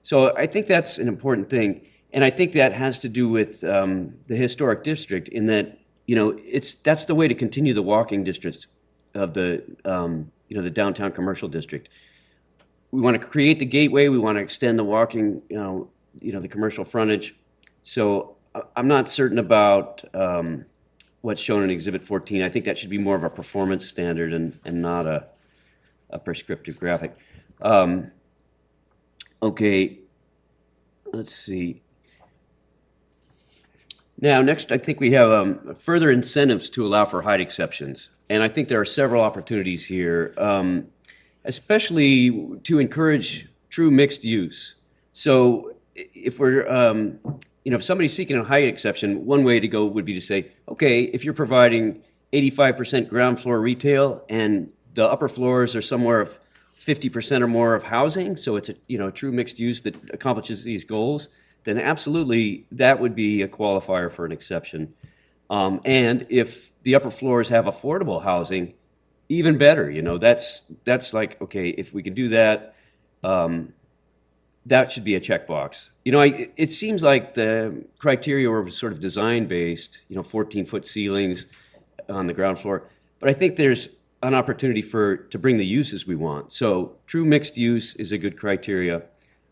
[SPEAKER 1] So I think that's an important thing. And I think that has to do with the historic district in that, that's the way to continue the walking districts of the, the downtown commercial district. We want to create the gateway. We want to extend the walking, the commercial frontage. So I'm not certain about what's shown in Exhibit 14. I think that should be more of a performance standard and not a prescriptive graphic. Okay, let's see. Now, next, I think we have further incentives to allow for height exceptions. And I think there are several opportunities here, especially to encourage true mixed use. So if we're, if somebody's seeking a height exception, one way to go would be to say, okay, if you're providing 85% ground floor retail and the upper floors are somewhere of 50% or more of housing, so it's a true mixed use that accomplishes these goals, then absolutely that would be a qualifier for an exception. And if the upper floors have affordable housing, even better. That's like, okay, if we can do that, that should be a checkbox. It seems like the criteria were sort of design-based, 14-foot ceilings on the ground floor. But I think there's an opportunity to bring the uses we want. So true mixed use is a good criteria,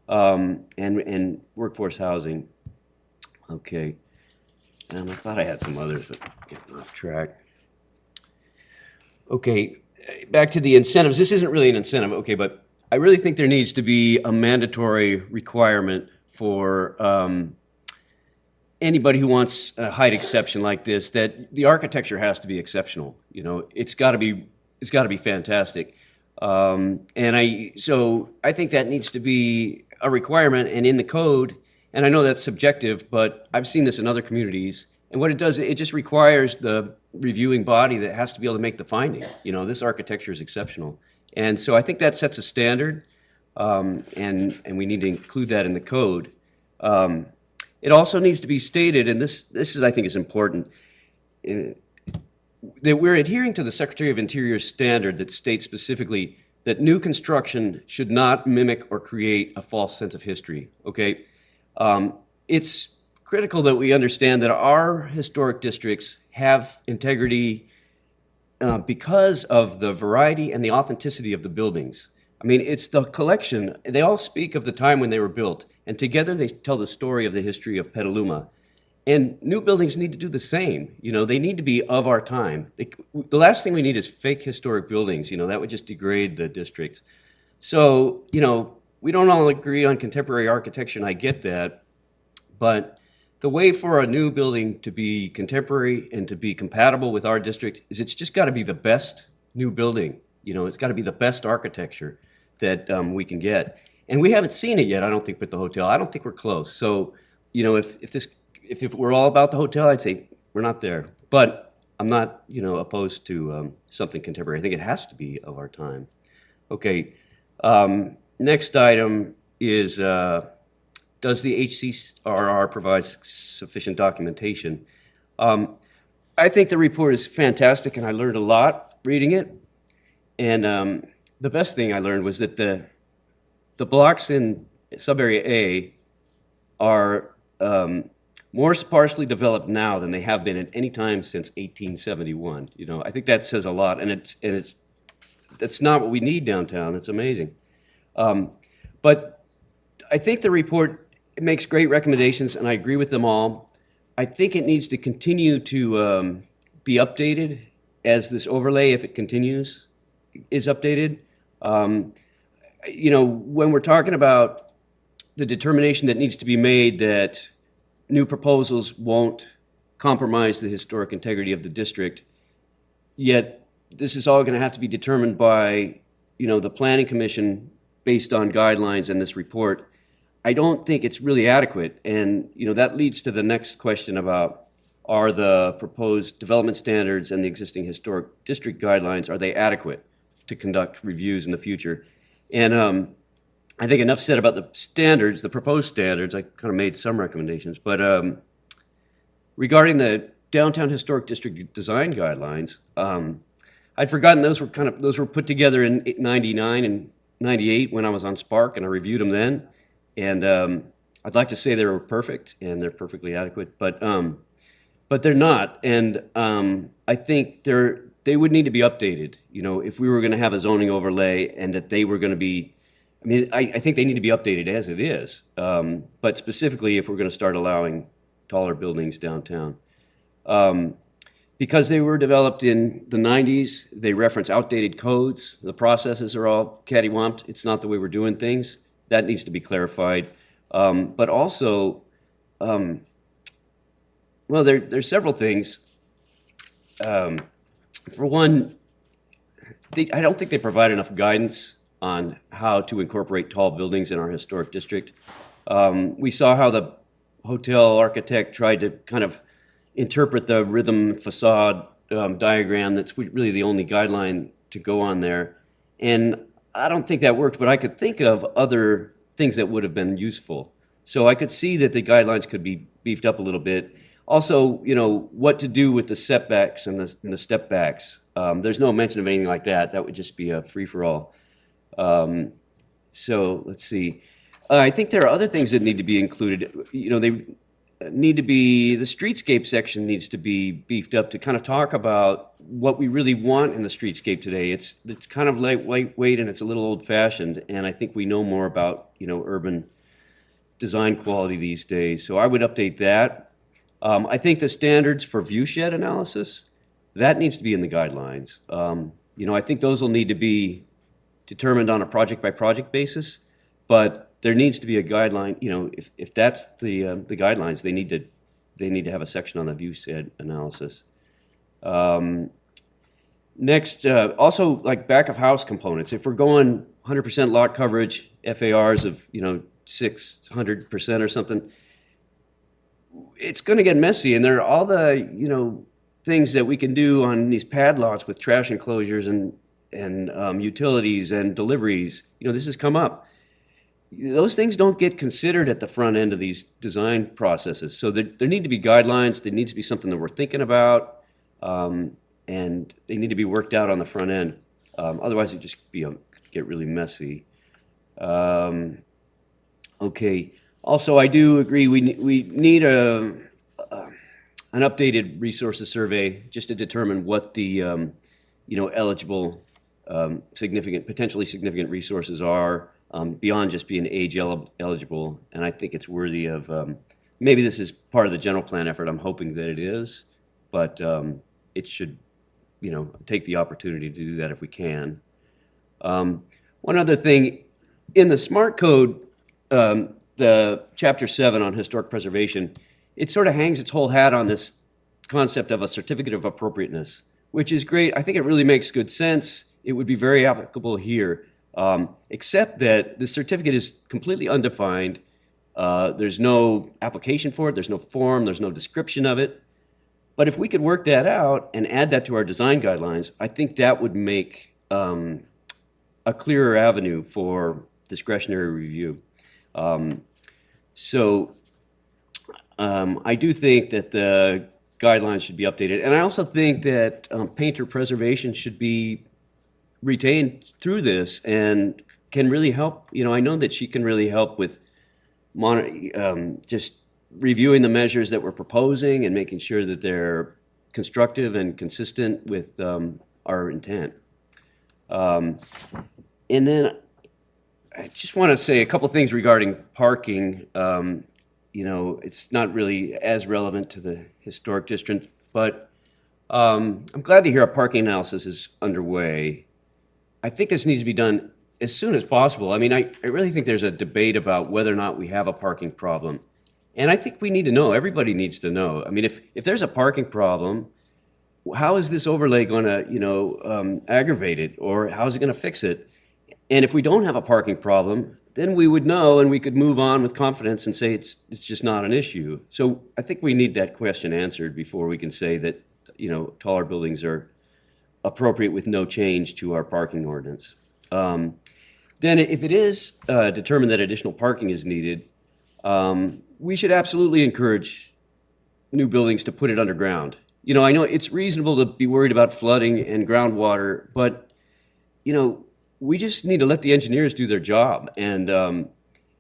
[SPEAKER 1] and workforce housing. Okay. I thought I had some others, but getting off track. Okay, back to the incentives. This isn't really an incentive, okay, but I really think there needs to be a mandatory requirement for anybody who wants a height exception like this, that the architecture has to be exceptional. It's got to be fantastic. So I think that needs to be a requirement, and in the code. And I know that's subjective, but I've seen this in other communities. And what it does, it just requires the reviewing body that has to be able to make the finding. You know, this architecture is exceptional. And so I think that sets a standard, and we need to include that in the code. It also needs to be stated, and this is, I think, is important, that we're adhering to the Secretary of Interior's standard that states specifically that new construction should not mimic or create a false sense of history, okay? It's critical that we understand that our historic districts have integrity because of the variety and the authenticity of the buildings. I mean, it's the collection. They all speak of the time when they were built, and together they tell the story of the history of Petaluma. And new buildings need to do the same. You know, they need to be of our time. The last thing we need is fake historic buildings. You know, that would just degrade the district. So, you know, we don't all agree on contemporary architecture, and I get that. But the way for a new building to be contemporary and to be compatible with our district is it's just got to be the best new building. You know, it's got to be the best architecture that we can get. And we haven't seen it yet, I don't think, with the hotel. I don't think we're close. So, you know, if we're all about the hotel, I'd say we're not there. But I'm not, you know, opposed to something contemporary. I think it has to be of our time. Okay. Next item is, does the HCRR provide sufficient documentation? I think the report is fantastic, and I learned a lot reading it. And the best thing I learned was that the blocks in sub-area A are more sparsely developed now than they have been at any time since 1871. You know, I think that says a lot, and that's not what we need downtown. It's amazing. But I think the report makes great recommendations, and I agree with them all. I think it needs to continue to be updated as this overlay, if it continues, is updated. You know, when we're talking about the determination that needs to be made that new proposals won't compromise the historic integrity of the district, yet this is all going to have to be determined by, you know, the Planning Commission based on guidelines in this report. I don't think it's really adequate. And, you know, that leads to the next question about, are the proposed development standards and the existing historic district guidelines, are they adequate to conduct reviews in the future? And I think enough said about the standards, the proposed standards. I kind of made some recommendations, but regarding the downtown historic district design guidelines, I'd forgotten those were put together in 99 and 98 when I was on Spark, and I reviewed them then. And I'd like to say they were perfect and they're perfectly adequate, but they're not. And I think they would need to be updated. You know, if we were going to have a zoning overlay and that they were going to be, I mean, I think they need to be updated as it is. But specifically, if we're going to start allowing taller buildings downtown. Because they were developed in the 90s, they reference outdated codes. The processes are all cattywamped. It's not the way we're doing things. That needs to be clarified. But also, well, there's several things. For one, I don't think they provide enough guidance on how to incorporate tall buildings in our historic district. We saw how the hotel architect tried to kind of interpret the rhythm facade diagram. That's really the only guideline to go on there. And I don't think that worked, but I could think of other things that would have been useful. So I could see that the guidelines could be beefed up a little bit. Also, you know, what to do with the setbacks and the step backs. There's no mention of anything like that. That would just be a free-for-all. So let's see. I think there are other things that need to be included. You know, they need to be, the streetscape section needs to be beefed up to kind of talk about what we really want in the streetscape today. It's kind of lightweight and it's a little old-fashioned, and I think we know more about, you know, urban design quality these days. So I would update that. I think the standards for viewshed analysis, that needs to be in the guidelines. You know, I think those will need to be determined on a project-by-project basis, but there needs to be a guideline. You know, if that's the guidelines, they need to have a section on the viewshed analysis. Next, also like back-of-house components. If we're going 100% lot coverage, FARs of, you know, 600% or something, it's going to get messy, and there are all the, you know, things that we can do on these pad lots with trash enclosures and utilities and deliveries, this has come up. Those things don't get considered at the front end of these design processes. So there need to be guidelines. There needs to be something that we're thinking about, and they need to be worked out on the front end. Otherwise, it just get really messy. Okay. Also, I do agree we need an updated resources survey just to determine what the eligible potentially significant resources are. Beyond just being age eligible, and I think it's worthy of, maybe this is part of the general plan effort, I'm hoping that it is, but it should, take the opportunity to do that if we can. One other thing, in the SMART code, the Chapter 7 on historic preservation, it sort of hangs its whole hat on this concept of a certificate of appropriateness, which is great. I think it really makes good sense. It would be very applicable here. Except that the certificate is completely undefined. There's no application for it, there's no form, there's no description of it. But if we could work that out and add that to our design guidelines, I think that would make a clearer avenue for discretionary review. I do think that the guidelines should be updated. And I also think that painter preservation should be retained through this and can really help. I know that she can really help with just reviewing the measures that we're proposing and making sure that they're constructive and consistent with our intent. And then I just want to say a couple things regarding parking. It's not really as relevant to the historic district, but I'm glad to hear a parking analysis is underway. I think this needs to be done as soon as possible. I mean, I really think there's a debate about whether or not we have a parking problem. And I think we need to know, everybody needs to know. I mean, if there's a parking problem, how is this overlay going to, aggravate it, or how is it going to fix it? And if we don't have a parking problem, then we would know and we could move on with confidence and say it's just not an issue. So I think we need that question answered before we can say that, taller buildings are appropriate with no change to our parking ordinance. Then if it is determined that additional parking is needed, we should absolutely encourage new buildings to put it underground. I know it's reasonable to be worried about flooding and groundwater, but, we just need to let the engineers do their job and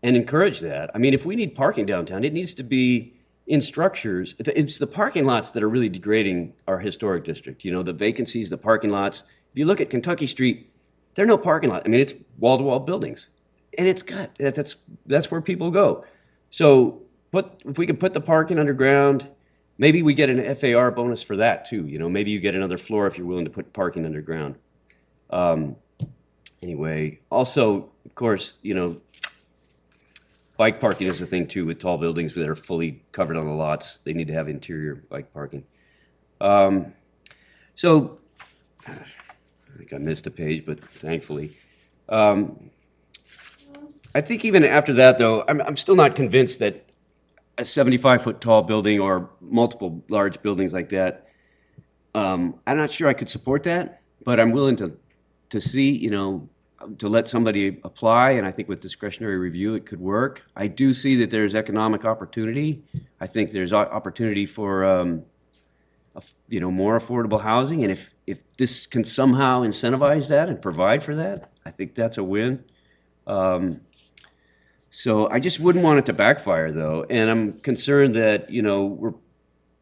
[SPEAKER 1] encourage that. I mean, if we need parking downtown, it needs to be in structures. It's the parking lots that are really degrading our historic district. The vacancies, the parking lots. If you look at Kentucky Street, there are no parking lots. I mean, it's wall-to-wall buildings, and that's where people go. So, if we could put the parking underground, maybe we get an FAR bonus for that too. Maybe you get another floor if you're willing to put parking underground. Anyway, also, of course, bike parking is a thing too with tall buildings that are fully covered on the lots. They need to have interior bike parking. So, I think I missed a page, but thankfully. I think even after that, though, I'm still not convinced that a 75-foot tall building or multiple large buildings like that, I'm not sure I could support that, but I'm willing to see, to let somebody apply, and I think with discretionary review it could work. I do see that there's economic opportunity. I think there's opportunity for more affordable housing, and if this can somehow incentivize that and provide for that, I think that's a win. So I just wouldn't want it to backfire, though, and I'm concerned that we're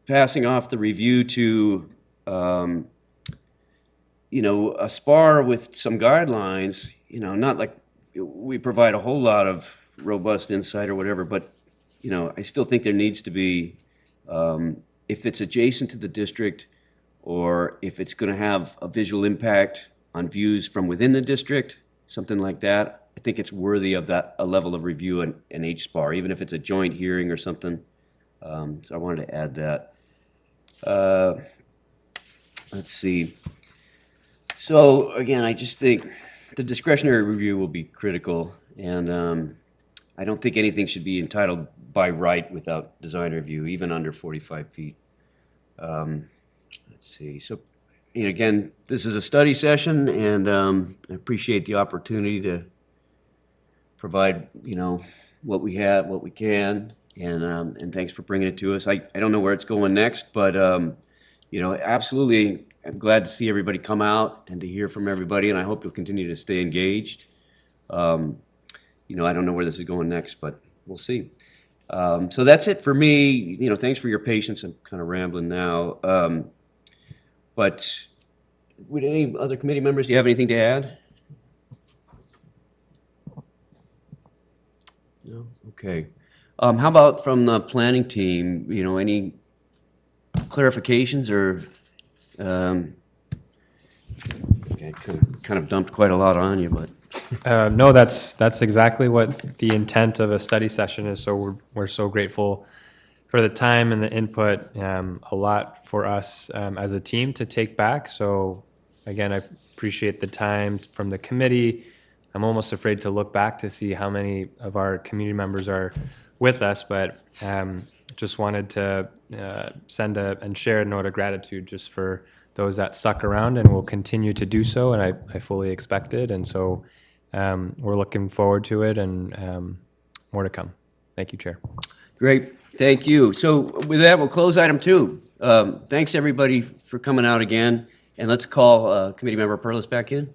[SPEAKER 1] passing off the review to a SPAR with some guidelines, not like we provide a whole lot of robust insight or whatever, but, I still think there needs to be, if it's adjacent to the district or if it's going to have a visual impact on views from within the district, something like that, I think it's worthy of a level of review in HSPAR, even if it's a joint hearing or something. So I wanted to add that. Let's see. So again, I just think the discretionary review will be critical, and I don't think anything should be entitled by right without design review, even under 45 feet. let's see. So, and again, this is a study session, and I appreciate the opportunity to provide, what we have, what we can, and thanks for bringing it to us. I don't know where it's going next, but absolutely, I'm glad to see everybody come out and to hear from everybody, and I hope you'll continue to stay engaged. I don't know where this is going next, but we'll see. So that's it for me. Thanks for your patience. I'm kind of rambling now. But would any other committee members, do you have anything to add? No? Okay. How about from the planning team, any clarifications or, okay, kind of dumped quite a lot on you, but.
[SPEAKER 7] No, that's exactly what the intent of a study session is. So we're so grateful for the time and the input. A lot for us as a team to take back. So again, I appreciate the time from the committee. I'm almost afraid to look back to see how many of our community members are with us, but just wanted to send and share a note of gratitude just for those that stuck around and will continue to do so, and I fully expect it. And so we're looking forward to it, and more to come. Thank you, Chair.
[SPEAKER 1] Great, thank you. So with that, we'll close item 2. Thanks, everybody, for coming out again, and let's call Committee Member Perlis back in.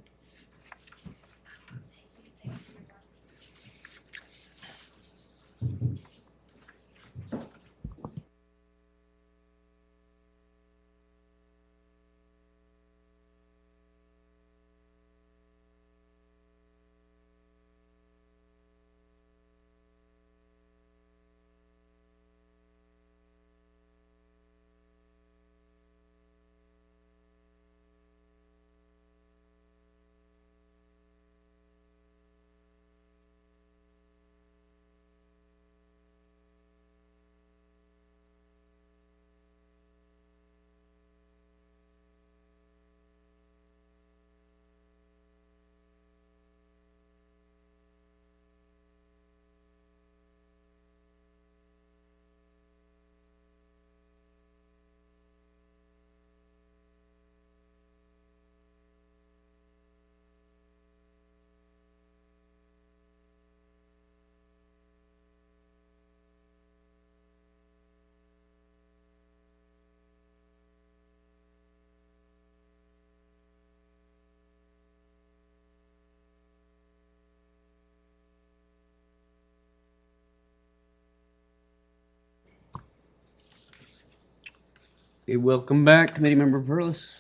[SPEAKER 1] Okay, welcome back, Committee Member Perlis.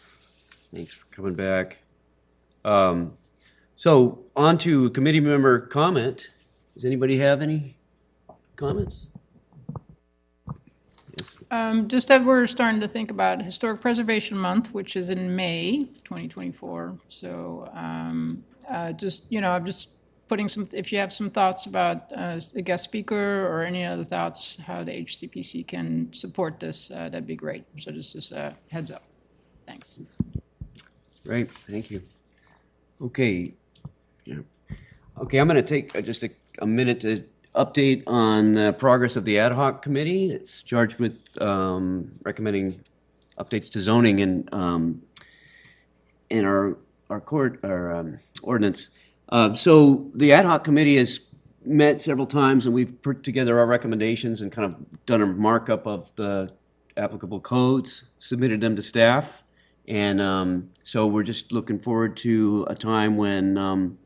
[SPEAKER 1] Thanks for coming back. So on to committee member comment. Does anybody have any comments?
[SPEAKER 9] Just that we're starting to think about Historic Preservation Month, which is in May 2024. So I'm just putting some, if you have some thoughts about the guest speaker or any other thoughts, how the HCPC can support this, that'd be great. So just a heads up. Thanks.
[SPEAKER 1] Great, thank you. Okay. Yeah. Okay, I'm going to take just a minute to update on the progress of the ad hoc committee. It's charged with recommending updates to zoning and in our ordinance. So the ad hoc committee has met several times, and we've put together our recommendations and kind of done a markup of the applicable codes, submitted them to staff, and so we're just looking forward to a time when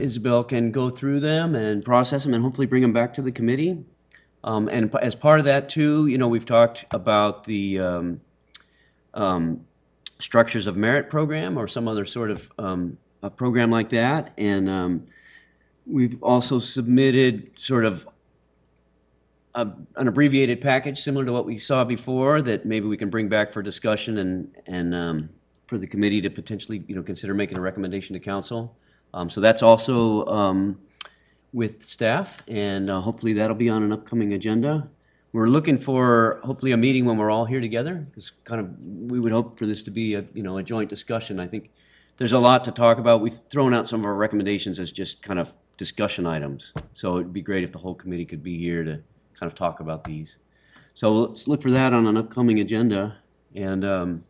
[SPEAKER 1] Isabel can go through them and process them and hopefully bring them back to the committee. And as part of that too, we've talked about the structures of merit program or some other sort of a program like that. And we've also submitted sort of an abbreviated package similar to what we saw before that maybe we can bring back for discussion and for the committee to potentially consider making a recommendation to council. So that's also with staff, and hopefully that'll be on an upcoming agenda. We're looking for hopefully a meeting when we're all here together. It's kind of, we would hope for this to be a joint discussion. I think there's a lot to talk about. We've thrown out some of our recommendations as just kind of discussion items. So it'd be great if the whole committee could be here to kind of talk about these. So let's look for that on an upcoming agenda. And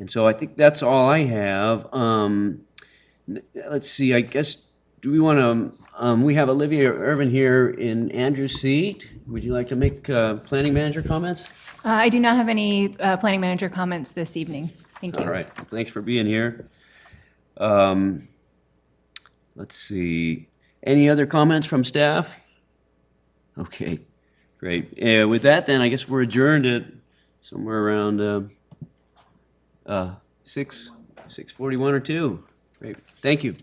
[SPEAKER 1] so I think that's all I have. Let's see, I guess, do we want to, we have Olivia Irvin here in Andrew's seat. Would you like to make planning manager comments?
[SPEAKER 6] I do not have any planning manager comments this evening. Thank you.
[SPEAKER 1] All right, thanks for being here. Let's see, any other comments from staff? Okay, great. With that, then, I guess we're adjourned at somewhere around 6:41 or 2. Great, thank you.